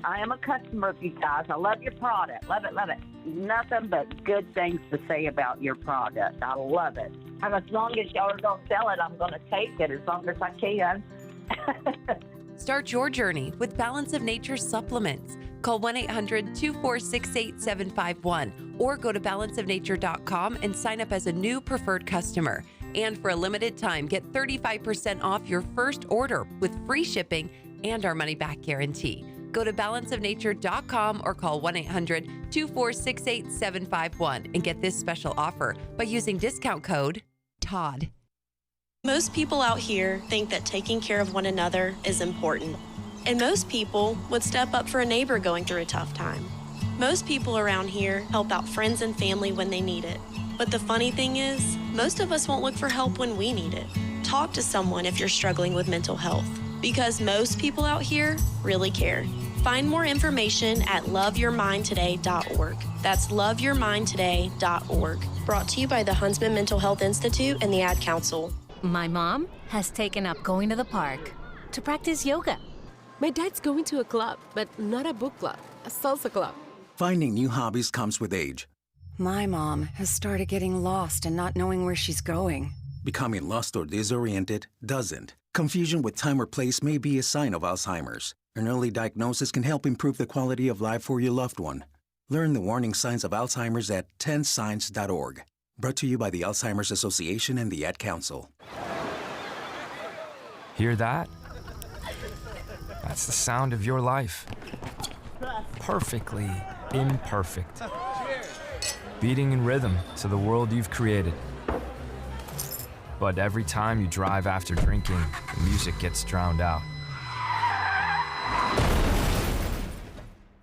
I am a customer of you guys. I love your product. Love it, love it. Nothing but good things to say about your product. I love it. And as long as y'all are going to sell it, I'm going to take it as long as I can. Start your journey with Balance of Nature supplements. Call 1-800-246-8751 or go to balanceofnature.com and sign up as a new preferred customer. And for a limited time, get 35% off your first order with free shipping and our money-back guarantee. Go to balanceofnature.com or call 1-800-246-8751 and get this special offer by using discount code TODD. Most people out here think that taking care of one another is important. And most people would step up for a neighbor going through a tough time. Most people around here help out friends and family when they need it. But the funny thing is, most of us won't look for help when we need it. Talk to someone if you're struggling with mental health, because most people out here really care. Find more information at loveyourmindtoday.org. That's loveyourmindtoday.org. Brought to you by the Huntsman Mental Health Institute and the Ad Council. My mom has taken up going to the park to practice yoga. My dad's going to a club, but not a book club, a salsa club. Finding new hobbies comes with age. My mom has started getting lost and not knowing where she's going. Becoming lost or disoriented doesn't. Confusion with time or place may be a sign of Alzheimer's. An early diagnosis can help improve the quality of life for your loved one. Learn the warning signs of Alzheimer's at 10signs.org. Brought to you by the Alzheimer's Association and the Ad Council. Hear that? That's the sound of your life. Perfectly imperfect. Beating in rhythm to the world you've created. But every time you drive after drinking, the music gets drowned out.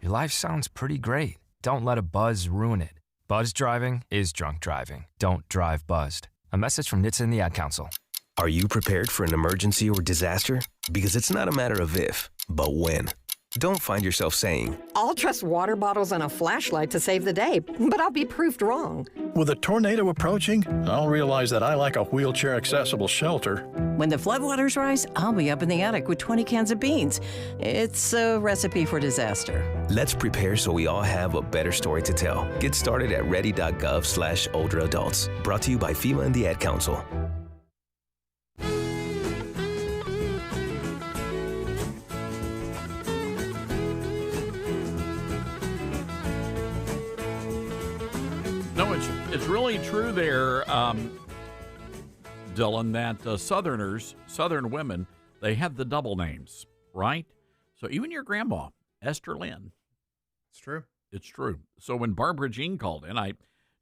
Your life sounds pretty great. Don't let a buzz ruin it. Buzz driving is drunk driving. Don't drive buzzed. A message from NHTSA and the Ad Council. Are you prepared for an emergency or disaster? Because it's not a matter of if, but when. Don't find yourself saying, I'll trust water bottles and a flashlight to save the day, but I'll be proved wrong. With a tornado approaching, I'll realize that I like a wheelchair-accessible shelter. When the floodwaters rise, I'll be up in the attic with 20 cans of beans. It's a recipe for disaster. let's prepare so we all have a better story to tell. Get started at ready.gov/older adults. Brought to you by FEMA and the Ad Council. No, it's really true there, Dylan, that Southern women, they have the double names, right? So even your grandma, Esther Lynn. It's true. It's true. So when Barbara Jean called in, I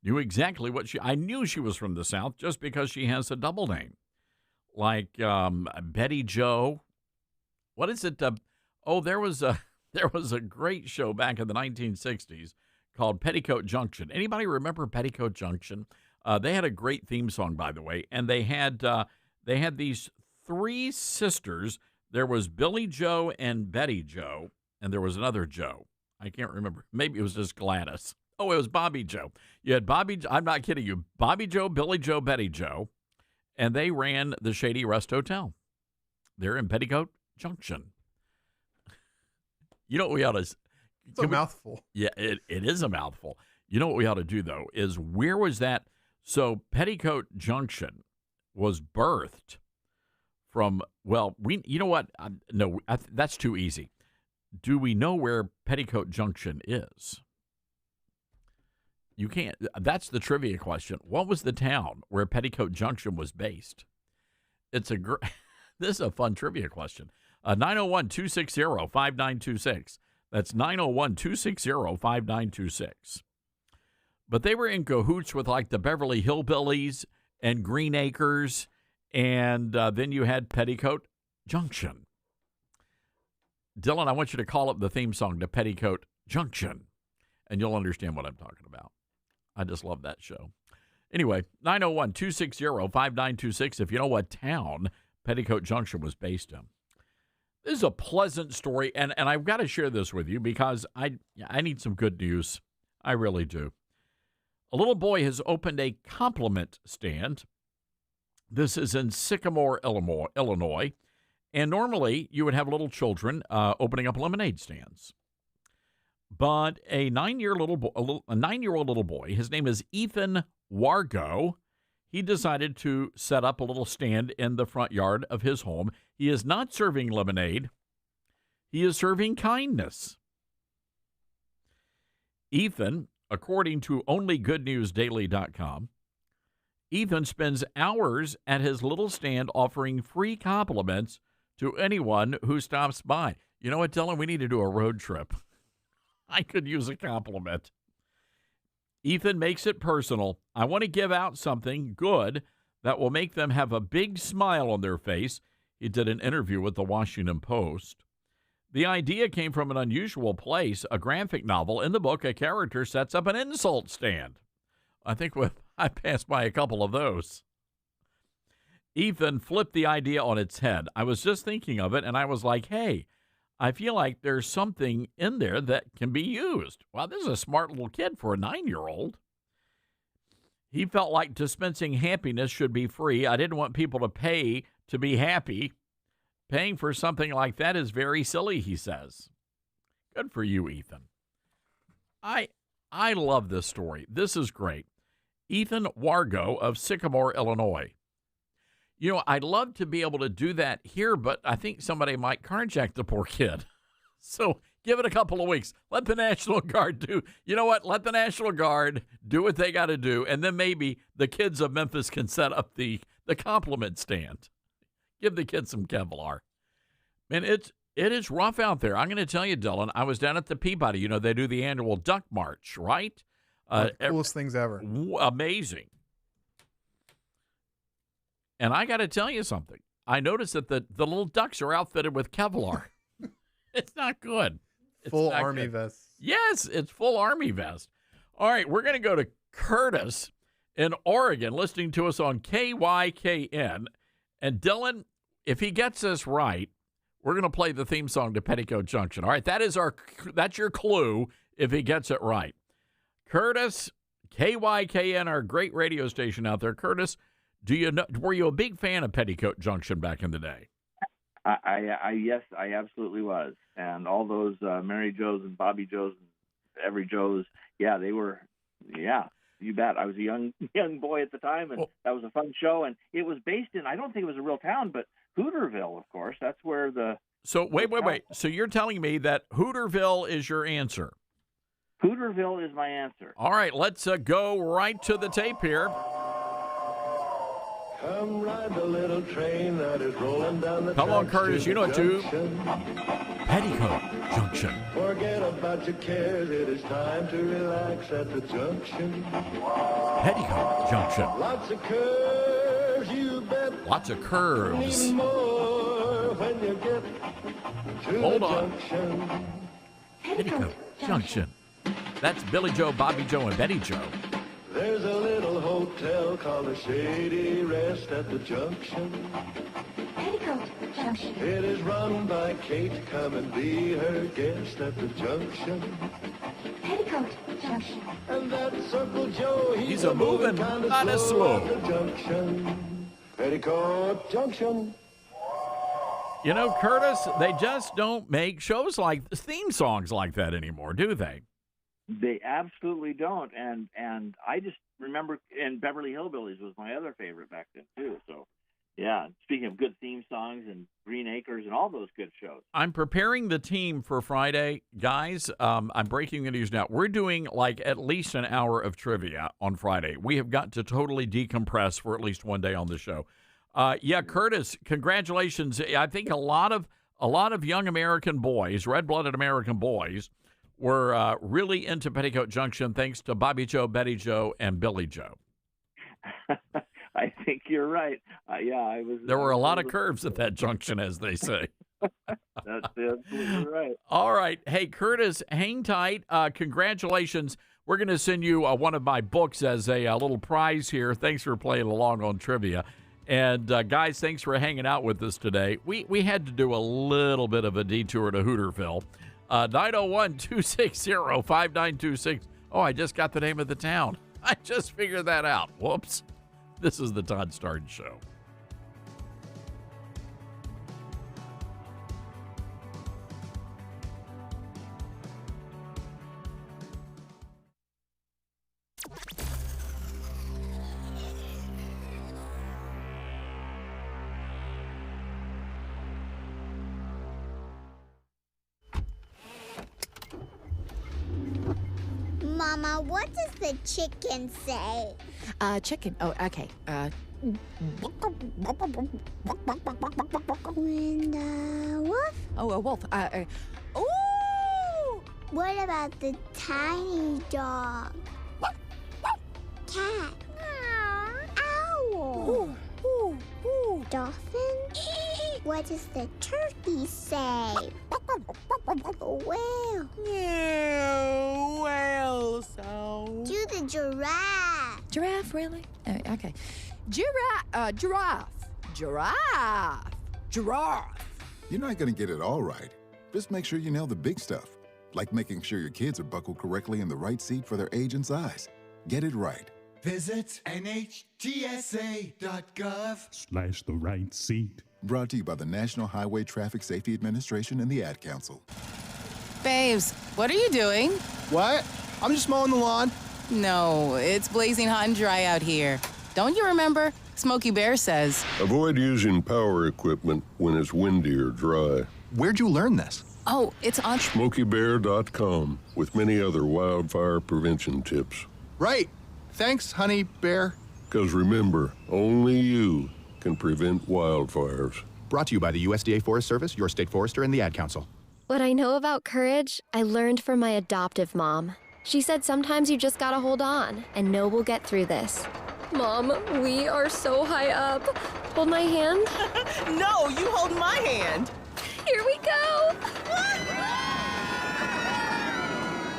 knew exactly I knew she was from the South just because she has a double name. Like Betty Jo. What is it? There was a great show back in the 1960s called Petticoat Junction. Anybody remember Petticoat Junction? They had a great theme song, by the way, and they had these three sisters. There was Billy Jo and Betty Jo, and there was another Jo. I can't remember. Maybe it was just Gladys. Oh, it was Bobby Jo. You had Bobby. I'm not kidding you. Bobby Jo, Billy Jo, Betty Jo, and they ran the Shady Rest Hotel. They're in Petticoat Junction. You know what we ought to? It's a mouthful. Yeah, it is a mouthful. You know what we ought to do, though, is where was that? So Petticoat Junction was birthed from, you know what? No, that's too easy. Do we know where Petticoat Junction is? You can't. That's the trivia question. What was the town where Petticoat Junction was based? This is a fun trivia question. 901-260-5926. That's 901-260-5926. But they were in cahoots with like the Beverly Hillbillies and Green Acres, and then you had Petticoat Junction. Dylan, I want you to call up the theme song to Petticoat Junction, and you'll understand what I'm talking about. I just love that show. Anyway, 901-260-5926 if you know what town Petticoat Junction was based in. This is a pleasant story, and I've got to share this with you because I need some good news. I really do. A little boy has opened a compliment stand. This is in Sycamore, Illinois. And normally you would have little children opening up lemonade stands. But a 9-year-old little boy, his name is Ethan Wargo, he decided to set up a little stand in the front yard of his home. He is not serving lemonade. He is serving kindness. Ethan, according to onlygoodnewsdaily.com, Ethan spends hours at his little stand offering free compliments to anyone who stops by. You know what, Dylan? We need to do a road trip. I could use a compliment. Ethan makes it personal. I want to give out something good that will make them have a big smile on their face. He did an interview with the Washington Post. The idea came from an unusual place, a graphic novel. In the book, a character sets up an insult stand. I think I passed by a couple of those. Ethan flipped the idea on its head. I was just thinking of it, and I was like, hey, I feel like there's something in there that can be used. Wow, this is a smart little kid for a 9-year-old. He felt like dispensing happiness should be free. I didn't want people to pay to be happy. Paying for something like that is very silly, he says. Good for you, Ethan. I love this story. This is great. Ethan Wargo of Sycamore, Illinois. You know, I'd love to be able to do that here, but I think somebody might carjack the poor kid. So give it a couple of weeks. Let the National Guard do, you know what? Let the National Guard do what they got to do, and then maybe the kids of Memphis can set up the compliment stand. Give the kids some Kevlar. Man, it is rough out there. I'm going to tell you, Dylan, I was down at the Peabody. You know, they do the annual Duck March, right? Coolest things ever. Amazing. And I got to tell you something. I noticed that the little ducks are outfitted with Kevlar. It's not good. Full army vest. Yes, it's full army vest. All right, we're going to go to Curtis in Oregon, listening to us on KYKN. And Dylan, if he gets this right, we're going to play the theme song to Petticoat Junction. All right, that's your clue if he gets it right. Curtis, KYKN, our great radio station out there. Curtis, were you a big fan of Petticoat Junction back in the day? Yes, I absolutely was. And all those Mary Joes and Bobby Joes and every Joes, yeah, they were, yeah, you bet. I was a young boy at the time, and that was a fun show. And it was based in, I don't think it was a real town, but Hooterville, of course. That's where the... So, wait. So you're telling me that Hooterville is your answer? Hooterville is my answer. All right, let's go right to the tape here. Come ride the little train that is rolling down the Come on, Curtis, you know it too. Petticoat Junction. Forget about your cares, it is time to relax at the junction. Petticoat Junction. Lots of curves, you bet. Lots of curves. Even more when you get to Hold the on. junction. Petticoat Junction. That's Billy Joe, Bobby Joe, and Betty Joe. There's a little hotel called the Shady Rest at the junction. Petticoat Junction. It is run by Kate. Come and be her guest at the junction. Petticoat Junction. And that Circle Joe, he's a moving kind of slow. At the junction. Petticoat Junction. You know, Curtis, they just don't make shows like theme songs like that anymore, do they? They absolutely don't, and I just remember, and Beverly Hillbillies was my other favorite back then too. So, yeah. Speaking of good theme songs and Green Acres and all those good shows. I'm preparing the team for Friday, guys. I'm breaking the news now. We're doing like at least an hour of trivia on Friday. We have got to totally decompress for at least one day on the show. Yeah, Curtis, congratulations. I think a lot of young American boys, red-blooded American boys, were really into Petticoat Junction thanks to Bobby Joe, Betty Joe, and Billy Joe. I think you're right. Yeah, I was. There were a lot of curves at that junction, as they say. That's absolutely right. All right. Hey, Curtis, hang tight. Congratulations. We're going to send you one of my books as a little prize here. Thanks for playing along on trivia. And, guys, thanks for hanging out with us today. We had to do a little bit of a detour to Hooterville. 901-260-5926. Oh, I just got the name of the town. I just figured that out. Whoops. This is the Todd Starnes Show. Mama, what does the chicken say? Chicken. Oh, okay. When the wolf? Oh, a wolf. Ooh! What about the tiny dog? Cat? Owl? Dolphin? What does the turkey say? Whale? Whale sound. Do the giraffe. Giraffe, really? Okay. Giraffe. Giraffe. You're not going to get it all right. Just make sure you nail the big stuff, like making sure your kids are buckled correctly in the right seat for their age and size. Get it right. Visit NHTSA.gov. /the right seat. Brought to you by the National Highway Traffic Safety Administration and the Ad Council. Babes, what are you doing? What? I'm just mowing the lawn. No, it's blazing hot and dry out here. Don't you remember? Smokey Bear says. Avoid using power equipment when it's windy or dry. Where'd you learn this? Oh, it's on SmokeyBear.com with many other wildfire prevention tips. Right. Thanks, honey bear. Because remember, only you can prevent wildfires. Brought to you by the USDA Forest Service, your state forester, and the Ad Council. What I know about courage, I learned from my adoptive mom. She said sometimes you just gotta hold on and know we'll get through this. Mom, we are so high up. Hold my hand. No, you hold my hand. Here we go.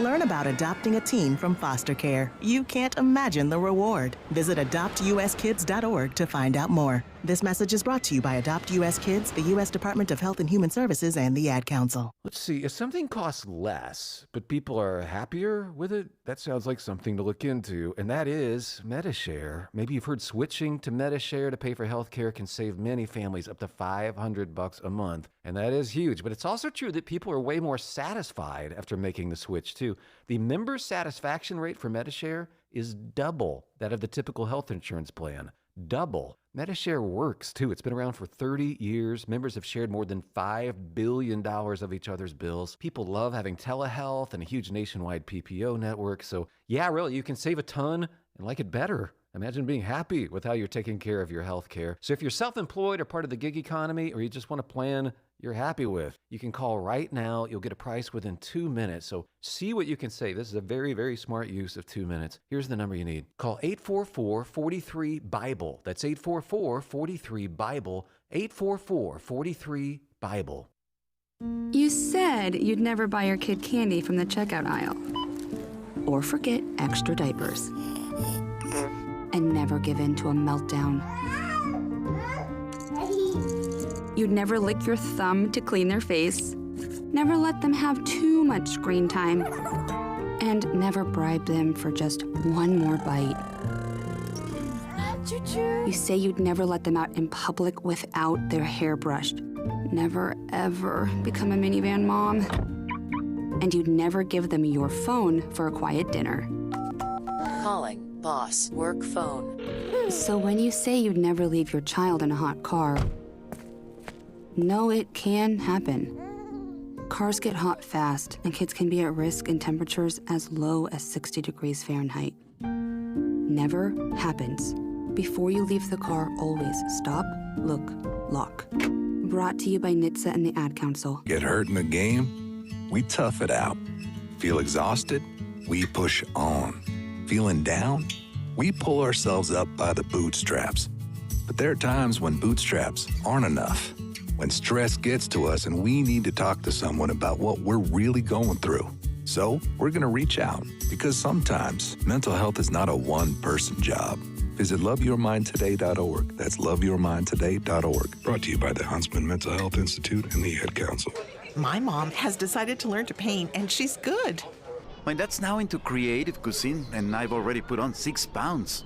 Learn about adopting a teen from foster care. You can't imagine the reward. Visit adoptuskids.org to find out more. This message is brought to you by Adopt US Kids, the U.S. Department of Health and Human Services, and the Ad Council. Let's see, if something costs less, but people are happier with it, that sounds like something to look into, and that is MediShare. Maybe you've heard switching to MediShare to pay for health care can save many families up to $500 a month, and that is huge. But it's also true that people are way more satisfied after making the switch, too. The member satisfaction rate for MediShare is double that of the typical health insurance plan. Double. MediShare works, too. It's been around for 30 years. Members have shared more than $5 billion of each other's bills. People love having telehealth and a huge nationwide PPO network. So, yeah, really, you can save a ton and like it better. Imagine being happy with how you're taking care of your health care. So if you're self-employed or part of the gig economy, or you just want a plan you're happy with, you can call right now. You'll get a price within 2 minutes. So see what you can save. This is a very, very smart use of 2 minutes. Here's the number you need. Call 844-43-BIBLE. That's 844-43-BIBLE. 844-43-BIBLE. You said you'd never buy your kid candy from the checkout aisle. Or forget extra diapers. And never give in to a meltdown. You'd never lick your thumb to clean their face, never let them have too much screen time, and never bribe them for just one more bite. You say you'd never let them out in public without their hair brushed, never ever become a minivan mom, and you'd never give them your phone for a quiet dinner. Calling boss work phone. So when you say you'd never leave your child in a hot car, no, it can happen. Cars get hot fast, and kids can be at risk in temperatures as low as 60 degrees Fahrenheit. Never happens. Before you leave the car, always stop, look, lock. Brought to you by NHTSA and the Ad Council. Get hurt in the game? We tough it out. Feel exhausted? We push on. Feeling down? We pull ourselves up by the bootstraps. But there are times when bootstraps aren't enough. When stress gets to us and we need to talk to someone about what we're really going through. So we're going to reach out, because sometimes mental health is not a one-person job. Visit loveyourmindtoday.org. That's loveyourmindtoday.org. Brought to you by the Huntsman Mental Health Institute and the Ad Council. My mom has decided to learn to paint, and she's good. My dad's now into creative cuisine, and I've already put on 6 pounds.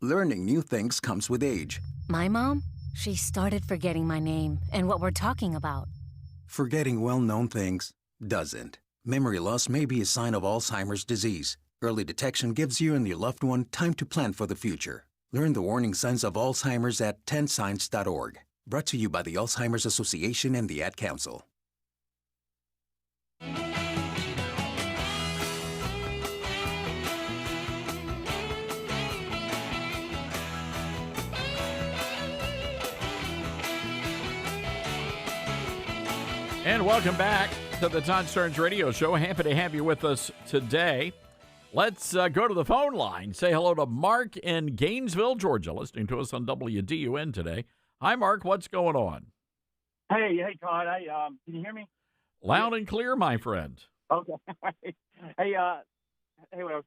Learning new things comes with age. My mom? She started forgetting my name and what we're talking about. Forgetting well-known things doesn't. Memory loss may be a sign of Alzheimer's disease. Early detection gives you and your loved one time to plan for the future. Learn the warning signs of Alzheimer's at 10signs.org. Brought to you by the Alzheimer's Association and the Ad Council. And welcome back to the Todd Stearns Radio Show. Happy to have you with us today. Let's go to the phone line. Say hello to Mark in Gainesville, Georgia, listening to us on WDUN today. Hi, Mark. What's going on? Hey, Todd. Can you hear me? Loud and clear, my friend. Okay. Hey, what I was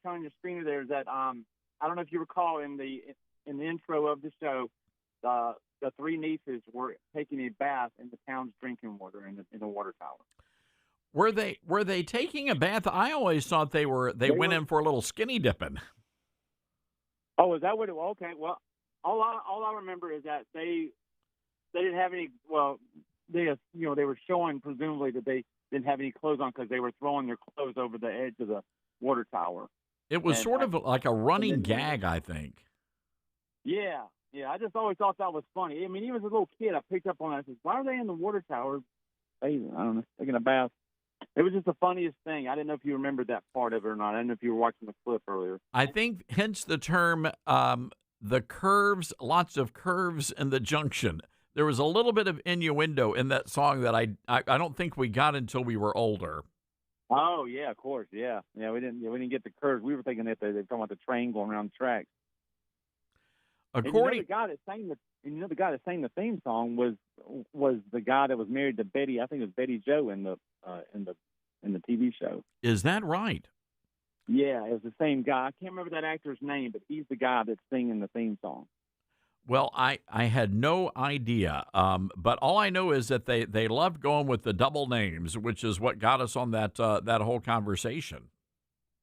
telling your screener there is that I don't know if you recall in the intro of the show, the 3 nieces were taking a bath in the town's drinking water in the water tower. Were they taking a bath? I always thought they went in for a little skinny dipping. Oh, is that what it was? Okay. Well, all I remember is that they they didn't have any. Well, they were showing presumably that they didn't have any clothes on because they were throwing their clothes over the edge of the water tower. It was sort of like a running gag, I think. Yeah. I just always thought that was funny. I mean, even as a little kid, I picked up on it. I said, "Why are they in the water tower bathing? I don't know, taking a bath." It was just the funniest thing. I didn't know if you remembered that part of it or not. I didn't know if you were watching the clip earlier. I think, hence the term, the curves, lots of curves in the junction. There was a little bit of innuendo in that song that I don't think we got until we were older. Oh yeah, of course, yeah. We didn't get the curves. We were thinking that they're talking about the train going around the tracks. According, the guy that sang the theme song was the guy that was married to Betty. I think it was Betty Joe in the TV show. Is that right? Yeah, it was the same guy. I can't remember that actor's name, but he's the guy that's singing the theme song. Well, I had no idea, but all I know is that they loved going with the double names, which is what got us on that whole conversation.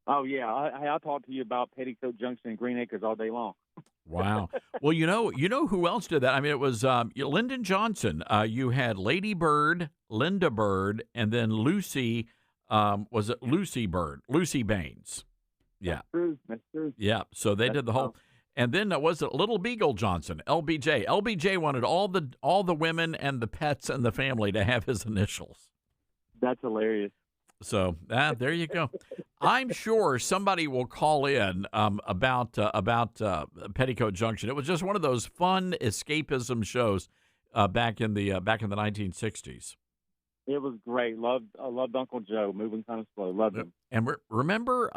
Oh yeah, I talked to you about Petticoat Junction and Green Acres all day long. Wow. Well, you know who else did that? I mean, it was Lyndon Johnson. You had Lady Bird, Linda Bird, and then Lucy. Was it Lucy Bird? Lucy Baines. Yeah. That's true. Yeah. So they did the whole. And then was it Little Beagle Johnson, LBJ? LBJ wanted all the women and the pets and the family to have his initials. That's hilarious. So there you go. I'm sure somebody will call in about Petticoat Junction. It was just one of those fun escapism shows back in the 1960s. It was great. I loved Uncle Joe, moving kind of slow. Loved him. And remember,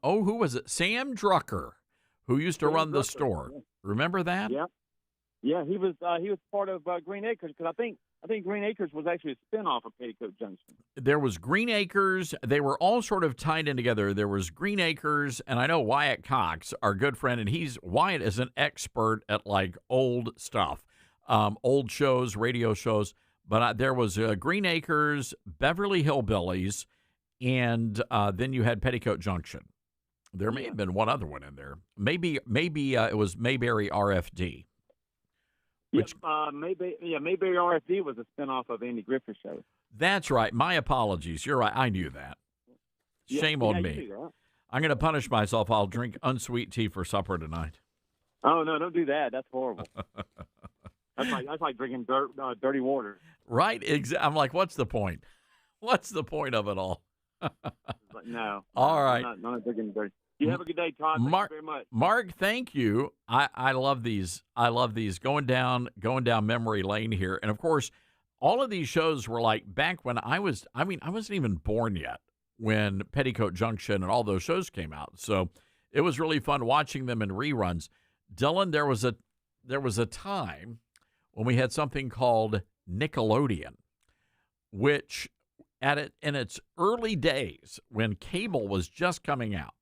who was it? Sam Drucker, who used to run the store. Yeah. Remember that? Yeah. He was part of Green Acres because I think Green Acres was actually a spinoff of Petticoat Junction. There was Green Acres. They were all sort of tied in together. There was Green Acres, and I know Wyatt Cox, our good friend, and Wyatt is an expert at like old stuff, old shows, radio shows. But there was Green Acres, Beverly Hillbillies, and then you had Petticoat Junction. There may have been one other one in there. Maybe it was Mayberry RFD. Mayberry RFD was a spinoff of Andy Griffith's show. That's right. My apologies. You're right. I knew that. Shame on me. I'm going to punish myself. I'll drink unsweet tea for supper tonight. Oh no! Don't do that. That's horrible. That's like drinking dirty water. Right. I'm like, what's the point? What's the point of it all? No. All right. I'm not drinking dirty. You have a good day, Todd. Thank you very much. Mark, thank you. I love these. I love these going down memory lane here. And of course, all of these shows were like back when I wasn't even born yet when Petticoat Junction and all those shows came out. So it was really fun watching them in reruns. Dylan, there was a time when we had something called Nickelodeon, which in its early days when cable was just coming out,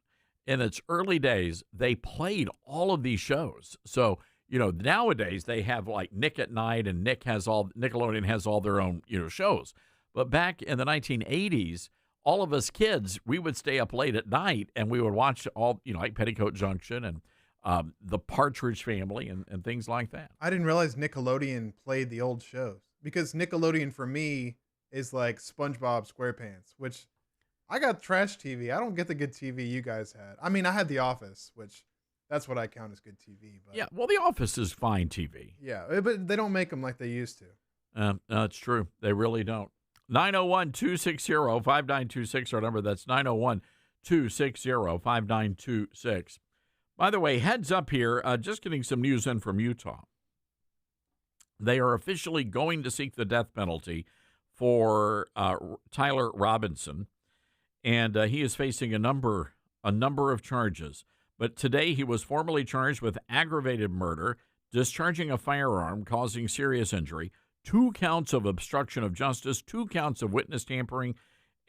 in its early days, they played all of these shows. So, nowadays they have like Nick at Night and Nickelodeon has all their own, shows. But back in the 1980s, all of us kids, we would stay up late at night and we would watch all, like Petticoat Junction and the Partridge Family and things like that. I didn't realize Nickelodeon played the old shows because Nickelodeon for me is like SpongeBob SquarePants, which I got trash TV. I don't get the good TV you guys had. I mean, I had The Office, which that's what I count as good TV. But yeah, well, The Office is fine TV. Yeah, but they don't make them like they used to. No, it's true. They really don't. 901-260-5926, our number. That's 901-260-5926. By the way, heads up here, just getting some news in from Utah. They are officially going to seek the death penalty for Tyler Robinson. And he is facing a number of charges. But today he was formally charged with aggravated murder, discharging a firearm, causing serious injury, 2 counts of obstruction of justice, 2 counts of witness tampering,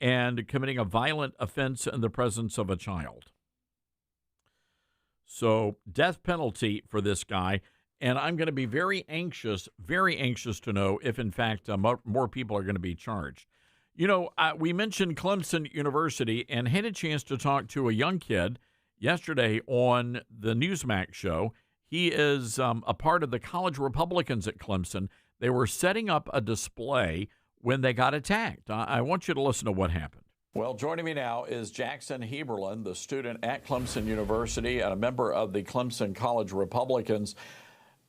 and committing a violent offense in the presence of a child. So death penalty for this guy. And I'm going to be very anxious to know if, in fact, more people are going to be charged. We mentioned Clemson University and had a chance to talk to a young kid yesterday on the Newsmax show. He is a part of the college Republicans at Clemson. They were setting up a display when they got attacked. I want you to listen to what happened. Well, joining me now is Jackson Heberlin, the student at Clemson University and a member of the Clemson College Republicans.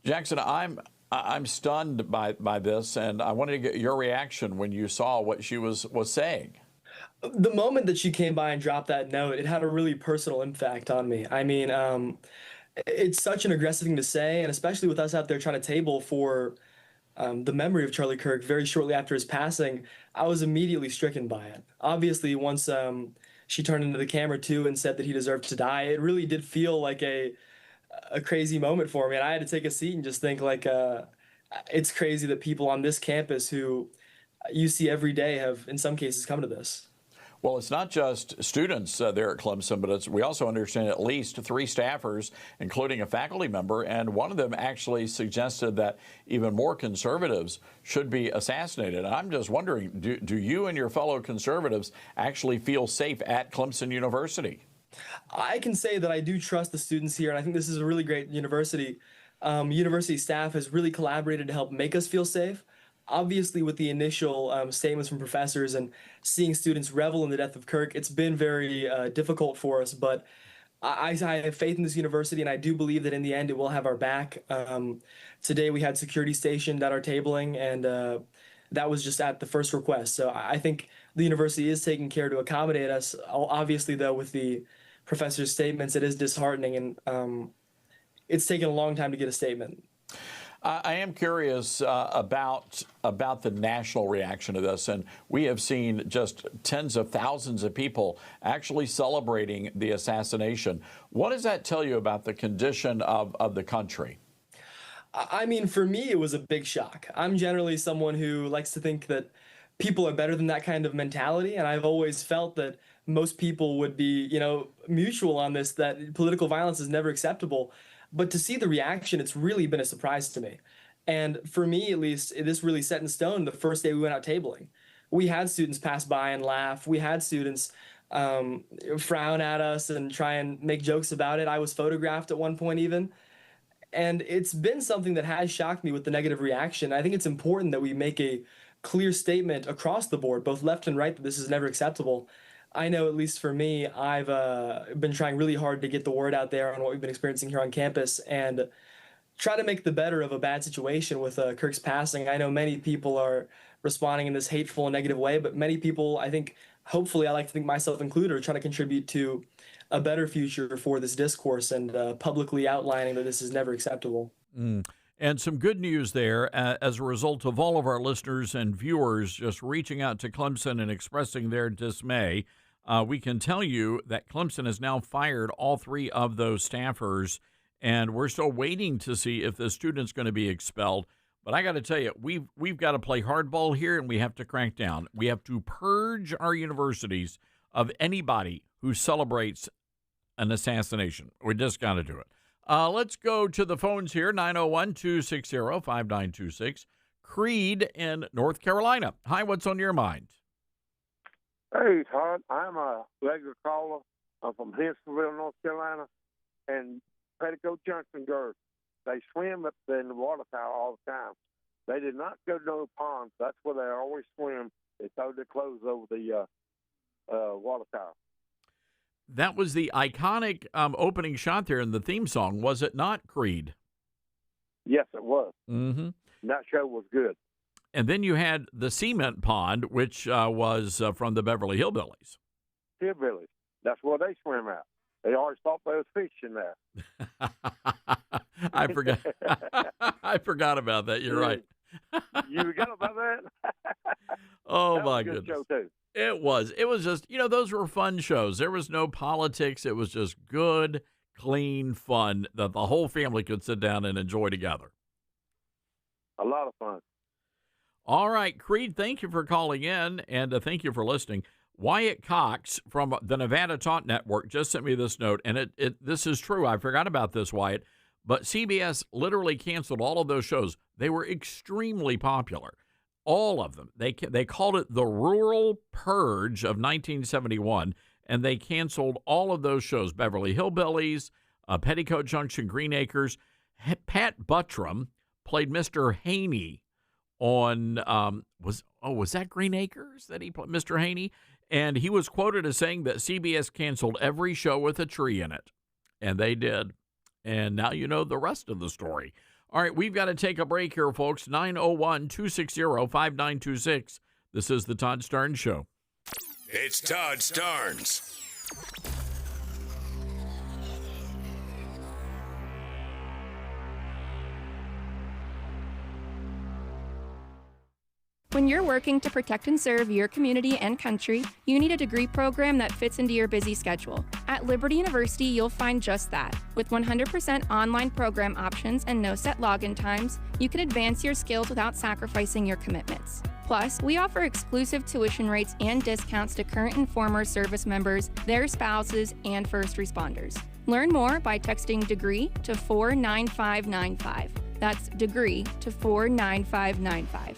Jackson, I'm stunned by this, and I wanted to get your reaction when you saw what she was saying. The moment that she came by and dropped that note, it had a really personal impact on me. I mean, it's such an aggressive thing to say, and especially with us out there trying to table for the memory of Charlie Kirk very shortly after his passing, I was immediately stricken by it. Obviously, once she turned into the camera too and said that he deserved to die, it really did feel like a crazy moment for me. And I had to take a seat and just think like, it's crazy that people on this campus who you see every day have in some cases come to this. Well, it's not just students there at Clemson, but we also understand at least 3 staffers, including a faculty member, and one of them actually suggested that even more conservatives should be assassinated. And I'm just wondering, do you and your fellow conservatives actually feel safe at Clemson University? I can say that I do trust the students here, and I think this is a really great university. University staff has really collaborated to help make us feel safe. Obviously, with the initial statements from professors and seeing students revel in the death of Kirk, it's been very difficult for us. But I have faith in this university, and I do believe that in the end it will have our back. Today we had security stationed at our tabling, and that was just at the first request. So I think the university is taking care to accommodate us. Obviously, though, with the professor's statements, it is disheartening, and it's taken a long time to get a statement. I am curious about the national reaction to this, and we have seen just tens of thousands of people actually celebrating the assassination. What does that tell you about the condition of the country? I mean, for me, it was a big shock. I'm generally someone who likes to think that people are better than that kind of mentality, and I've always felt that most people would be, mutual on this, that political violence is never acceptable. But to see the reaction, it's really been a surprise to me. And for me, at least, this really set in stone the first day we went out tabling. We had students pass by and laugh. We had students frown at us and try and make jokes about it. I was photographed at one point even. And it's been something that has shocked me with the negative reaction. I think it's important that we make a clear statement across the board, both left and right, that this is never acceptable. I know, at least for me, I've been trying really hard to get the word out there on what we've been experiencing here on campus and try to make the better of a bad situation with Kirk's passing. I know many people are responding in this hateful and negative way, but many people, I think, hopefully, I like to think myself included, are trying to contribute to a better future for this discourse and publicly outlining that this is never acceptable. And some good news there as a result of all of our listeners and viewers just reaching out to Clemson and expressing their dismay. We can tell you that Clemson has now fired all 3 of those staffers, and we're still waiting to see if the student's going to be expelled. But I got to tell you, we've got to play hardball here, and we have to crack down. We have to purge our universities of anybody who celebrates an assassination. We just got to do it. Let's go to the phones here, 901-260-5926. Creed in North Carolina. Hi, what's on your mind? Hey, Todd. I'm a regular caller. I'm from Hinsonville, North Carolina. And Petticoat Junction girls, they swim up there in the water tower all the time. They did not go to no ponds. That's where they always swim. They throw their clothes over the water tower. That was the iconic opening shot there in the theme song, was it not, Creed? Yes, it was. Mm-hmm. And that show was good. And then you had the cement pond, which was from the Beverly Hillbillies. Hillbillies. That's where they swim at. They always thought there was fish in there. I forgot. I forgot about that. You're right. You forgot about that? Oh, that my was a good goodness. show, too. It was. It was just, those were fun shows. There was no politics. It was just good, clean fun that the whole family could sit down and enjoy together. A lot of fun. All right, Creed, thank you for calling in, and thank you for listening. Wyatt Cox from the Nevada Talk Network just sent me this note, and this is true. I forgot about this, Wyatt, but CBS literally canceled all of those shows. They were extremely popular, all of them. They called it the Rural Purge of 1971, and they canceled all of those shows, Beverly Hillbillies, Petticoat Junction, Green Acres. Pat Buttram played Mr. Haney on was that Green Acres that he played, Mr. Haney? And he was quoted as saying that CBS canceled every show with a tree in it, and they did. And now you know the rest of the story. All right, we've got to take a break here, folks. 901-260-5926. This is the Todd Starnes Show. It's Todd Starnes. When you're working to protect and serve your community and country, you need a degree program that fits into your busy schedule. At Liberty University, you'll find just that. With 100% online program options and no set login times, you can advance your skills without sacrificing your commitments. Plus, we offer exclusive tuition rates and discounts to current and former service members, their spouses, and first responders. Learn more by texting DEGREE to 49595. That's DEGREE to 49595.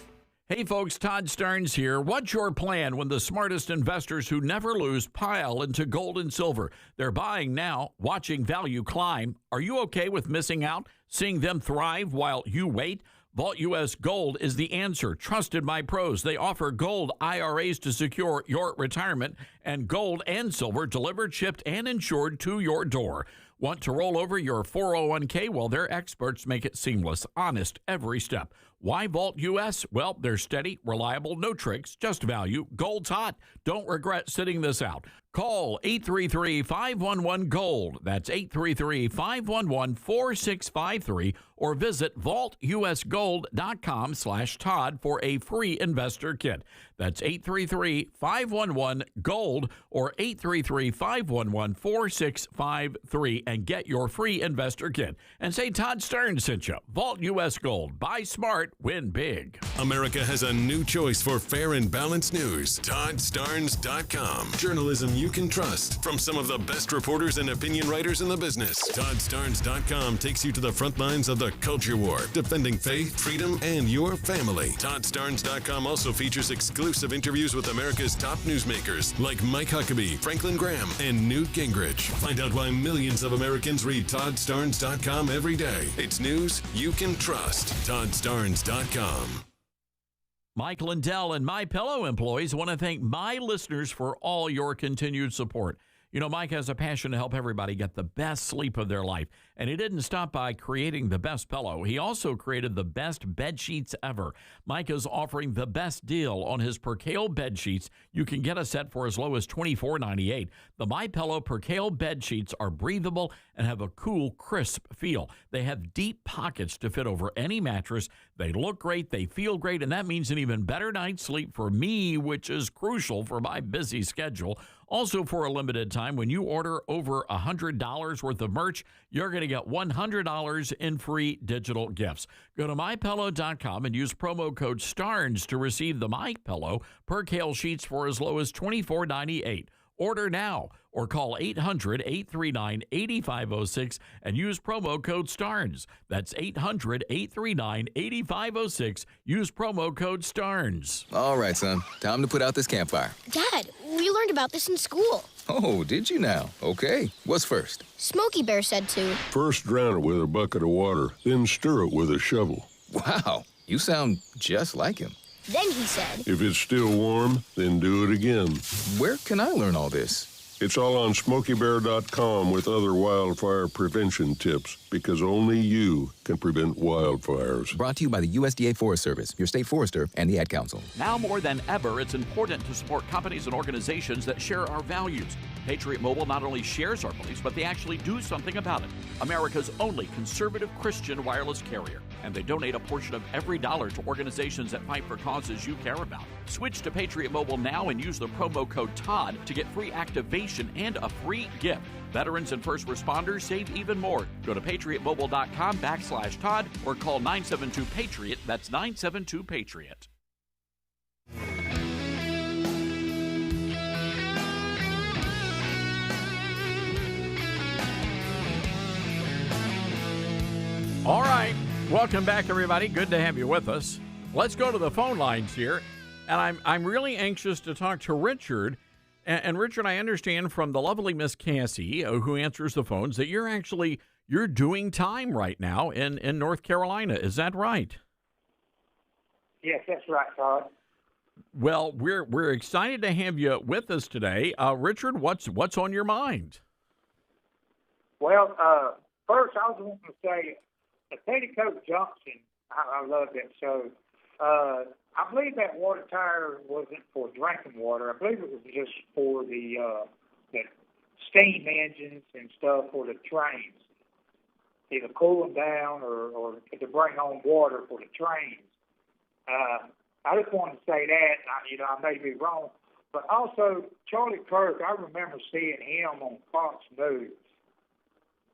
Hey folks, Todd Starnes here. What's your plan when the smartest investors who never lose pile into gold and silver? They're buying now, watching value climb. Are you okay with missing out, seeing them thrive while you wait? Vault U.S. Gold is the answer, trusted by pros. They offer gold IRAs to secure your retirement and gold and silver delivered, shipped, and insured to your door. Want to roll over your 401k? Well, their experts make it seamless, honest every step. Why Vault U.S.? Well, they're steady, reliable, no tricks, just value. Gold's hot. Don't regret sitting this out. Call 833-511-GOLD. That's 833-511-4653 or visit vaultusgold.com/Todd for a free investor kit. That's 833-511-GOLD or 833-511-4653 and get your free investor kit. And say Todd Starnes sent you. Vault U.S. Gold. Buy smart, win big. America has a new choice for fair and balanced news. ToddStarnes.com. Journalism you can trust from some of the best reporters and opinion writers in the business. ToddStarnes.com takes you to the front lines of the culture war, defending faith, freedom, and your family. ToddStarnes.com also features exclusive interviews with America's top newsmakers like Mike Huckabee, Franklin Graham, and Newt Gingrich. Find out why millions of Americans read ToddStarnes.com every day. It's news you can trust. ToddStarnes.com. Mike Lindell and MyPillow employees want to thank my listeners for all your continued support. You know, Mike has a passion to help everybody get the best sleep of their life. And he didn't stop by creating the best pillow. He also created the best bed sheets ever. Mike is offering the best deal on his Percale bed sheets. You can get a set for as low as $24.98. The MyPillow Percale bed sheets are breathable and have a cool, crisp feel. They have deep pockets to fit over any mattress. They look great, they feel great, and that means an even better night's sleep for me, which is crucial for my busy schedule. Also, for a limited time, when you order over $100 worth of merch, you're going to get $100 in free digital gifts. Go to MyPillow.com and use promo code STARNS to receive the MyPillow Percale sheets for as low as $24.98. Order now or call 800-839-8506 and use promo code STARNS. That's 800-839-8506. Use promo code STARNS. All right, son. Time to put out this campfire. Dad, we learned about this in school. Oh, did you now? Okay. What's first? Smokey Bear said to. First drown it with a bucket of water, then stir it with a shovel. Wow, you sound just like him. Then he said, If it's still warm, then do it again. Where can I learn all this? It's all on SmokeyBear.com with other wildfire prevention tips, because only you can prevent wildfires. Brought to you by the USDA Forest Service, your state forester, and the Ad Council. Now more than ever, it's important to support companies and organizations that share our values. Patriot Mobile not only shares our beliefs, but they actually do something about it. America's only conservative Christian wireless carrier. And they donate a portion of every dollar to organizations that fight for causes you care about. Switch to Patriot Mobile now and use the promo code TODD to get free activation and a free gift. Veterans and first responders save even more. Go to patriotmobile.com/Todd or call 972-PATRIOT. That's 972-PATRIOT. All right. Welcome back, everybody. Good to have you with us. Let's go to the phone lines here. And I'm really anxious to talk to Richard. And Richard, I understand from the lovely Miss Cassie, who answers the phones, that you're doing time right now in North Carolina. Is that right? Yes, that's right, Todd. Well, we're excited to have you with us today, Richard. What's on your mind? Well, first I was wanting to say, the Petticoat Junction. I love that show. I believe that water tower wasn't for drinking water. I believe it was just for the steam engines and stuff for the trains, either cool them down or to bring on water for the trains. I just wanted to say that. I may be wrong, but also Charlie Kirk. I remember seeing him on Fox News.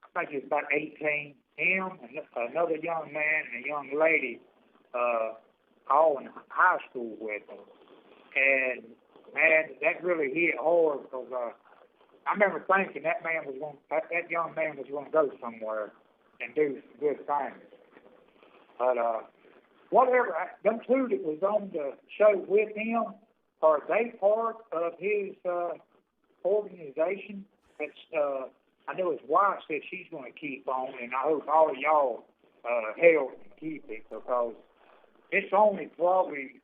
I think he was about 18. Him and another young man and a young lady, all in high school with him. And man, that really hit hard because I remember thinking that young man was going to go somewhere and do some good things. But whatever, them two that was on the show with him, are they part of his organization? That's I know his wife said she's going to keep on, and I hope all of y'all help and keep it, because it's only probably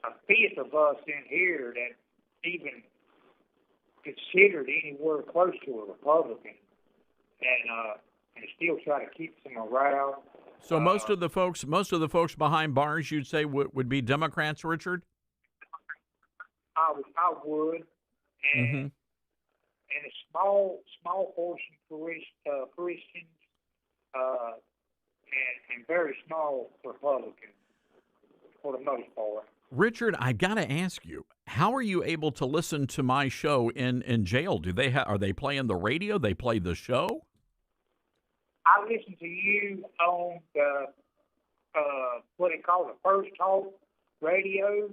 a fifth of us in here that even considered anywhere close to a Republican, and still try to keep some morale. So most of the folks behind bars, you'd say would be Democrats, Richard? I would, and and a small portion Christians, and very small Republicans for the most part. Richard, I got to ask you, how are you able to listen to my show in jail? Are they playing the radio? They play the show? I listen to you on the what they call the First Talk radio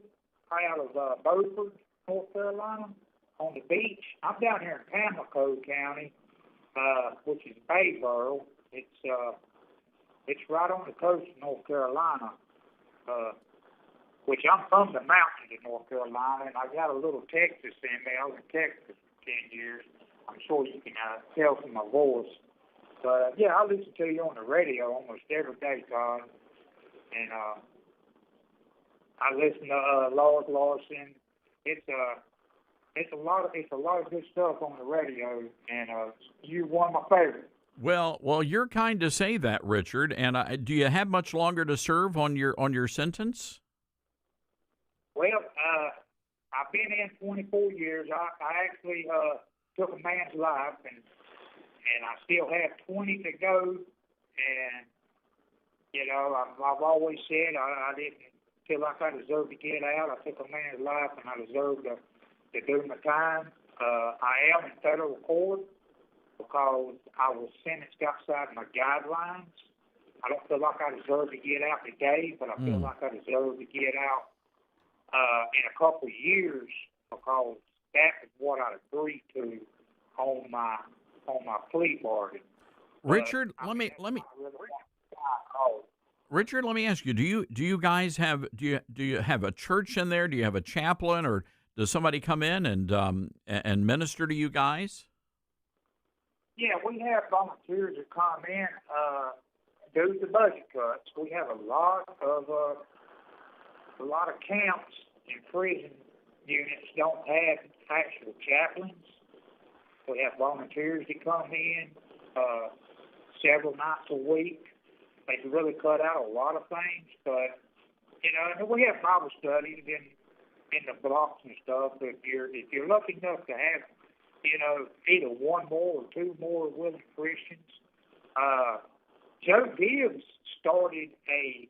out of Beaufort, North Carolina, on the beach. I'm down here in Pamlico County, which is Bayboro. It's right on the coast of North Carolina, which I'm from the mountains of North Carolina, and I got a little Texas in me. I was in Texas for 10 years. I'm sure you can tell from my voice. But, yeah, I listen to you on the radio almost every day, Todd. And I listen to Lord Larson. It's a lot of good stuff on the radio, and you're one of my favorites. Well, you're kind to say that, Richard. And do you have much longer to serve on your sentence? Well, I've been in 24 years. I actually took a man's life, and I still have 20 to go. And I've always said I didn't feel like I deserved to get out. I took a man's life, and I deserved to do my time. I am in federal court because I was sentenced outside my guidelines. I don't feel like I deserve to get out today, but I feel like I deserve to get out in a couple of years, because that is what I agreed to on my plea bargain. Richard, Richard, let me ask you: Do you guys have do you have a church in there? Do you have a chaplain, or does somebody come in and minister to you guys? Yeah, we have volunteers that come in due to the budget cuts. We have a lot of camps and prison units don't have actual chaplains. We have volunteers that come in several nights a week. They can really cut out a lot of things, but we have Bible studies in the blocks and stuff. If you're lucky enough to have either one more or two more willing Christians, Joe Gibbs started a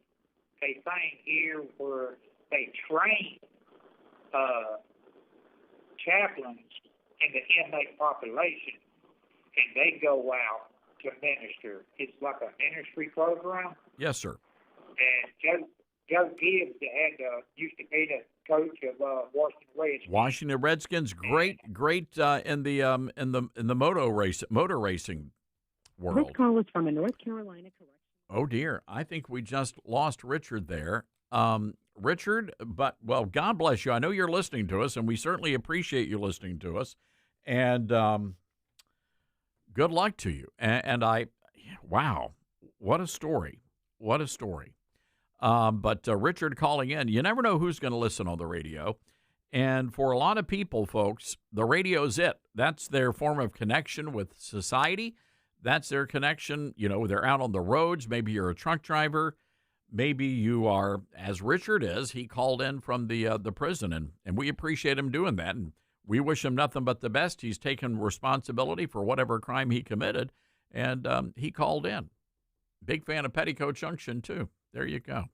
thing here where they train chaplains in the inmate population, and they go out to minister. It's like a ministry program. Yes, sir. And Joe Gibbs used to be the coach of Washington Redskins. Washington Redskins, great in the motor racing world. This call is from a North Carolina correction. Oh dear, I think we just lost Richard there. Richard, God bless you. I know you're listening to us, and we certainly appreciate you listening to us. And good luck to you. Wow, what a story. What a story. But Richard calling in, you never know who's going to listen on the radio. And for a lot of people, folks, the radio's it. That's their form of connection with society. That's their connection. You know, they're out on the roads. Maybe you're a truck driver. Maybe you are, as Richard is. He called in from the prison, and we appreciate him doing that. And we wish him nothing but the best. He's taken responsibility for whatever crime he committed, and he called in. Big fan of Petticoat Junction, too. There you go.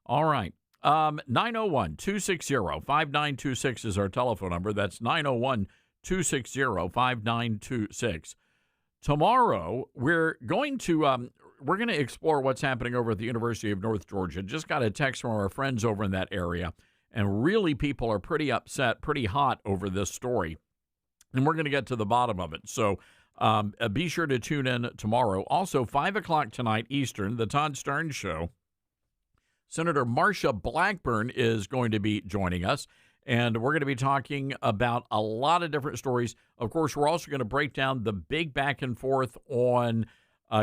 All right. 901-260-5926 is our telephone number. That's 901-260-5926. Tomorrow, we're going to explore what's happening over at the University of North Georgia. Just got a text from our friends over in that area, and really people are pretty upset, pretty hot over this story, and we're going to get to the bottom of it. So be sure to tune in tomorrow. Also, 5 o'clock tonight Eastern, the Todd Starnes Show. Senator Marsha Blackburn is going to be joining us, and we're going to be talking about a lot of different stories. Of course, we're also going to break down the big back and forth on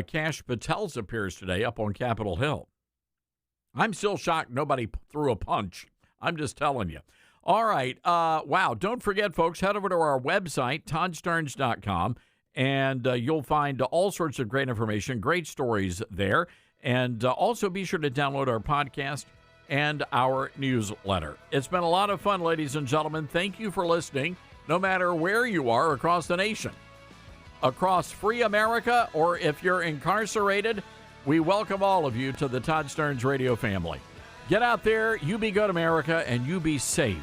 Kash Patel's appearance today up on Capitol Hill. I'm still shocked nobody threw a punch. I'm just telling you. All right. Wow. Don't forget, folks, head over to our website, toddstarnes.com, and you'll find all sorts of great information, great stories there. And also be sure to download our podcast and our newsletter. It's been a lot of fun, ladies and gentlemen. Thank you for listening, no matter where you are across the nation. Across free America, or if you're incarcerated, we welcome all of you to the Todd Starnes radio family. Get out there, you be good, America, and you be safe.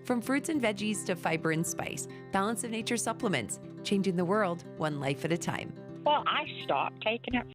From fruits and veggies to fiber and spice, Balance of Nature supplements, changing the world one life at a time. Well, I stopped taking it